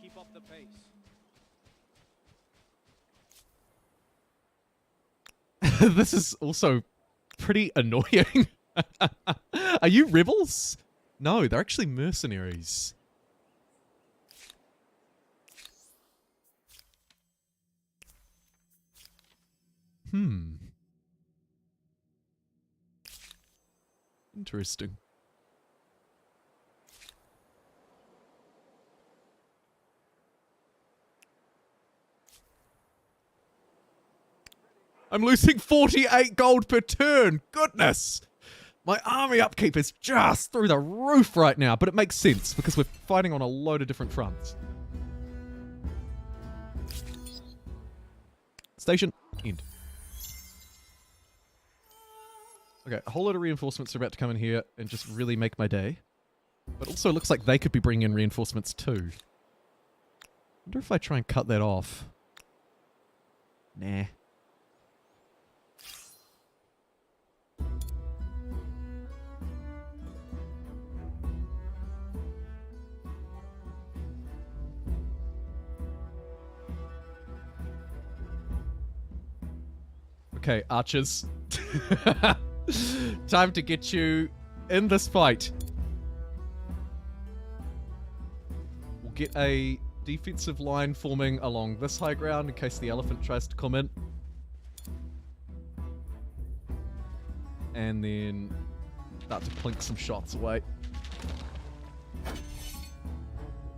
C: Keep up the pace.
A: This is also pretty annoying. Are you rebels? No, they're actually mercenaries. Interesting. I'm losing 48 gold per turn. Goodness. My army upkeep is just through the roof right now, but it makes sense because we're fighting on a load of different fronts. Station, end. Okay, a whole lot of reinforcements are about to come in here and just really make my day. But also it looks like they could be bringing in reinforcements too. Wonder if I try and cut that off. Nah. Okay, archers. Time to get you in this fight. We'll get a defensive line forming along this high ground in case the elephant tries to come in. And then start to plink some shots away.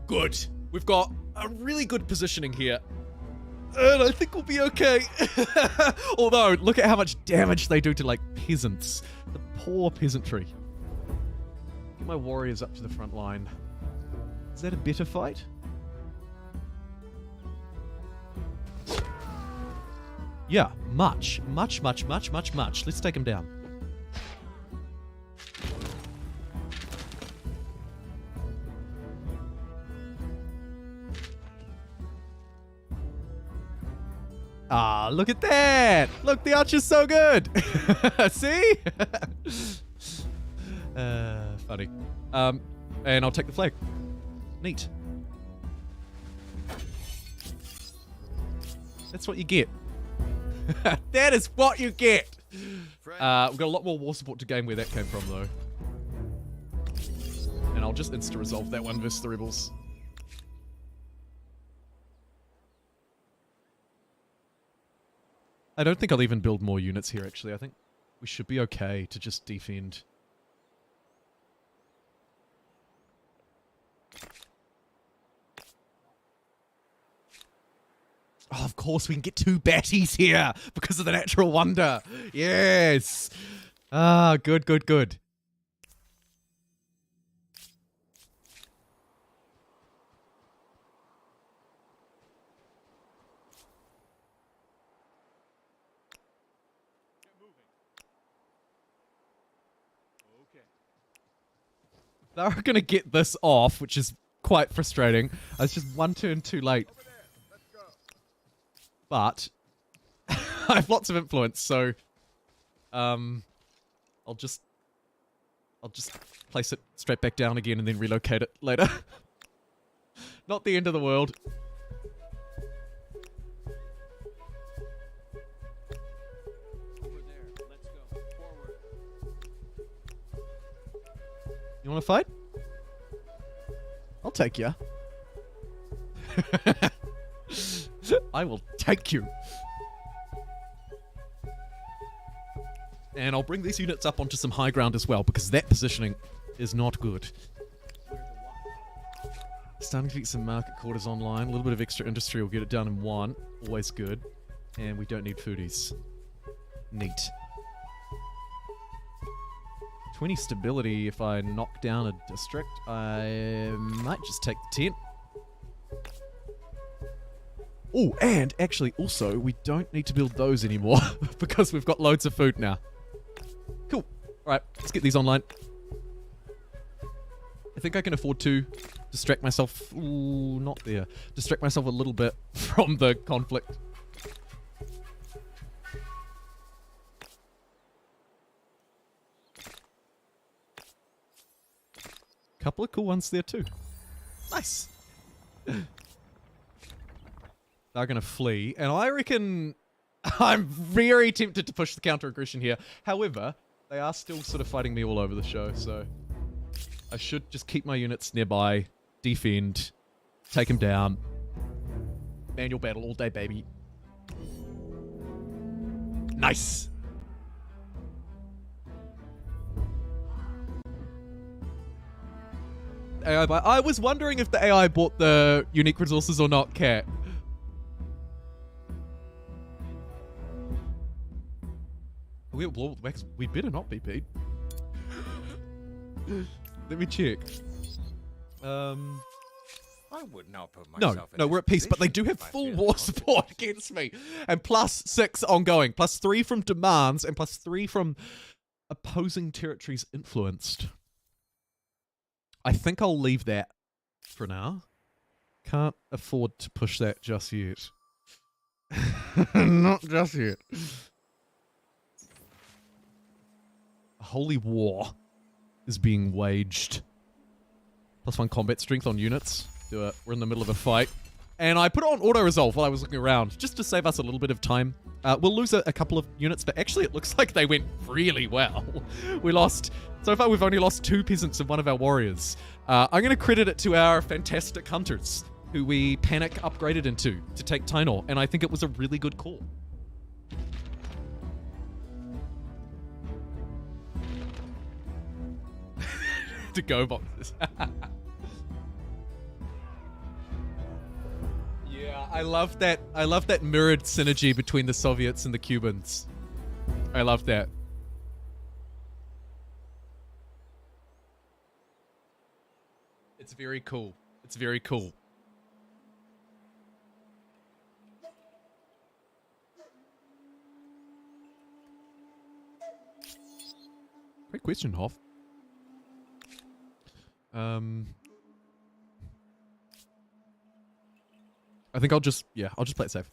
A: Good. We've got a really good positioning here. And I think we'll be okay. Although, look at how much damage they do to, like, peasants. The poor peasantry. Get my warriors up to the front line. Is that a better fight? Yeah, much. Let's take him down. Ah, look at that! Look, the archer's so good! See? Funny. And I'll take the flag. Neat. That's what you get. That is what you get! We've got a lot more war support to gain where that came from, though. And I'll just insta-resolve that one versus the rebels. I don't think I'll even build more units here, actually. I think we should be okay to just defend. Oh, of course, we can get 2 batties here because of the natural wonder. Yes. Ah, good. They're going to get this off, which is quite frustrating. I was just 1 turn too late. But I have lots of influence, so I'll just place it straight back down again and then relocate it later. Not the end of the world.
C: Over there. Let's go. Forward.
A: You want to fight? I'll take you. I will take you. And I'll bring these units up onto some high ground as well, because that positioning is not good. Starting to get some market quarters online. A little bit of extra industry will get it done in 1. Always good. And we don't need foodies. Neat. 20 stability if I knock down a district. I might just take the tent. Oh, and actually also, we don't need to build those anymore because we've got loads of food now. Cool. Alright, let's get these online. I think I can afford to distract myself. Ooh, not there. Distract myself a little bit from the conflict. Couple of cool ones there too. Nice. They're going to flee, and I reckon I'm very tempted to push the counter-aggression here. However, they are still sort of fighting me all over the show, so I should just keep my units nearby, defend, take them down. Manual battle all day, baby. Nice. AI buy. I was wondering if the AI bought the unique resources or not, Cat. We better not be, Pete. Let me check.
E: I would not put myself in
A: No,
E: this
A: we're at peace, but they do
E: position
A: have
E: if I
A: full
E: feel
A: war
E: wanted.
A: support against me. And +6 ongoing. +3 from demands, and +3 from opposing territories influenced. I think I'll leave that for now. Can't afford to push that just yet. Not just yet. A holy war is being waged. +1 combat strength on units. Do it. We're in the middle of a fight. And I put it on auto-resolve while I was looking around, just to save us a little bit of time. We'll lose a couple of units, but actually it looks like they went really well. We lost... So far we've only lost 2 peasants and 1 of our warriors. I'm going to credit it to our fantastic hunters, who we panic upgraded into to take Taíno, and I think it was a really good call. To go boxes. Yeah, I love that. I love that mirrored synergy between the Soviets and the Cubans. I love that. It's very cool. It's very cool. Great question, Hoff. I think I'll just play it safe.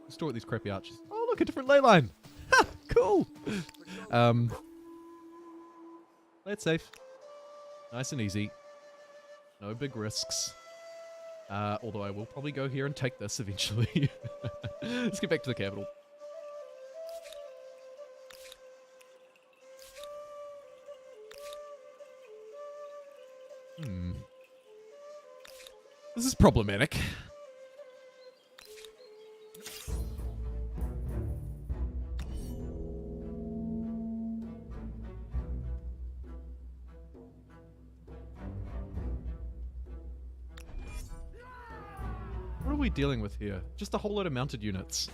A: Store with these crappy arches. Oh, look, a different ley line. Ha, cool. Play it safe. Nice and easy. No big risks. Although I will probably go here and take this eventually. Let's get back to the capital. This is problematic. What are we dealing with here? Just a whole lot of mounted units.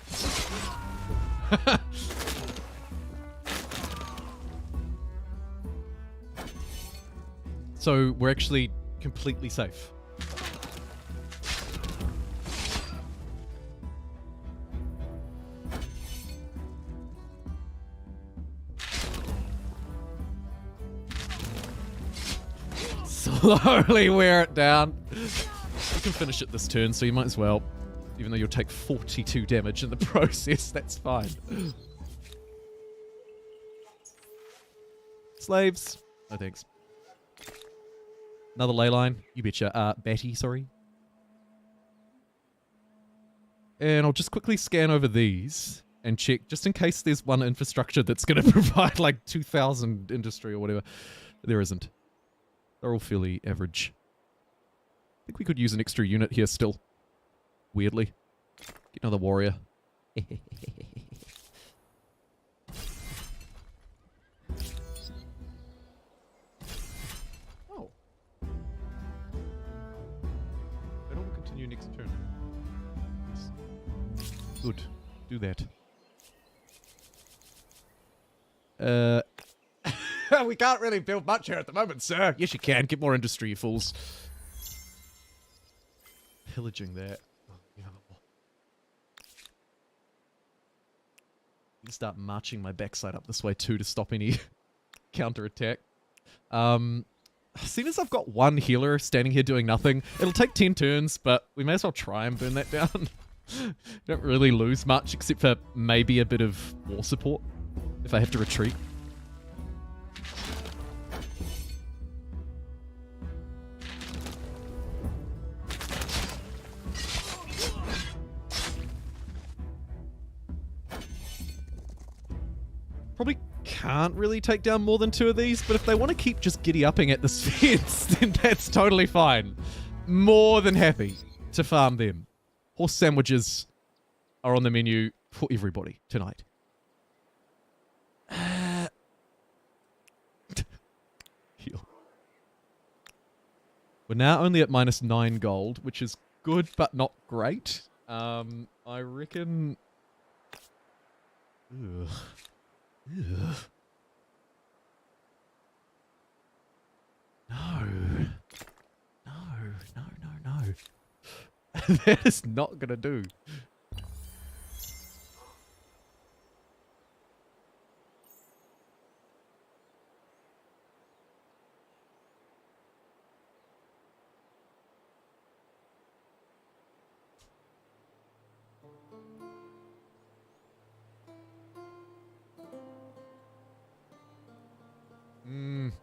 A: So we're actually completely safe. Slowly wear it down. You can finish it this turn, so you might as well. Even though you'll take 42 damage in the process, that's fine. Slaves. No thanks. Another ley line. You betcha. Batty, sorry. And I'll just quickly scan over these and check, just in case there's one infrastructure that's going to provide like 2,000 industry or whatever. There isn't. They're all fairly average. I think we could use an extra unit here still. Weirdly. Get another warrior. Oh. That'll continue next turn. Yes. Good. Do that. We can't really build much here at the moment, sir. Yes, you can. Get more industry, you fools. Pillaging that. Oh, yeah. You start marching my backside up this way too to stop any counterattack. Seeing as I've got one healer standing here doing nothing, it'll take 10 turns, but we may as well try and burn that down. Don't really lose much except for maybe a bit of war support if I have to retreat. Probably can't really take down more than 2 of these, but if they want to keep just giddy-upping at this fence, then that's totally fine. More than happy to farm them. Horse sandwiches are on the menu for everybody tonight. Heal. We're now only at -9 gold, which is good but not great. I reckon... Ugh. Ugh. No. No, no, no, no. That is not gonna do.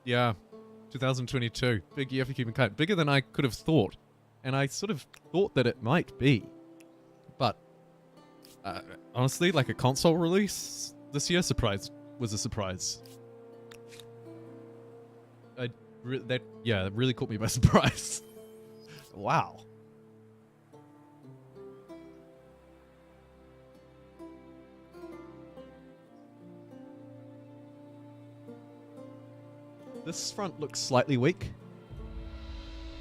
A: Yeah, 2022. Big year for Humankind. Bigger than I could have thought. And I sort of thought that it might be. But, honestly, like a console release this year was a surprise. That really caught me by surprise. Wow. This front looks slightly weak.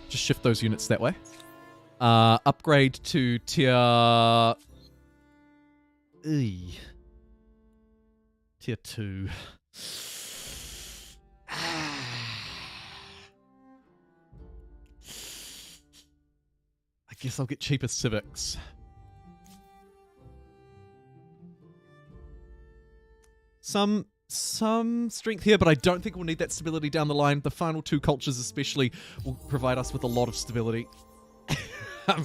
A: Just shift those units that way. Upgrade to tier... Tier 2. I guess I'll get cheaper civics. Some some strength here, but I don't think we'll need that stability down the line. The final 2 cultures especially will provide us with a lot of stability. I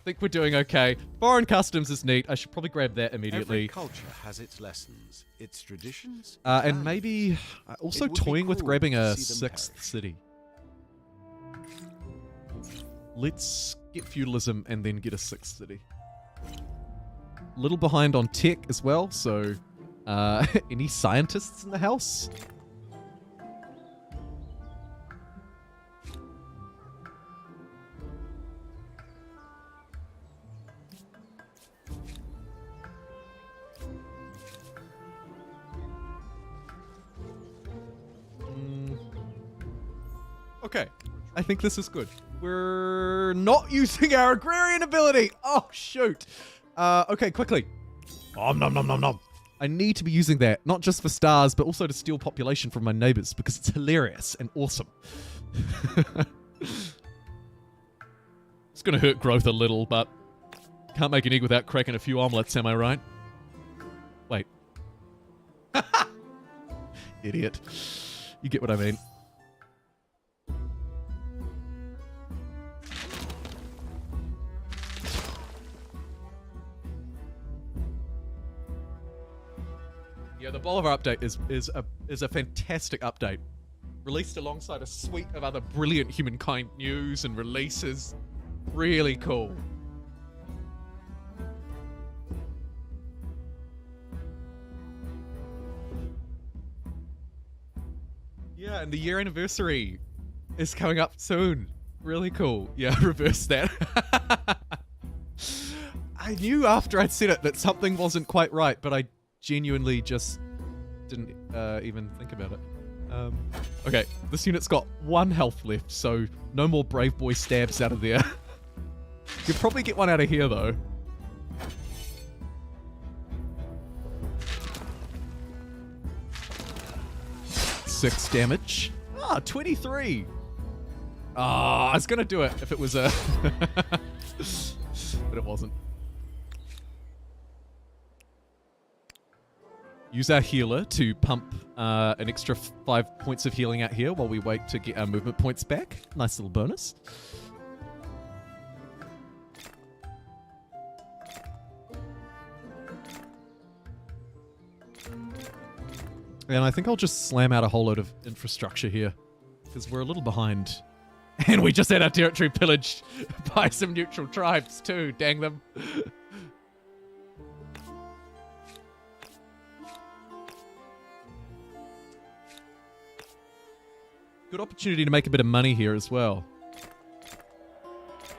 A: think we're doing okay. Foreign customs is neat. I should probably grab that immediately.
B: Every culture has its lessons, its traditions,
A: And
B: values.
A: maybe also
B: It would be
A: toying with
B: cruel
A: grabbing
B: to
A: a
B: see them
A: 6th
B: perish.
A: city. Let's get feudalism and then get a 6th city. Little behind on tech as well, so any scientists in the house? Okay, I think this is good. We're not using our agrarian ability. Oh, shoot. Okay, quickly. Nom nom nom nom nom. I need to be using that, not just for stars, but also to steal population from my neighbors, because it's hilarious and awesome. It's going to hurt growth a little, but can't make an egg without cracking a few omelets, am I right? Wait. Idiot. You get what I mean. Yeah, the Bolivar update is a fantastic update. Released alongside a suite of other brilliant Humankind news and releases. Really cool. Yeah, and the year anniversary is coming up soon. Really cool. Yeah, reverse that. I knew after I'd said it that something wasn't quite right, but I genuinely just didn't even think about it. Okay, this unit's got 1 health left, so no more brave boy stabs out of there. You'll probably get one out of here, though. Six damage. Ah, 23. Ah, I was gonna do it if it was a... but it wasn't. Use our healer to pump an extra 5 points of healing out here while we wait to get our movement points back. Nice little bonus. And I think I'll just slam out a whole load of infrastructure here, because we're a little behind. And we just had our territory pillaged by some neutral tribes too, dang them. Good opportunity to make a bit of money here as well.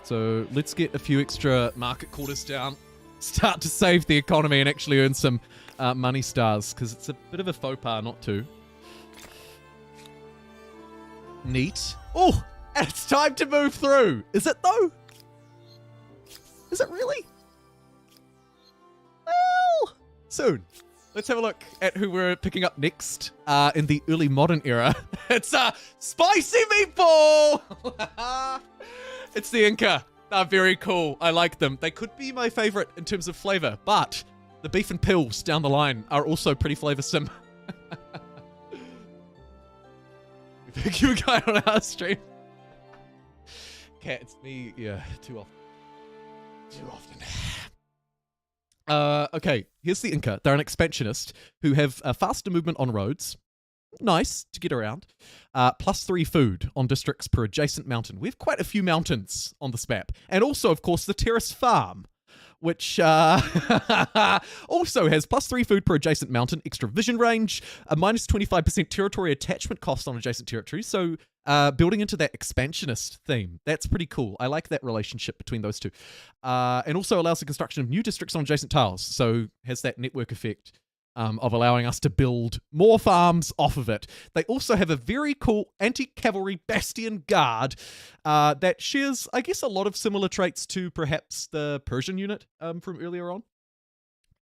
A: So let's get a few extra market quarters down. Start to save the economy and actually earn some money stars, because it's a bit of a faux pas not to. Neat. Oh, and it's time to move through. Is it though? Is it really? Well, soon. Let's have a look at who we're picking up next in the early modern era. It's spicy meatball! It's the Inca. They're very cool. I like them. They could be my favorite in terms of flavor, but the beef and pills down the line are also pretty flavorsome. Thank you, guy on our stream. Cat, it's me. Yeah, too often. Too often. Okay, here's the Inca. They're an expansionist who have faster movement on roads. Nice to get around. +3 food on districts per adjacent mountain. We have quite a few mountains on this map. And also, of course, the terrace farm, which also has +3 food per adjacent mountain, extra vision range, a -25% territory attachment cost on adjacent territory. So building into that expansionist theme. That's pretty cool. I like that relationship between those two. And also allows the construction of new districts on adjacent tiles. So has that network effect of allowing us to build more farms off of it. They also have a very cool anti-cavalry bastion guard that shares, I guess, a lot of similar traits to perhaps the Persian unit from earlier on.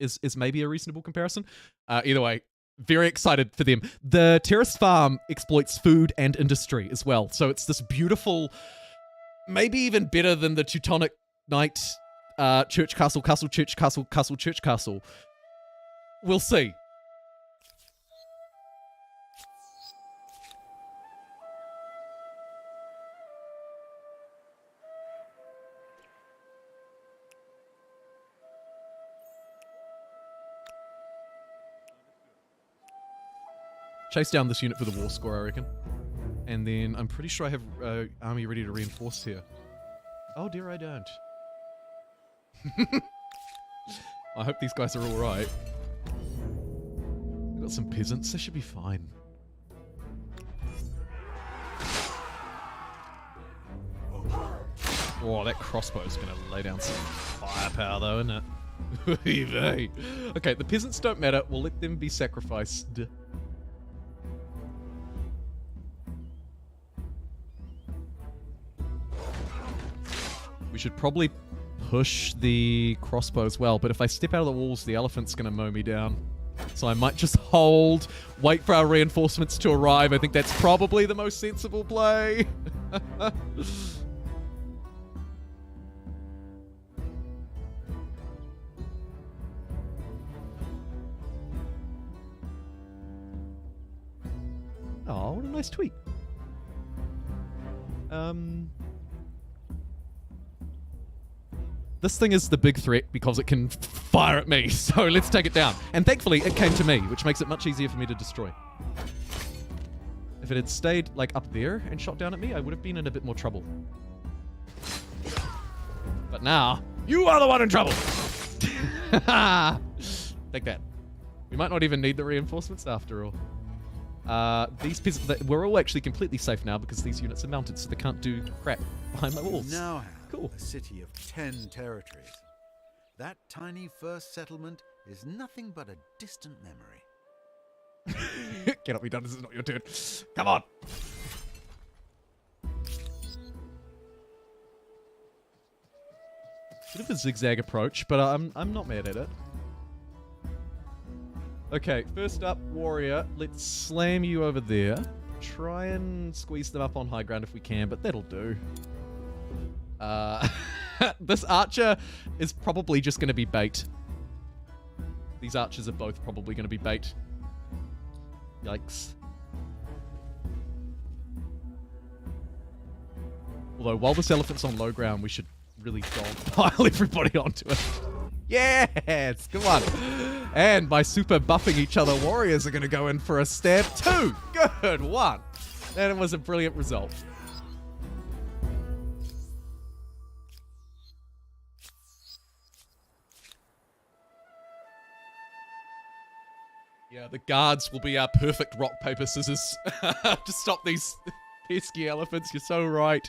A: Is maybe a reasonable comparison. Either way, very excited for them. The terrace farm exploits food and industry as well. So it's this beautiful, maybe even better than the Teutonic Knight church, castle, church, castle, church, castle. We'll see. chase down this unit for the war score, I reckon. And then I'm pretty sure I have army ready to reinforce here. Oh dear, I don't. I hope these guys are all right. We've got some peasants. They should be fine. Oh, that crossbow is going to lay down some firepower, though, isn't it? Okay, the peasants don't matter. We'll let them be sacrificed. We should probably push the crossbow as well, but if I step out of the walls, the elephant's going to mow me down. So I might just hold, wait for our reinforcements to arrive. I think that's probably the most sensible play. Oh, what a nice tweet. This thing is the big threat because it can fire at me, so let's take it down. And thankfully, it came to me, which makes it much easier for me to destroy. If it had stayed, like, up there and shot down at me, I would have been in a bit more trouble. But now, you are the one in trouble! Take that. We might not even need the reinforcements after all. These peasants, we're all actually completely safe now because these units are mounted, so they can't do crap behind my walls.
B: Now have
A: Cool.
B: a city of 10 territories. That tiny first settlement is nothing but a distant memory.
A: Cannot be done. This is not your turn. Come on. Bit of a zigzag approach, but I'm not mad at it. Okay, first up, warrior. Let's slam you over there. Try and squeeze them up on high ground if we can, but that'll do. This archer is probably just going to be bait. These archers are both probably going to be bait. Yikes. Although, while this elephant's on low ground, we should really dogpile everybody onto it. Yes! Come on! And by super buffing each other, warriors are going to go in for a stab. 2! Good! 1! That was a brilliant result. Yeah, the guards will be our perfect rock, paper, scissors to stop these pesky elephants. You're so right.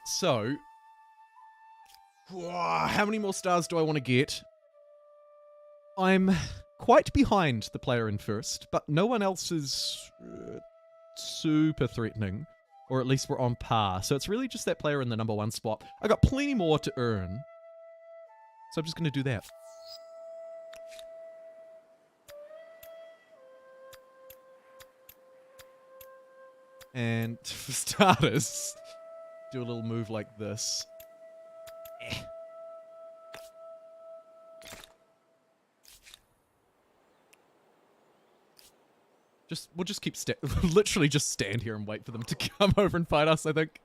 A: So, how many more stars do I want to get? I'm quite behind the player in first, but no one else is super threatening, or at least we're on par. So it's really just that player in the number 1 spot. I got plenty more to earn, so I'm just going to do that. And for starters, do a little move like this. We'll just keep literally just stand here and wait for them to come over and fight us, I think.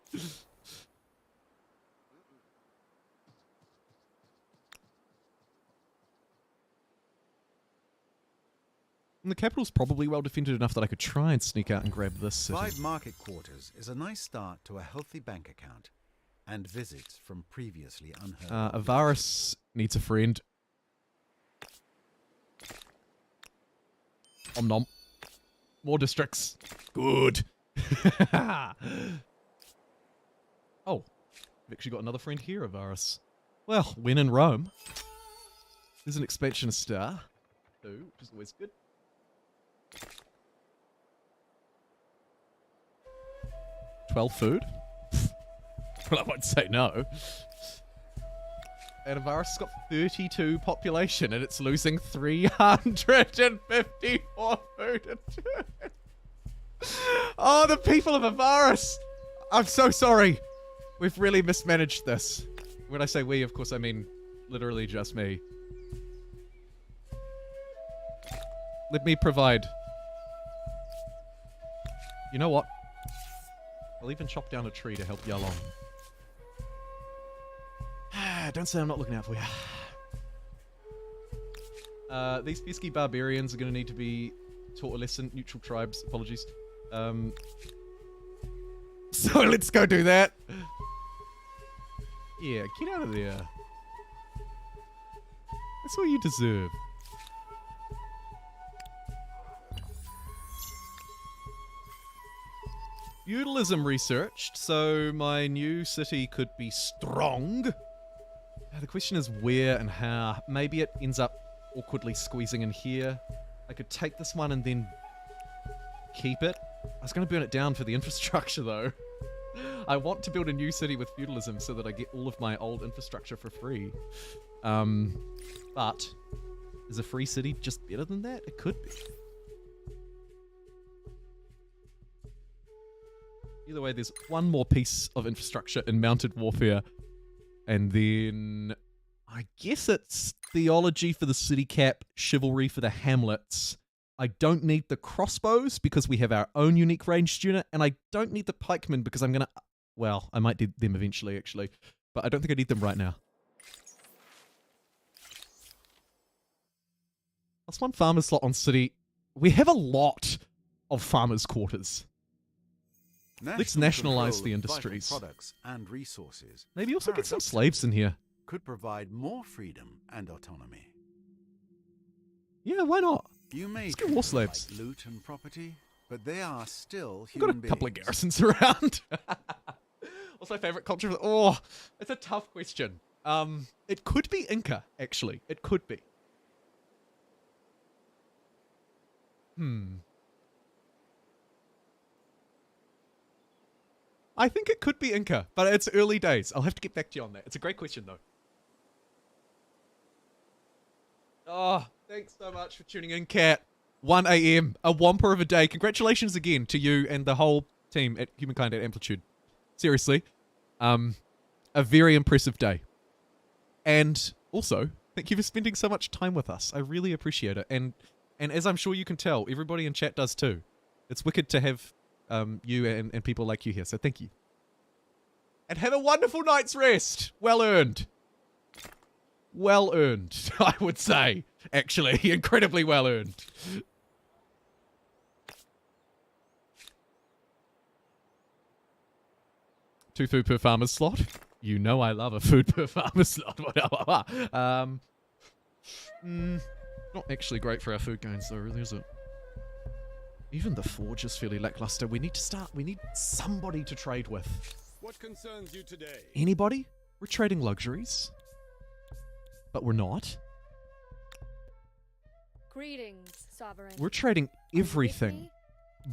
A: And the capital's probably well defended enough that I could try and sneak out and grab this city.
B: 5 market quarters is a nice start to a healthy bank account and visits from previously unheard of.
A: Avaris needs a friend. Om nom. More districts. Good. Oh. We've actually got another friend here, Avaris. Well, when in Rome. There's an expansionist star. 2, which is always good. 12 food? Well, I won't say no. And Avaris has got 32 population, and it's losing 354 food. Oh, the people of Avaris! I'm so sorry. We've really mismanaged this. When I say we, of course, I mean literally just me. Let me provide. You know what? I'll even chop down a tree to help you along. Don't say I'm not looking out for you. These pesky barbarians are going to need to be taught a lesson. Neutral tribes, apologies. So let's go do that. Yeah, get out of there. That's what you deserve. Feudalism researched, so my new city could be strong. The question is where and how. Maybe it ends up awkwardly squeezing in here. I could take this one and then keep it. I was going to burn it down for the infrastructure though. I want to build a new city with feudalism so that I get all of my old infrastructure for free. But is a free city just better than that? It could be. Either way, there's one more piece of infrastructure in mounted warfare. And then I guess it's theology for the city cap, chivalry for the hamlets. I don't need the crossbows because we have our own unique ranged unit, and I don't need the pikemen because I'm going to... Well, I might need them eventually, actually. But I don't think I need them right now. +1 farmer slot on city. We have a lot of farmers' quarters. Let's nationalize the industries.
B: Products and resources.
A: Maybe also get some slaves in here.
B: Could provide more freedom and autonomy.
A: Yeah, why not?
B: You may
A: Let's get more slaves.
B: like loot and property, but they are still
A: We've got
B: human
A: a couple of
B: beings.
A: garrisons around. What's my favorite culture? Oh, it's a tough question. It could be Inca, actually. It could be. I think it could be Inca, but it's early days. I'll have to get back to you on that. It's a great question, though. Oh, thanks so much for tuning in, Kat. 1 a.m. A whomper of a day. Congratulations again to you and the whole team at Humankind at Amplitude. Seriously. A very impressive day. And also, thank you for spending so much time with us. I really appreciate it. And as I'm sure you can tell, everybody in chat does too. It's wicked to have you and people like you here, so thank you. And have a wonderful night's rest. Well earned. Well earned, I would say. Actually, incredibly well earned. Two food per farmer's slot. You know I love a food per farmer's slot. Not actually great for our food gains though, really, is it? Even the forge is fairly lackluster. We need somebody to trade with.
F: What concerns you today?
A: Anybody? We're trading luxuries. But we're not.
G: Greetings, Sovereign.
A: We're trading everything,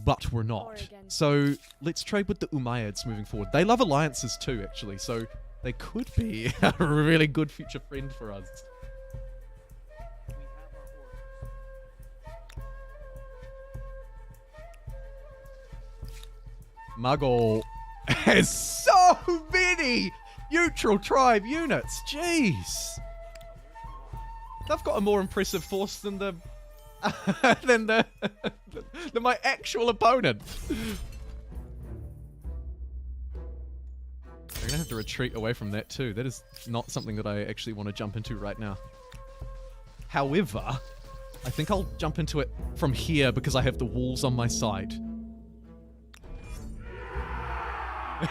A: but we're not. So let's trade with the Umayyads moving forward. They love alliances too, actually, so they could be a really good future friend for us. Muggle has so many neutral tribe units. Jeez. They've got a more impressive force than the than my actual opponent. I'm gonna have to retreat away from that too. That is not something that I actually want to jump into right now. However, I think I'll jump into it from here because I have the walls on my side.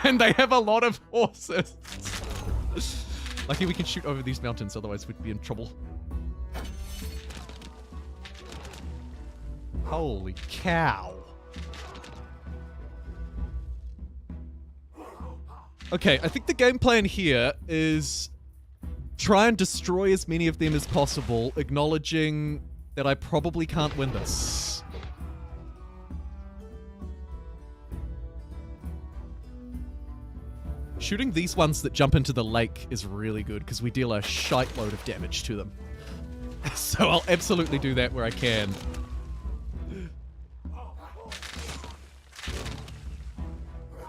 A: And they have a lot of horses. Lucky we can shoot over these mountains, otherwise we'd be in trouble. Holy cow. Okay, I think the game plan here is try and destroy as many of them as possible, acknowledging that I probably can't win this. Shooting these ones that jump into the lake is really good because we deal a shite load of damage to them. So I'll absolutely do that where I can.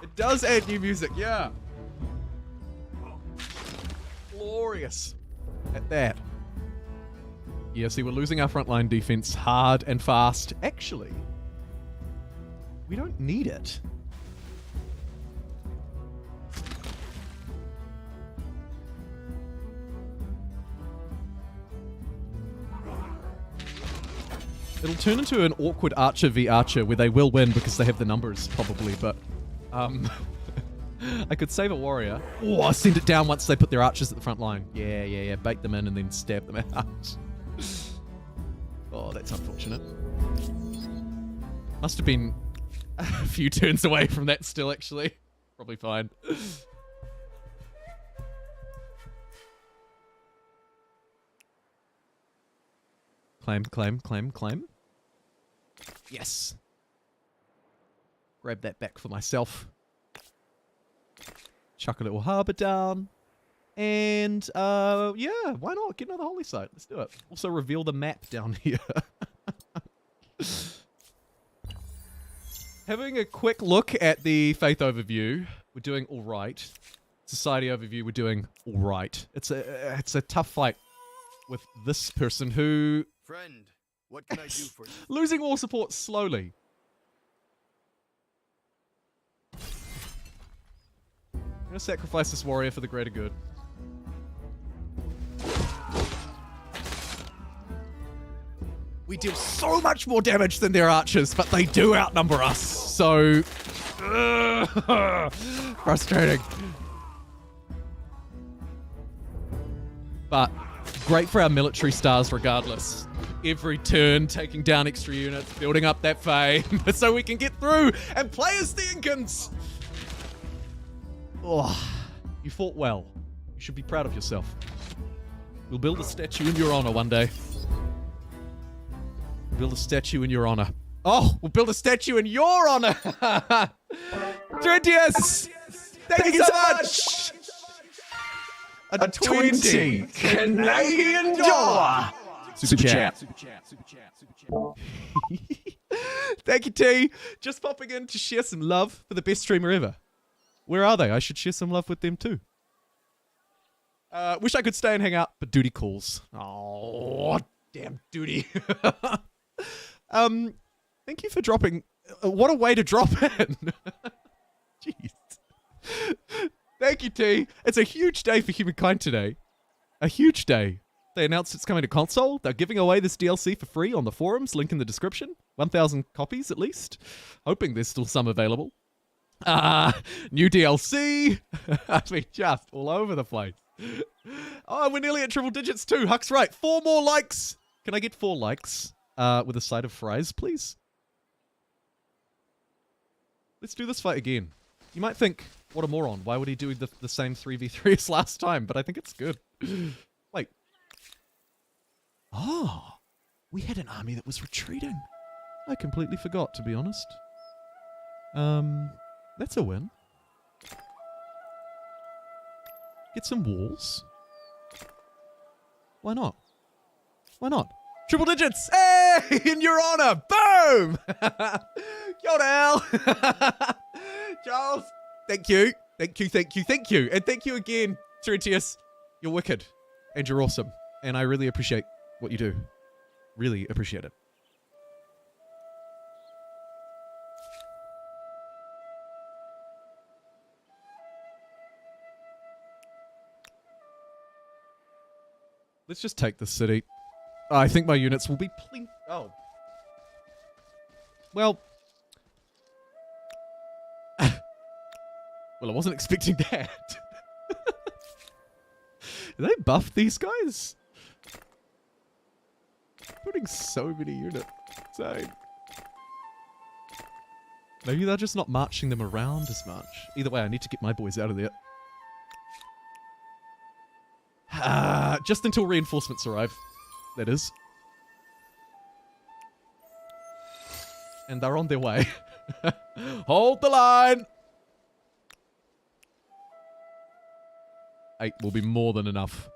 A: It does add new music, yeah. Glorious at that. Yeah, see, we're losing our frontline defense hard and fast. Actually, we don't need it. It'll turn into an awkward archer v archer where they will win because they have the numbers, probably, but I could save a warrior. Or send it down once they put their archers at the front line. Yeah. Bait them in and then stab them out. Oh, that's unfortunate. Must have been a few turns away from that still, actually. Probably fine. Claim. Yes. Grab that back for myself. Chuck a little harbour down. And, yeah, why not? Get another holy site. Let's do it. Also reveal the map down here. Having a quick look at the faith overview, we're doing all right. Society overview, we're doing all right. It's a tough fight with this person who...
B: Friend, what can I do for you?
A: Losing war support slowly. I'm gonna sacrifice this warrior for the greater good. We deal so much more damage than their archers, but they do outnumber us. So... frustrating. But great for our military stars regardless. Every turn, taking down extra units, building up that fame, so we can get through and play as the Incans. Oh, you fought well. You should be proud of yourself. We'll build a statue in your honor one day. Build a statue in your honor. Oh, we'll build a statue in your honor. Tritius, thank you so much. A 20 Canadian dollar. Super chat. Thank you, T. Just popping in to share some love for the best streamer ever. Where are they? I should share some love with them too. Wish I could stay and hang out, but duty calls. Oh, damn duty. Thank you for dropping. What a way to drop in. Jeez. Thank you, T. It's a huge day for Humankind today. A huge day. They announced it's coming to console. They're giving away this DLC for free on the forums. Link in the description. 1,000 copies at least. Hoping there's still some available. New DLC. I mean, just all over the place. Oh, we're nearly at triple digits too. Huck's right. 4 more likes. Can I get 4 likes with a side of fries, please? Let's do this fight again. You might think, what a moron. Why would he do the same 3v3 as last time? But I think it's good. Wait. Oh, we had an army that was retreating. I completely forgot, to be honest. That's a win. Get some walls. Why not? Why not? Triple digits! Hey! In your honor! Boom! Kia ora, Al. Charles, thank you. Thank you. And thank you again, Terentius. You're wicked. And you're awesome. And I really appreciate what you do. Really appreciate it. Let's just take the city. I think my units will be Oh. Well. Well, I wasn't expecting that. Did they buff these guys? Putting so many units. Insane. Maybe they're just not marching them around as much. Either way, I need to get my boys out of there. Just until reinforcements arrive. That is. And they're on their way. Hold the line! 8 will be more than enough.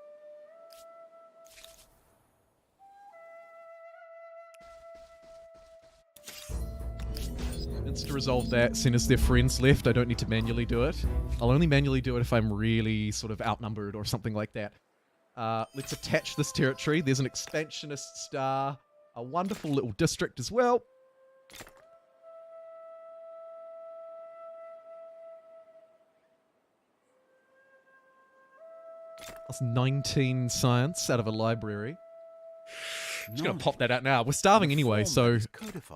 A: Insta-resolve that as soon as their friends left. I don't need to manually do it. I'll only manually do it if I'm really sort of outnumbered or something like that. Let's attach this territory. There's an expansionist star. A wonderful little district as well. That's 19 science out of a library. just gonna pop that out now. We're starving anyway, so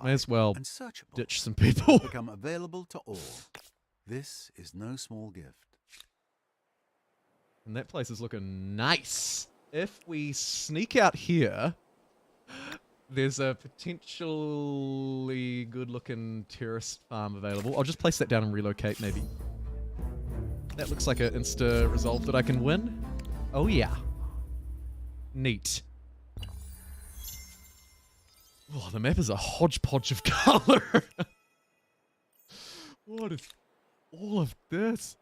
A: may as well
B: and searchable
A: ditch some people.
B: become available to all. This is no small gift.
A: And that place is looking nice. If we sneak out here, there's a potentially good-looking terraced farm available. I'll just place that down and relocate, maybe. That looks like an insta-resolve that I can win. Oh, yeah. Neat. Oh, the map is a hodgepodge of color. What is all of this?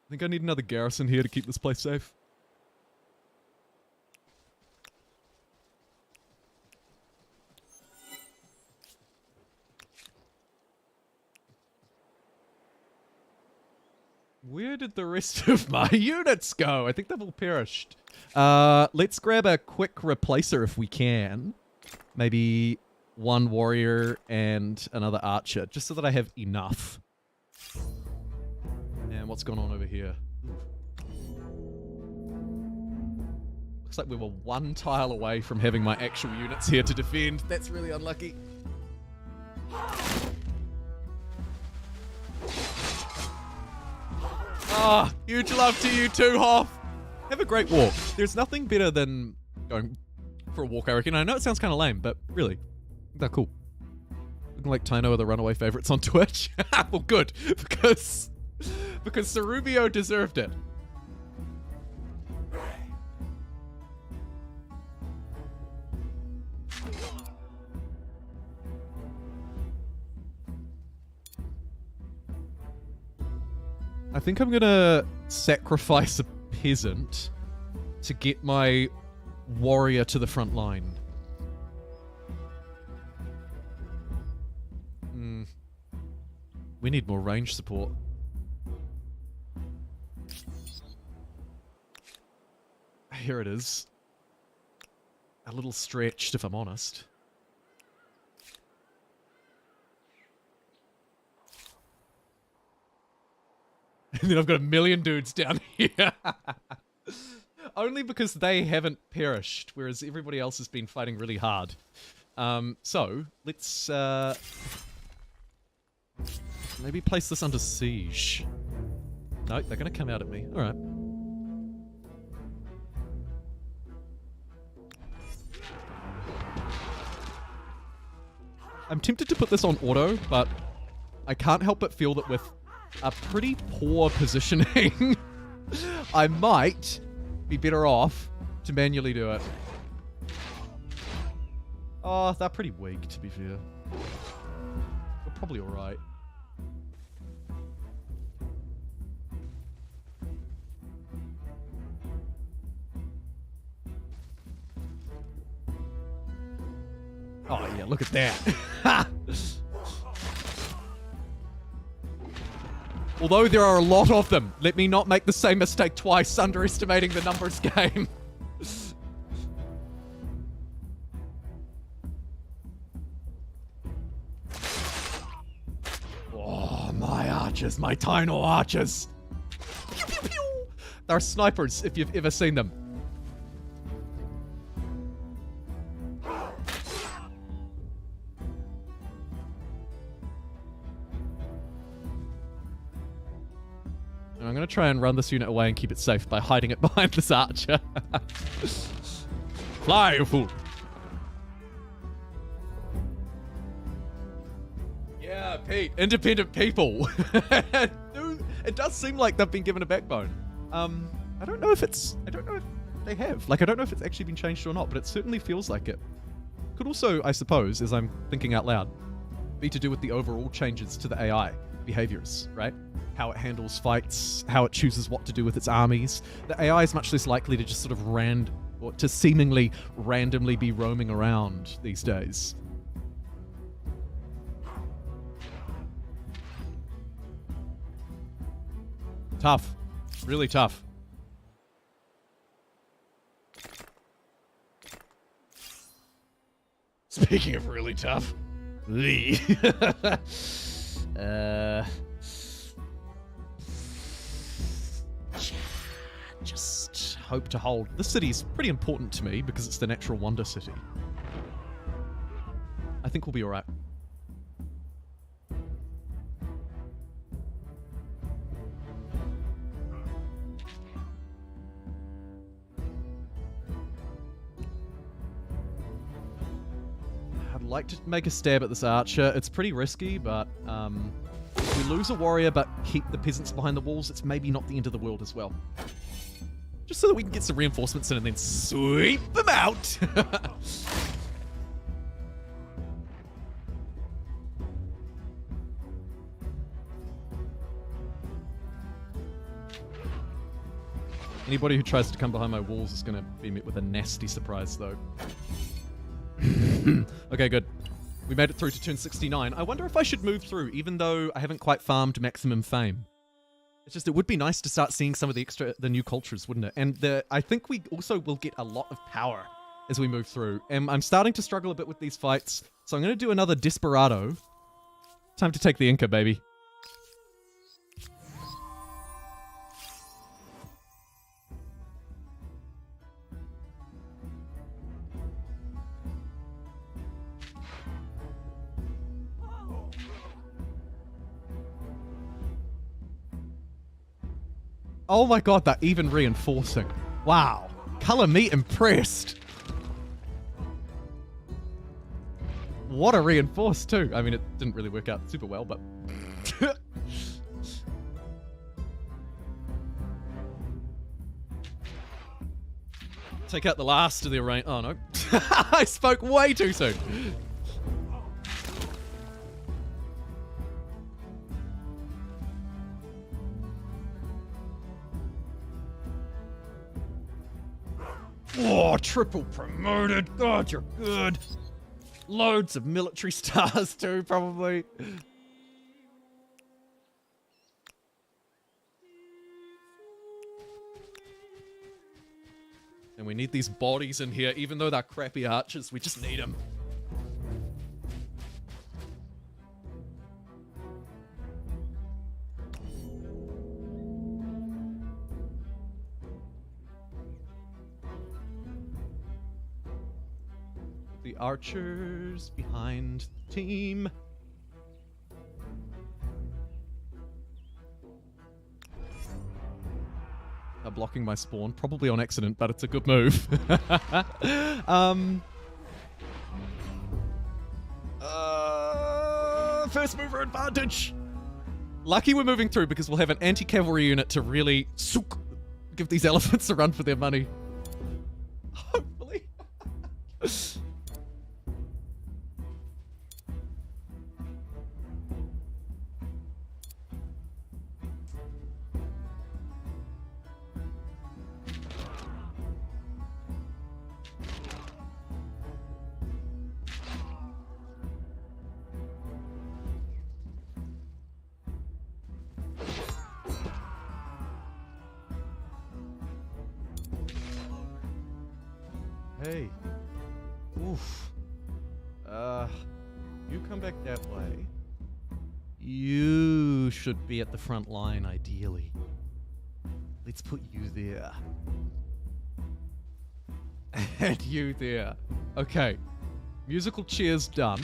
A: I think I need another garrison here to keep this place safe. Where did the rest of my units go? I think they've all perished. Let's grab a quick replacer if we can. Maybe one warrior and another archer, just so that I have enough. And what's going on over here? Looks like we were one tile away from having my actual units here to defend. That's really unlucky. Ah, huge love to you too, Hoff. Have a great walk. There's nothing better than going for a walk, I reckon. I know it sounds kind of lame, but really, they're cool. Looking like Taíno are the runaway favorites on Twitch. Well, good, because Cerubio deserved it. I think I'm gonna sacrifice a peasant to get my warrior to the front line. We need more range support. Here it is. A little stretched, if I'm honest. And then I've got a million dudes down here. Only because they haven't perished, whereas everybody else has been fighting really hard. So, let's maybe place this under siege. No, they're going to come out at me. Alright. I'm tempted to put this on auto, but I can't help but feel that with a pretty poor positioning, I might be better off to manually do it. Oh, they're pretty weak, to be fair. They're probably alright. Oh yeah, look at that. Although there are a lot of them, let me not make the same mistake twice, underestimating the numbers game. Oh, my archers, my Taíno archers. Pew, pew, pew. They're snipers, if you've ever seen them. I'm going to try and run this unit away and keep it safe by hiding it behind this archer. Fly, you fool! Yeah, Pete. Independent people. Dude, it does seem like they've been given a backbone. I don't know if they have. Like, I don't know if it's actually been changed or not, but it certainly feels like it. Could also, I suppose, as I'm thinking out loud, be to do with the overall changes to the AI behaviors, right? How it handles fights, how it chooses what to do with its armies. The AI is much less likely to just sort of to seemingly randomly be roaming around these days. Tough. Really tough. Speaking of really tough. hope to hold. This city's pretty important to me because it's the natural wonder city. I think we'll be alright. I'd like to make a stab at this archer. It's pretty risky, but if we lose a warrior but keep the peasants behind the walls, it's maybe not the end of the world as well. Just so that we can get some reinforcements in and then sweep them out. Anybody who tries to come behind my walls is going to be met with a nasty surprise, though. Okay, good. We made it through to turn 69. I wonder if I should move through, even though I haven't quite farmed maximum fame. It's just, it would be nice to start seeing some of the new cultures, wouldn't it? And I think we also will get a lot of power as we move through. And I'm starting to struggle a bit with these fights, so I'm going to do another Desperado. Time to take the Inca, baby. Oh my god, they're even reinforcing. Wow. Color me impressed. What a reinforce too. I mean, it didn't really work out super well, but... Take out the last of the array. Oh no. I spoke way too soon. Oh, triple promoted. God, you're good. Loads of military stars too, probably. And we need these bodies in here, even though they're crappy archers, we just need them. The archers behind the team. They're blocking my spawn, probably on accident, but it's a good move. First mover advantage. Lucky we're moving through because we'll have an anti-cavalry unit to really give these elephants a run for their money. Hopefully. Hey. Oof. You come back that way. You should be at the front line, ideally. Let's put you there. And you there. Okay. Musical chairs done.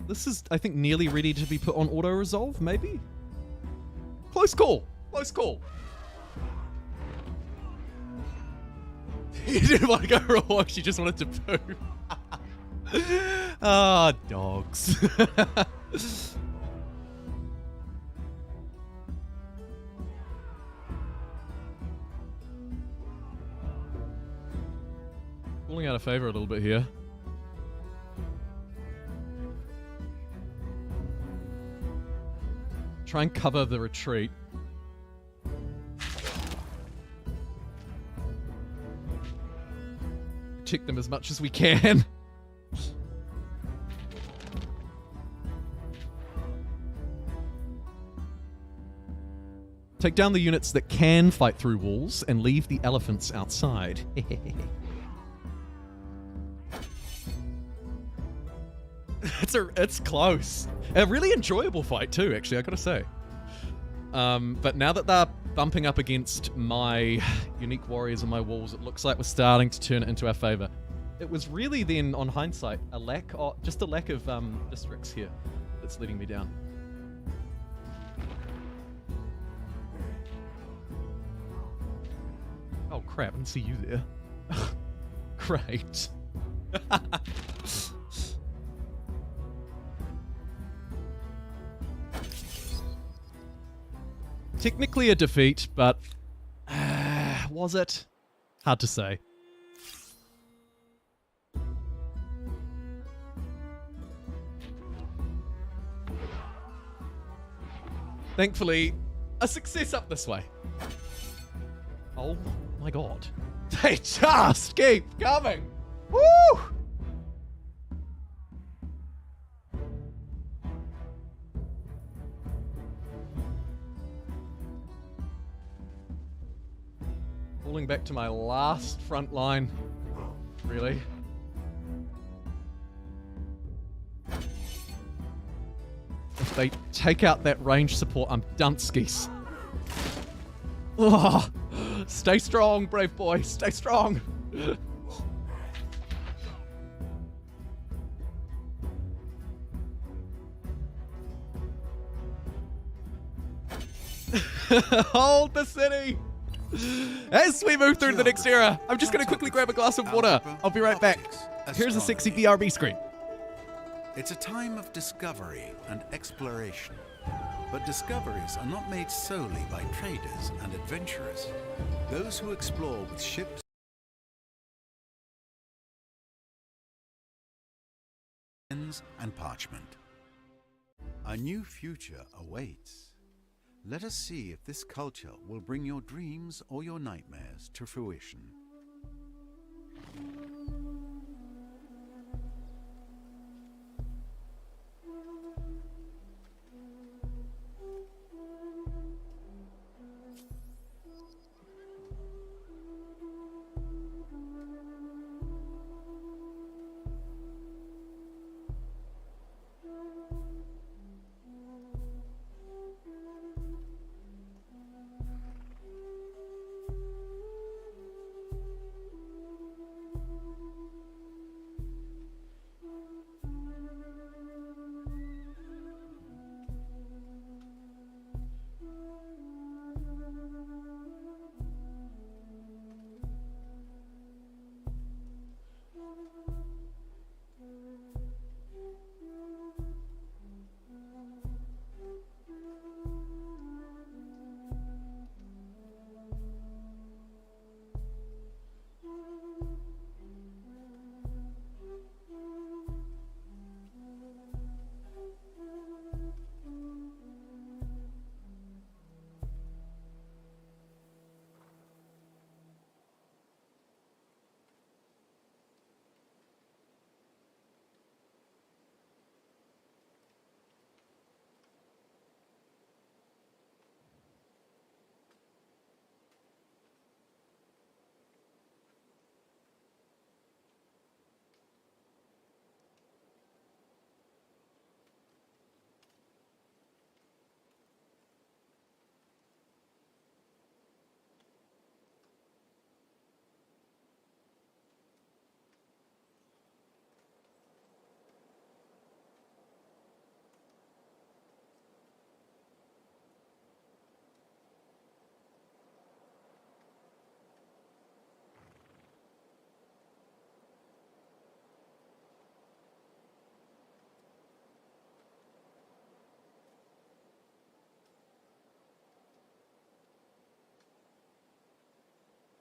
A: This is, I think, nearly ready to be put on auto-resolve, maybe? Close call! Close call! He didn't want to go for a walk, she just wanted to poo. Ah, dogs. Falling out of favor a little bit here. Try and cover the retreat. Protect them as much as we can. Take down the units that can fight through walls and leave the elephants outside. It's close. A really enjoyable fight too, actually, I gotta say. But now that they're bumping up against my unique warriors and my walls, it looks like we're starting to turn it into our favor. It was really then, on hindsight, just a lack of districts here that's letting me down. Oh crap, I didn't see you there. Great. Technically a defeat, but was it? Hard to say. Thankfully, a success up this way. Oh my god. They just keep coming! Woo! Falling back to my last front line. Really? If they take out that range support, I'm dunskies. Oh, stay strong, brave boy. Stay strong. Hold the city. As we move through to the next era, I'm just going to quickly grab a glass of water. I'll be right back. Here's a sexy BRB screen.
B: It's a time of discovery and exploration. But discoveries are not made solely by traders and adventurers. Those who explore with ships and parchment. A new future awaits. Let us see if this culture will bring your dreams or your nightmares to fruition.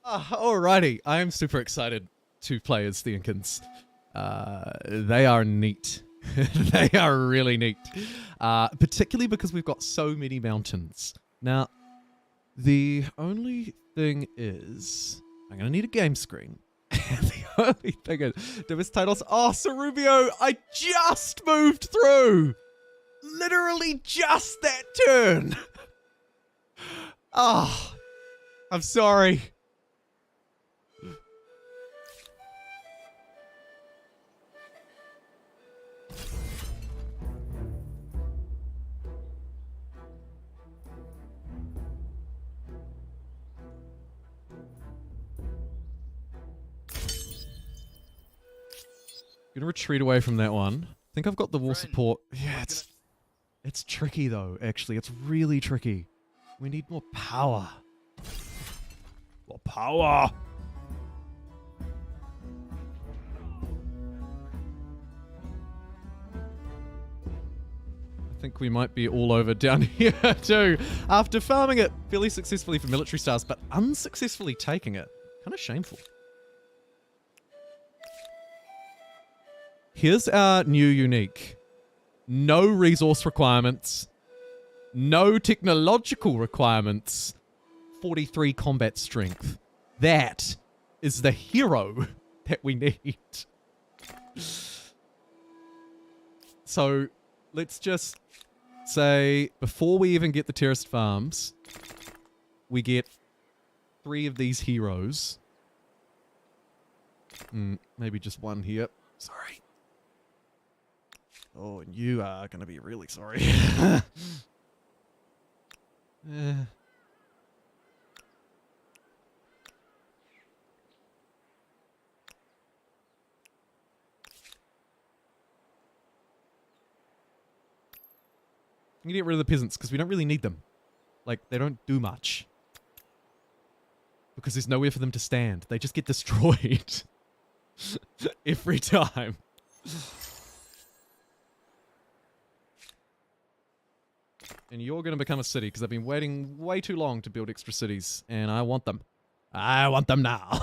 A: Alrighty, I am super excited to play as the Incans. They are neat. They are really neat. Particularly because we've got so many mountains. Now, the only thing is, I'm going to need a game screen. The only thing is, Divis titles. Oh, Cerubio, I just moved through. Literally just that turn. Oh, I'm sorry. Gonna retreat away from that one. I think I've got the wall support. Yeah, it's tricky though, actually. It's really tricky. We need more power. More power! I think we might be all over down here too. After farming it fairly successfully for military stars, but unsuccessfully taking it. Kind of shameful. Here's our new unique. No resource requirements. No technological requirements. 43 combat strength. That is the hero that we need. So let's just say before we even get the terraced farms, we get 3 of these heroes. Maybe just 1 here. Sorry. Oh, and you are going to be really sorry. I'm gonna get rid of the peasants because we don't really need them. Like, they don't do much. Because there's nowhere for them to stand. They just get destroyed. Every time. And you're gonna become a city because I've been waiting way too long to build extra cities. And I want them. I want them now.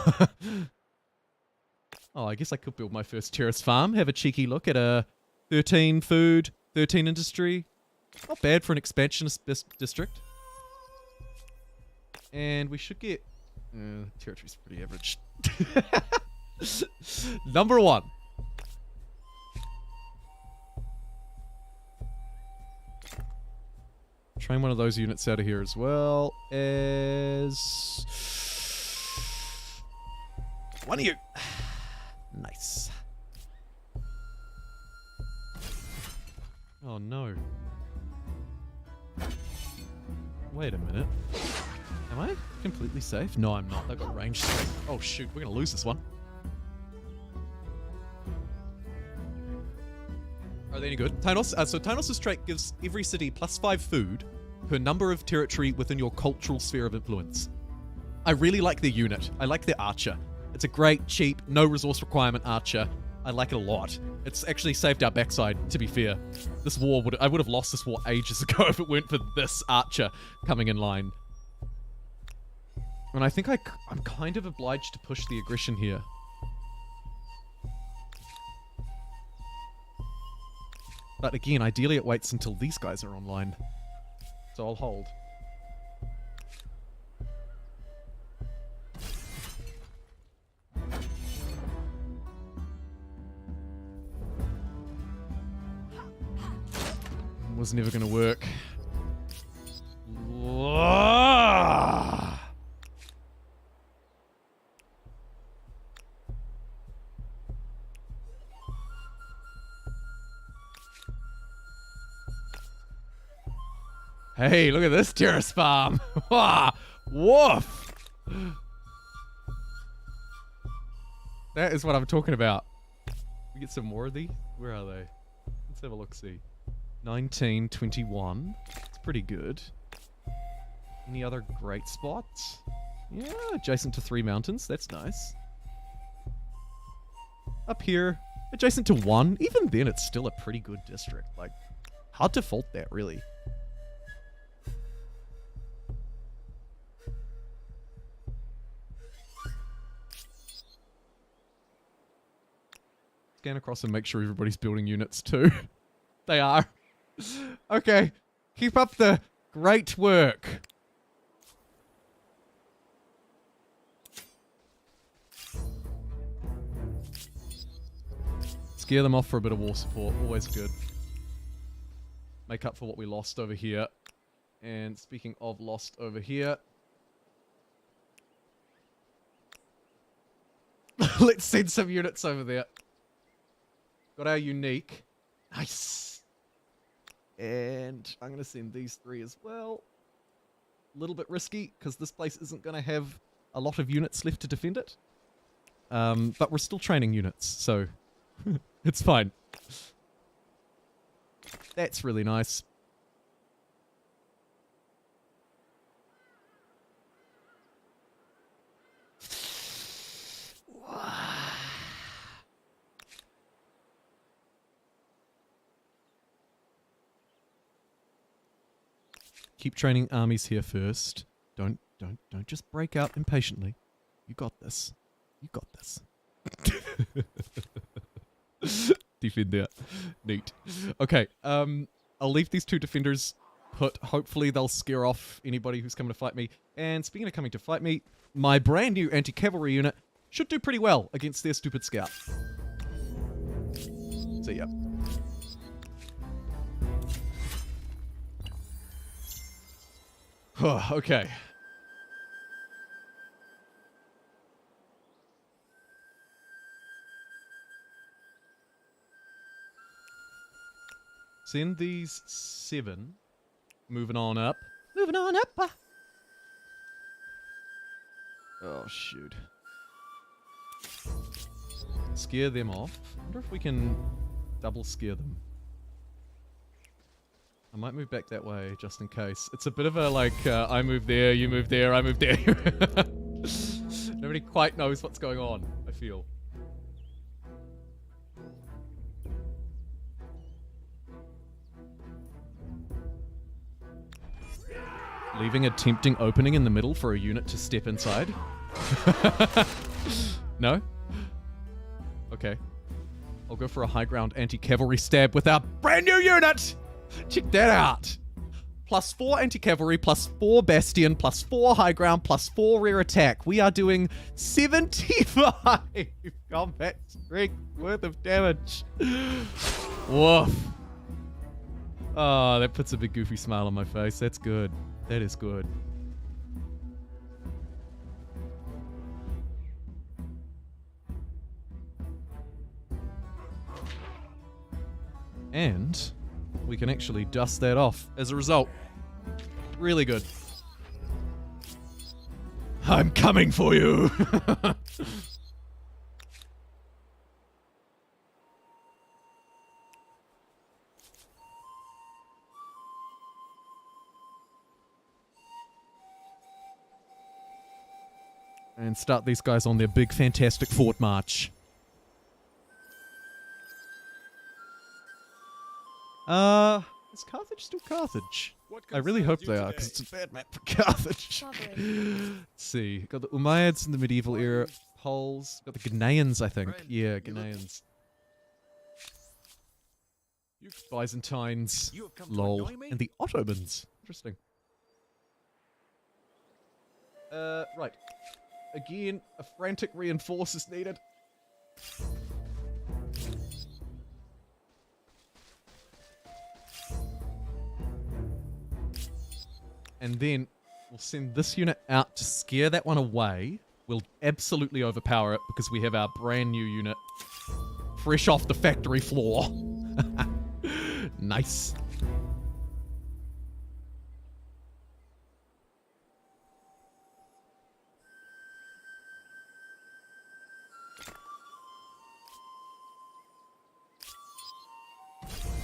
A: Oh, I guess I could build my first terrace farm. Have a cheeky look at a 13 food, 13 industry. Not bad for an expansionist district. And we should get... territory's pretty average. Number 1. Train one of those units out of here as well as... one of you. Nice. Oh no. Wait a minute. Am I completely safe? No, I'm not. They've got range strength. Oh shoot, we're gonna lose this one. Are they any good? Taínos. So Taínos' trait gives every city +5 food per number of territory within your cultural sphere of influence. I really like their unit. I like their archer. It's a great, cheap, no resource requirement archer. I like it a lot. It's actually saved our backside, to be fair. This war I would have lost this war ages ago if it weren't for this archer coming in line. And I think I'm kind of obliged to push the aggression here. But again, ideally it waits until these guys are online. So I'll hold. Was never gonna work. Hey, look at this terrace farm. Woof. That is what I'm talking about. We get some more of these? Where are they? Let's have a look-see. 1921. It's pretty good. Any other great spots? Yeah, adjacent to 3 mountains. That's nice. Up here, adjacent to 1. Even then, it's still a pretty good district. Like, hard to fault that, really. Scan across and make sure everybody's building units too. They are. Okay, keep up the great work. Scare them off for a bit of war support, always good. Make up for what we lost over here. And speaking of lost over here, let's send some units over there. Got our unique. Nice. And I'm going to send these 3 as well. A little bit risky, because this place isn't going to have a lot of units left to defend it. But we're still training units, so It's fine. That's really nice. Keep training armies here first. Don't just break out impatiently. You got this. You got this. Defender. Neat. Okay, I'll leave these 2 defenders put. Hopefully they'll scare off anybody who's coming to fight me. And speaking of coming to fight me, my brand new anti-cavalry unit should do pretty well against their stupid scout. See ya. Okay. Send these 7. Moving on up. Moving on up. Oh, shoot. Scare them off. I wonder if we can double scare them. I might move back that way, just in case. It's a bit of a, like, I move there, you move there, I move there. Nobody quite knows what's going on, I feel. Leaving a tempting opening in the middle for a unit to step inside. No? Okay. I'll go for a high ground anti-cavalry stab with our brand new unit! Check that out. +4 anti-cavalry, +4 bastion, +4 high ground, +4 rear attack. We are doing 75 combat strength worth of damage. Woof. Oh, that puts a big goofy smile on my face. That's good. That is good. And we can actually dust that off as a result. Really good. I'm coming for you! And start these guys on their big, fantastic fort march. Is Carthage still Carthage? I really hope they are, because it's a bad map for Carthage. Let's see. Got the Umayyads in the medieval era. Poles. Got the Ghanaians, I think. Yeah, Ghanaians. Byzantines. Lol. And the Ottomans. Interesting. Right. Again, a frantic reinforce is needed. And then we'll send this unit out to scare that one away. We'll absolutely overpower it because we have our brand new unit fresh off the factory floor. Nice.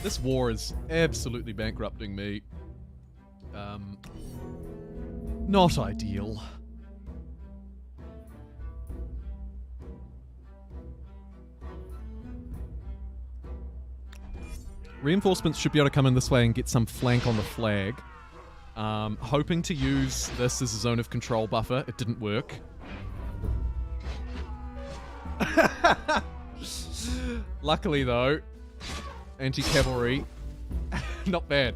A: This war is absolutely bankrupting me. Not ideal. Reinforcements should be able to come in this way and get some flank on the flag. Hoping to use this as a zone of control buffer. It didn't work. Luckily though, anti-cavalry, not bad.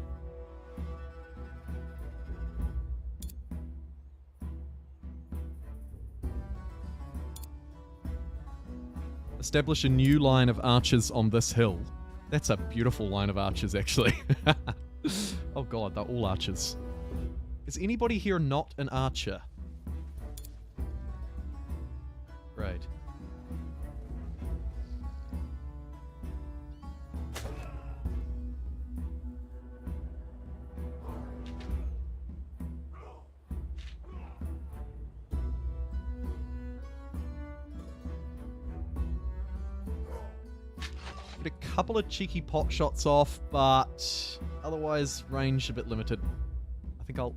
A: Establish a new line of archers on this hill. That's a beautiful line of archers, actually. Oh god, they're all archers. Is anybody here not an archer? Right. Get a couple of cheeky pot shots off, but otherwise range a bit limited. I think I'll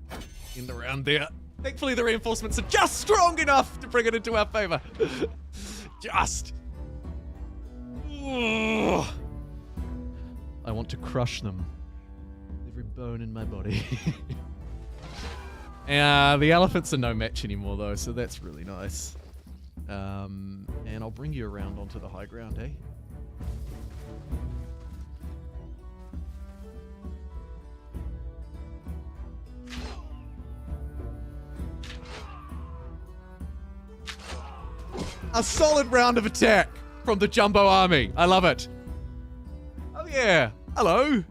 A: end around there. Thankfully the reinforcements are just strong enough to bring it into our favor. Just. Ugh. I want to crush them. Every bone in my body. The elephants are no match anymore though, so that's really nice. And I'll bring you around onto the high ground, eh? A solid round of attack from the Jumbo army. I love it. Oh yeah. Hello.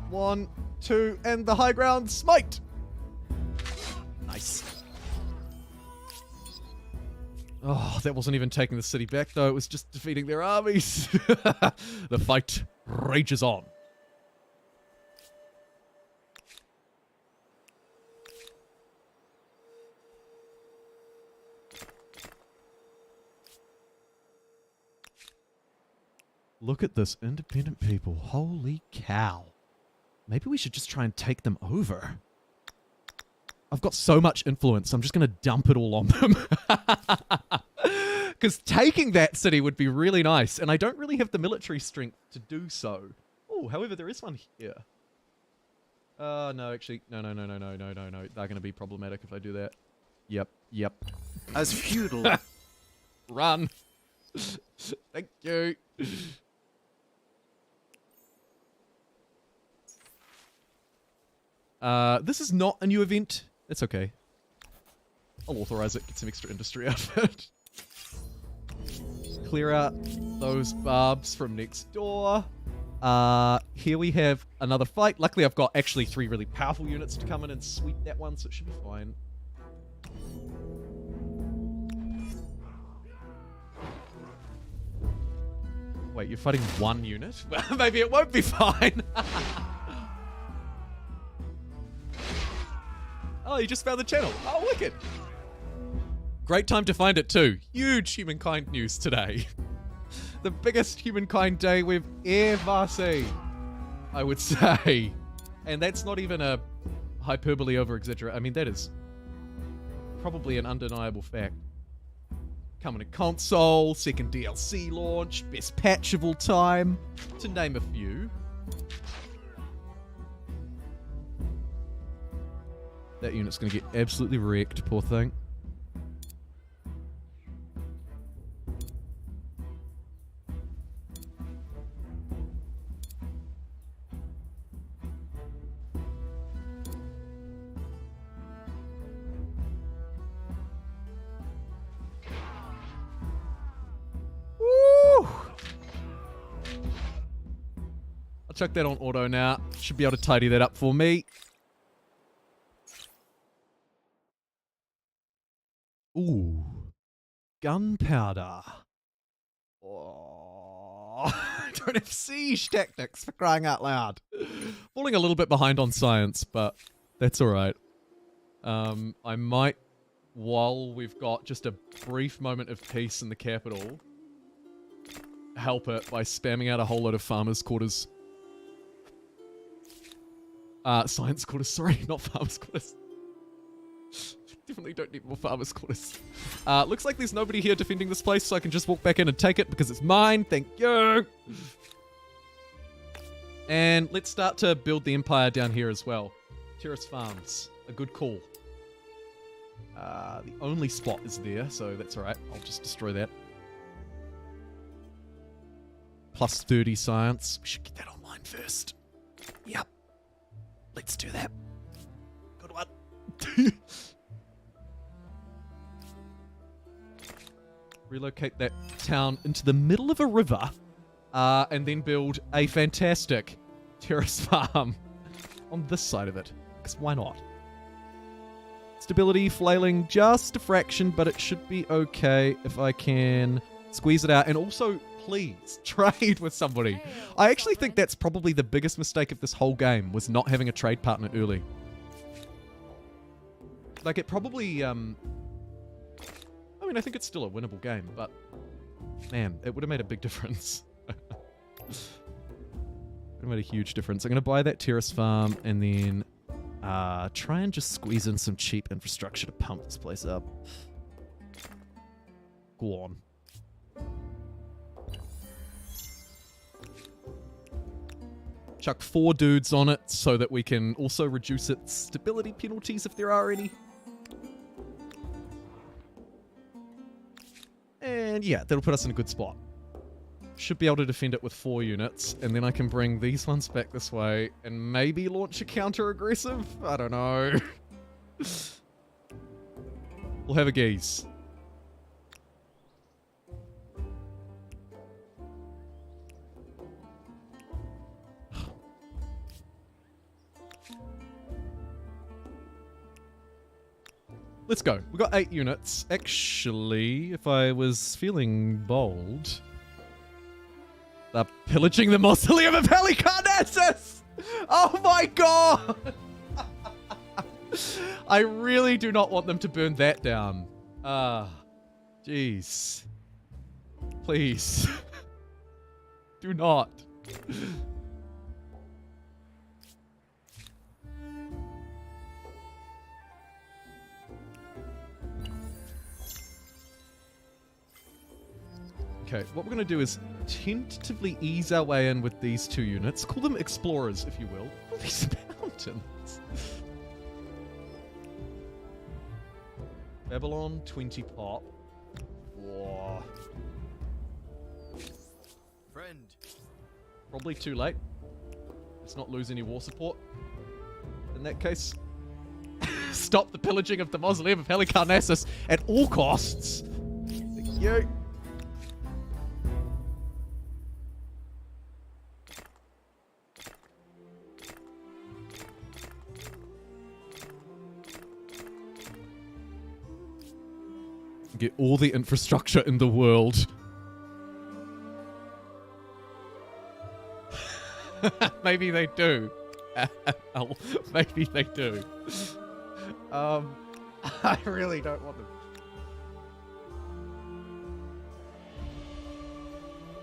A: One, two, and the high ground smite. Nice. Oh, that wasn't even taking the city back, though. It was just defeating their armies. The fight rages on. Look at this independent people. Holy cow. Maybe we should just try and take them over. I've got so much influence, I'm just going to dump it all on them. Because taking that city would be really nice, and I don't really have the military strength to do so. Oh, however, there is one here. No, actually, no. They're going to be problematic if I do that. Yep.
B: As feudal...
A: Run. Thank you. This is not a new event. It's okay. I'll authorize it, get some extra industry out of it. Clear out those barbs from next door. Here we have another fight. Luckily, I've got actually 3 really powerful units to come in and sweep that one, so it should be fine. Wait, you're fighting 1 unit? Well, maybe it won't be fine. Oh, you just found the channel. Oh, wicked. Great time to find it too. Huge Humankind news today. The biggest Humankind day we've ever seen, I would say. And that's not even a hyperbole over exaggerate. I mean, that is probably an undeniable fact. Coming to console, second DLC launch, best patch of all time, to name a few. That unit's going to get absolutely wrecked, poor thing. Woo! I'll chuck that on auto now. Should be able to tidy that up for me. Ooh, gunpowder. Oh, I don't have siege tactics, for crying out loud. Falling a little bit behind on science, but that's alright. I might, while we've got just a brief moment of peace in the capital, help it by spamming out a whole lot of farmers' quarters. Science quarters, sorry, not farmers' quarters. Definitely don't need more farmers' quarters. Looks like there's nobody here defending this place, so I can just walk back in and take it because it's mine. Thank you. And let's start to build the empire down here as well. Terrace farms, a good call. The only spot is there, so that's alright. I'll just destroy that. Plus 30 science. We should get that online first. Yep. Let's do that. Good one. Relocate that town into the middle of a river, and then build a fantastic terrace farm on this side of it. Because why not? Stability flailing just a fraction, but it should be okay if I can squeeze it out. And also, Please, trade with somebody.
G: Hail,
A: I actually think
G: sovereign.
A: that's probably the biggest mistake of this whole game, was not having a trade partner early. Like, it probably, I mean, I think it's still a winnable game, but, man, it would have made a big difference. It would have made a huge difference. I'm going to buy that terrace farm, and then try and just squeeze in some cheap infrastructure to pump this place up. Go on. Chuck 4 dudes on it so that we can also reduce its stability penalties if there are any. And yeah, that'll put us in a good spot. Should be able to defend it with 4 units, and then I can bring these ones back this way and maybe launch a counter-aggressive? I don't know. We'll have a gaze. Let's go. We've got 8 units. Actually, if I was feeling bold... They're pillaging the mausoleum of Halicarnassus! Oh my god! I really do not want them to burn that down. Jeez. Please. Do not. Okay, what we're going to do is tentatively ease our way in with these 2 units. Call them explorers, if you will. What are these mountains? Babylon, 20 pop. Whoa.
E: Friend.
A: Probably too late. Let's not lose any war support. In that case, stop the pillaging of the mausoleum of Halicarnassus at all costs. Thank you. Get all the infrastructure in the world. Maybe they do. Maybe they do. I really don't want them.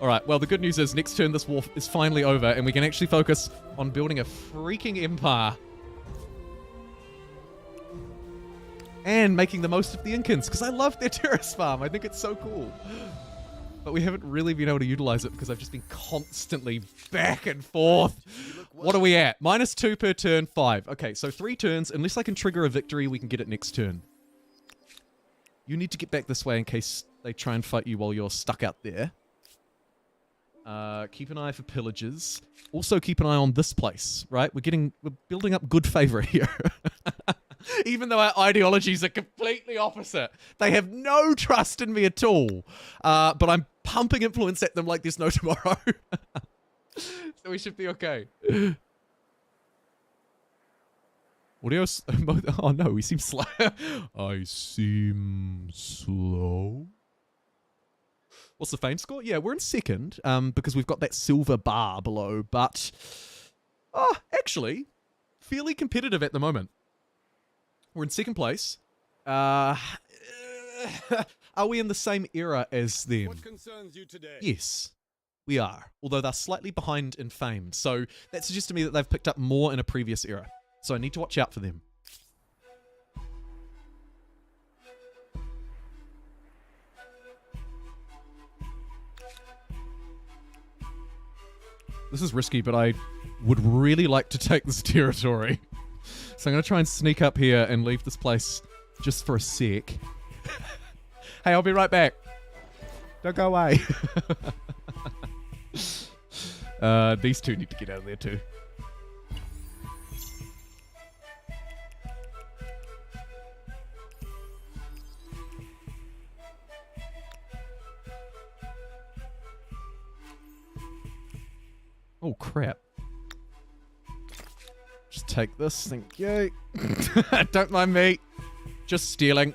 A: Alright, well, the good news is next turn this war is finally over and we can actually focus on building a freaking empire. And making the most of the Incans, because I love their terrace farm. I think it's so cool. But we haven't really been able to utilize it because I've just been constantly back and forth. What are we at? -2 per turn, 5. Okay, so 3 turns. Unless I can trigger a victory, we can get it next turn. You need to get back this way in case they try and fight you while you're stuck out there. Keep an eye for pillagers. Also keep an eye on this place, right? We're building up good favor here. Even though our ideologies are completely opposite. They have no trust in me at all. But I'm pumping influence at them like there's no tomorrow. So we should be okay. Audio... Oh no, we seem slow. I seem slow. What's the fame score? Yeah, we're in second because we've got that silver bar below. But, actually, fairly competitive at the moment. We're in second place. Are we in the same era as them?
F: What concerns you today?
A: Yes, we are. Although they're slightly behind in fame. So that suggests to me that they've picked up more in a previous era. So I need to watch out for them. This is risky, but I would really like to take this territory. So I'm going to try and sneak up here and leave this place just for a sec. Hey, I'll be right back. Don't go away. These 2 need to get out of there too. Oh, crap. Just take this, thank you. Don't mind me. Just stealing.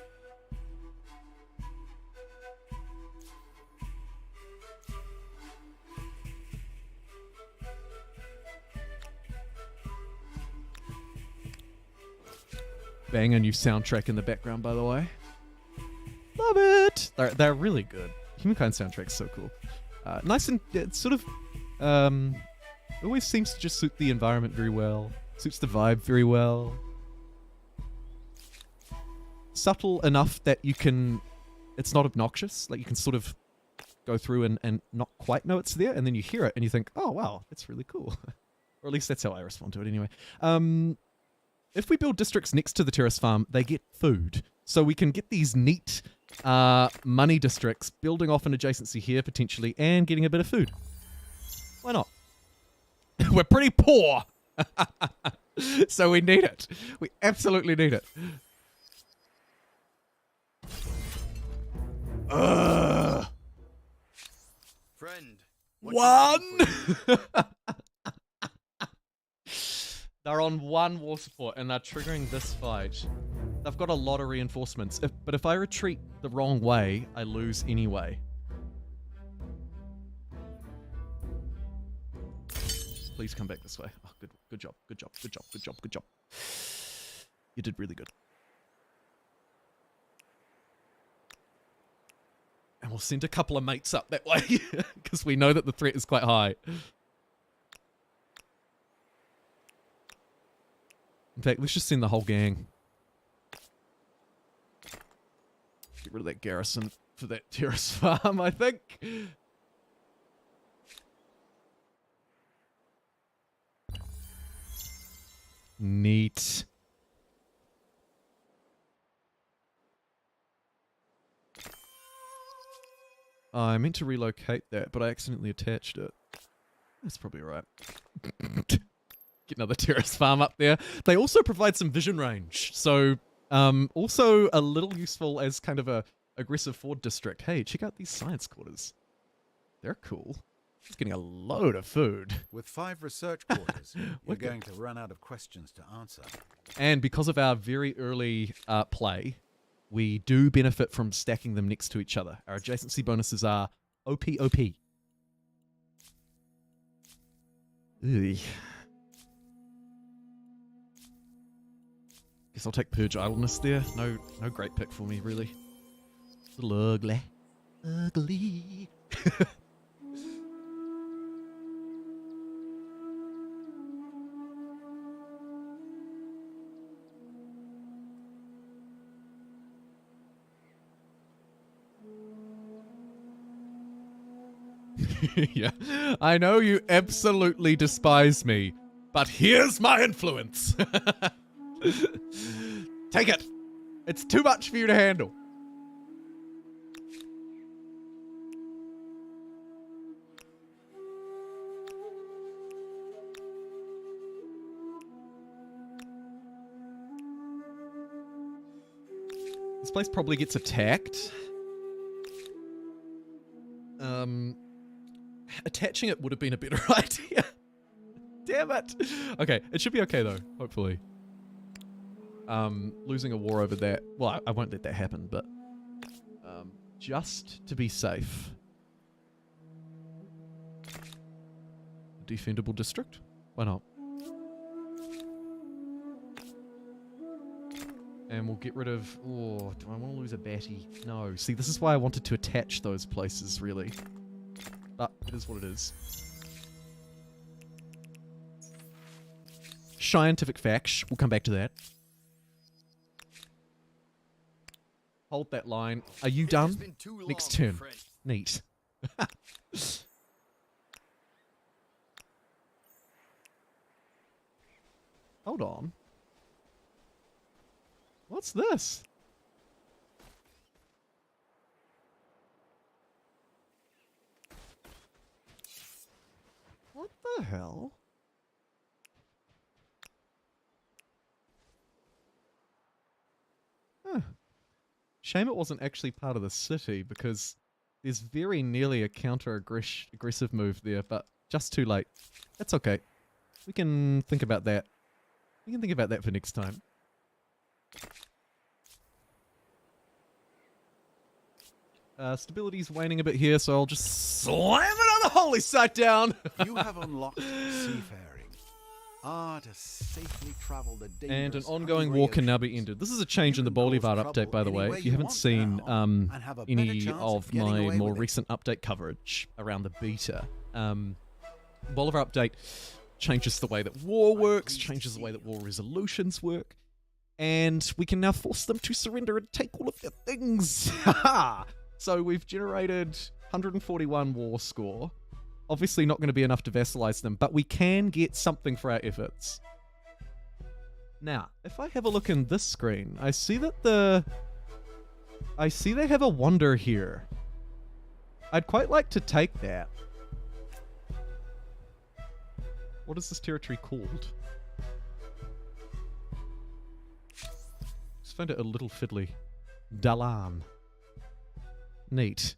A: banger new soundtrack in the background, by the way. Love it. They're really good. Humankind soundtrack's so cool. Nice and it sort of always seems to just suit the environment very well. Suits the vibe very well. Subtle enough that you can, it's not obnoxious. Like you can sort of go through and not quite know it's there, and then you hear it and you think, oh wow, that's really cool. Or at least that's how I respond to it anyway. If we build districts next to the terrace farm, they get food. So we can get these neat money districts building off an adjacency here potentially and getting a bit of food. Why not? We're pretty poor. So we need it. We absolutely need it.
C: Friend.
A: One! They're on one war support and they're triggering this fight. They've got a lot of reinforcements, but if I retreat the wrong way, I lose anyway. Please come back this way. Oh, good job, good job, good job, good job, good job. You did really good. And we'll send a couple of mates up that way, because we know that the threat is quite high. In fact, let's just send the whole gang. Get rid of that garrison for that terrace farm, I think. Neat. I meant to relocate that, but I accidentally attached it. That's probably right. Get another terrace farm up there. They also provide some vision range, so also a little useful as kind of a aggressive forward district. Hey, check out these science quarters. They're cool. Just getting a load of food.
B: With 5 research quarters, you're going to run out of questions to answer.
A: And because of our very early play, we do benefit from stacking them next to each other. Our adjacency bonuses are OP. Ugh. Guess I'll take Purge Idleness there. No great pick for me, really. A little ugly. Ugly. Yeah, I know you absolutely despise me, but here's my influence. Take it. It's too much for you to handle. This place probably gets attacked. Attaching it would have been a better idea. Damn it. Okay, it should be okay though, hopefully. Losing a war over that. Well, I won't let that happen, but just to be safe. Defendable district? Why not? And we'll get rid of... Oh, do I want to lose a batty? No. See, this is why I wanted to attach those places, really. But it is what it is. Scientific facts. We'll come back to that. Hold that line. Are you done? Next turn. Neat. Hold on. What's this? What the hell? Huh. Shame it wasn't actually part of the city, because there's very nearly a counter-aggressive move there, but just too late. That's okay. We can think about that. We can think about that for next time. Stability's waning a bit here, so I'll just slam another holy site down.
B: You have unlocked seafaring. To safely travel the
A: And an
B: dangerous
A: ongoing
B: hungry
A: war can now be
B: oceans.
A: ended. This is a change in the
B: You can cause
A: Bolivar
B: trouble
A: update, by the way.
B: anywhere
A: If you
B: you
A: haven't
B: want
A: seen
B: now, and have a better
A: any
B: chance
A: of
B: getting
A: my
B: away
A: more
B: with it.
A: recent update coverage around the beta, Bolivar update changes the way that war works, changes the way that war resolutions work, and we can now force them to surrender and take all of their things. So we've generated 141 war score. Obviously not going to be enough to vassalize them, but we can get something for our efforts. Now, if I have a look in this screen, I see that they have a wonder here. I'd quite like to take that. What is this territory called? Just found it a little fiddly. Dalan. Neat.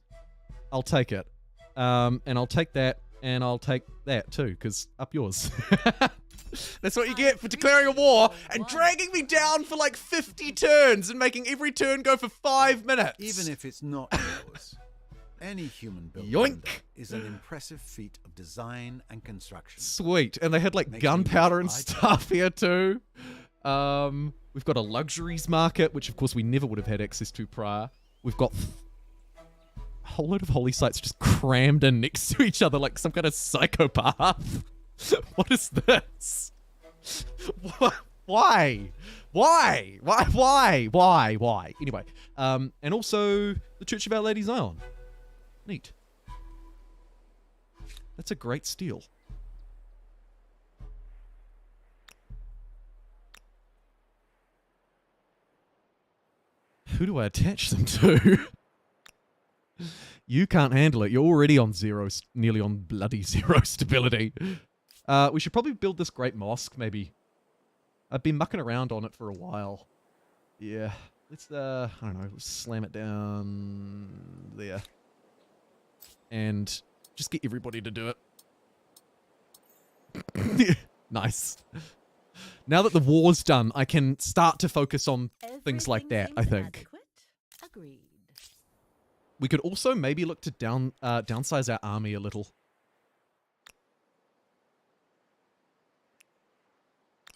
A: I'll take it. And I'll take that, and I'll take that too, because up yours. That's what you get for declaring a war and dragging me down for like 50 turns and making every turn go for 5 minutes.
B: Even if it's not yours, any human-built
A: Yoink.
B: wonder is an impressive feat of design and construction.
A: Sweet. And they had like
B: Makes me
A: gunpowder and
B: wish I'd
A: stuff here too. We've got a luxuries market, which of course we never would have had access to prior. We've got a whole load of holy sites just crammed in next to each other like some kind of psychopath. What is this? Why? Anyway, and also the Church of Our Lady Zion. Neat. That's a great steal. Who do I attach them to? You can't handle it. You're already on zero, nearly on bloody zero stability. We should probably build this great mosque, maybe. I've been mucking around on it for a while. Yeah. Let's, I don't know, let's slam it down there. And just get everybody to do it. Nice. Now that the war's done, I can start to focus on things like that, I think.
D: Agreed.
A: We could also maybe look to downsize our army a little.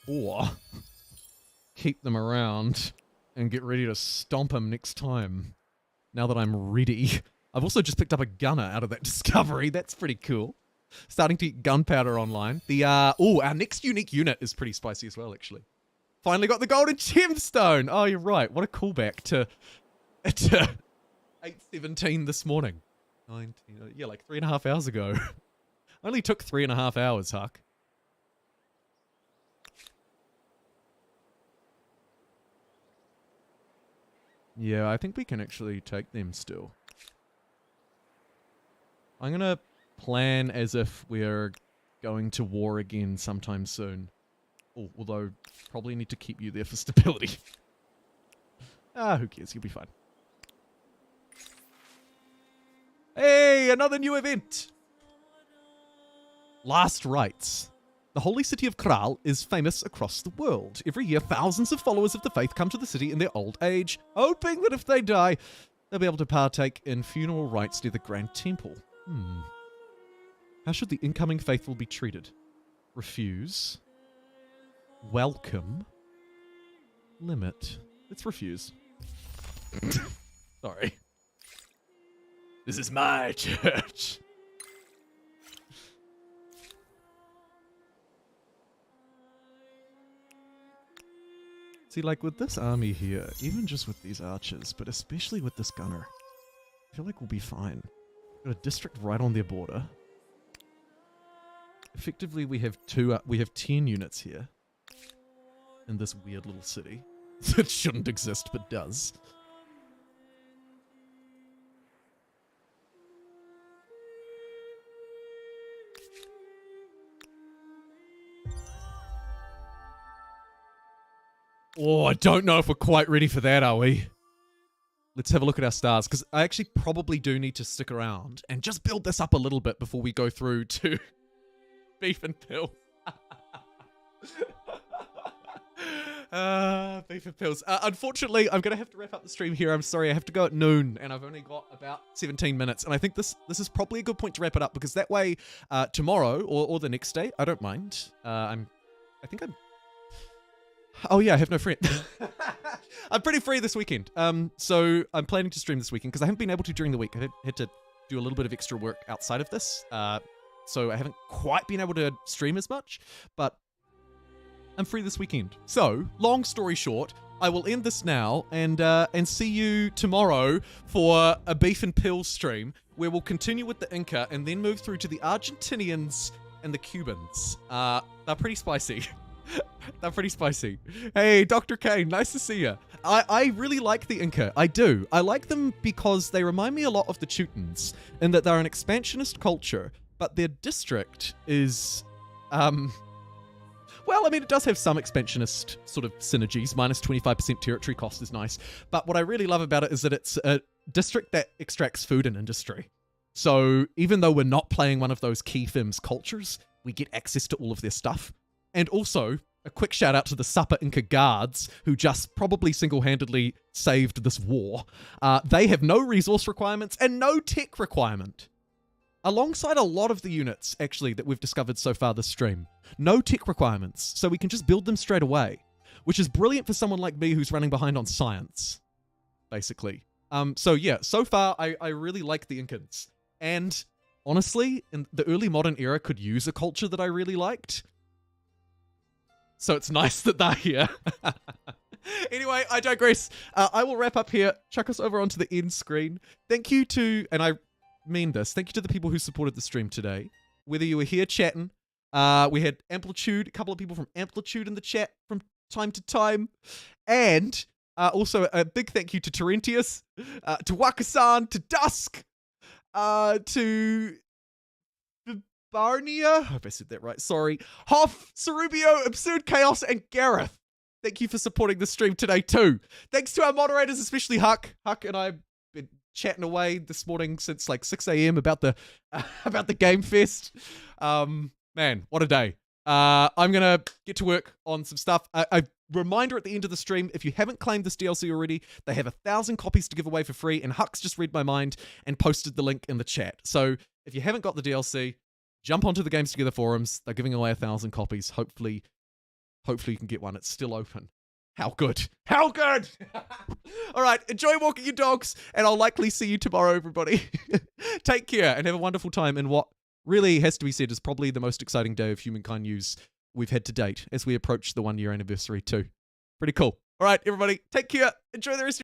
A: Or keep them around and get ready to stomp them next time. Now that I'm ready. I've also just picked up a gunner out of that discovery. That's pretty cool. Starting to get gunpowder online. Our next unique unit is pretty spicy as well, actually. Finally got the golden gemstone. Oh, you're right. What a callback to 8:17 this morning. 19, yeah, like 3.5 hours ago. Only took 3.5 hours, Huck. Yeah, I think we can actually take them still. I'm gonna plan as if we're going to war again sometime soon. Although, probably need to keep you there for stability. Who cares? You'll be fine. Hey, another new event! Last Rites. The holy city of Kral is famous across the world. Every year, thousands of followers of the faith come to the city in their old age, hoping that if they die, they'll be able to partake in funeral rites near the Grand Temple. How should the incoming faithful be treated? Refuse. Welcome. Limit. Let's refuse. Sorry. This is my church. See, like with this army here, even just with these archers, but especially with this gunner, I feel like we'll be fine. Got a district right on their border. Effectively, we have 10 units here in this weird little city that shouldn't exist but does. Oh, I don't know if we're quite ready for that, are we? Let's have a look at our stars, because I actually probably do need to stick around and just build this up a little bit before we go through to beef and pills. Beef and pills. Unfortunately, I'm going to have to wrap up the stream here. I'm sorry, I have to go at noon, and I've only got about 17 minutes. And I think this is probably a good point to wrap it up, because that way, tomorrow or the next day, I don't mind. I'm think I'm... Oh yeah, I have no friend. I'm pretty free this weekend. So I'm planning to stream this weekend because I haven't been able to during the week. I had to do a little bit of extra work outside of this. So I haven't quite been able to stream as much, but I'm free this weekend. So, long story short, I will end this now and see you tomorrow for a Beef and Pills stream where we'll continue with the Inca and then move through to the Argentinians and the Cubans. They're pretty spicy. They're pretty spicy. Hey, Dr. Kane, nice to see you. I really like the Inca. I do. I like them because they remind me a lot of the Teutons in that they're an expansionist culture, but their district is, well, I mean, it does have some expansionist sort of synergies. Minus 25% territory cost is nice. But what I really love about it is that it's a district that extracts food and industry. So even though we're not playing one of those key FIMS cultures, we get access to all of their stuff. And also, a quick shout out to the Supper Inca guards who just probably single-handedly saved this war. They have no resource requirements and no tech requirement. Alongside a lot of the units, actually, that we've discovered so far this stream. No tech requirements, so we can just build them straight away. Which is brilliant for someone like me who's running behind on science, basically. So yeah, so far, I really like the Incans. And honestly, in the early modern era could use a culture that I really liked. So it's nice that they're here. Anyway, I digress. I will wrap up here. Chuck us over onto the end screen. Thank you to, and I mean this, thank you to the people who supported the stream today. Whether you were here chatting, we had Amplitude, a couple of people from Amplitude in the chat from time to time. And also a big thank you to Terentius, to Wakasan, to Dusk, to Barnia, I hope I said that right, sorry, Hoff, Cerubio, Absurd Chaos, and Gareth. Thank you for supporting the stream today too. Thanks to our moderators, especially Huck. Huck and I have been chatting away this morning since like 6 a.m. about the Game Fest. Man, what a day. I'm going to get to work on some stuff. A reminder at the end of the stream, if you haven't claimed this DLC already, they have 1,000 copies to give away for free, and Huck's just read my mind and posted the link in the chat. So if you haven't got the DLC, jump onto the Games Together forums. They're giving away 1,000 copies. Hopefully you can get one. It's still open. How good? How good? All right, enjoy walking your dogs, and I'll likely see you tomorrow, everybody. Take care and have a wonderful time in what really has to be said is probably the most exciting day of Humankind news we've had to date as we approach the 1-year anniversary too. Pretty cool. All right, everybody, take care. Enjoy the rest of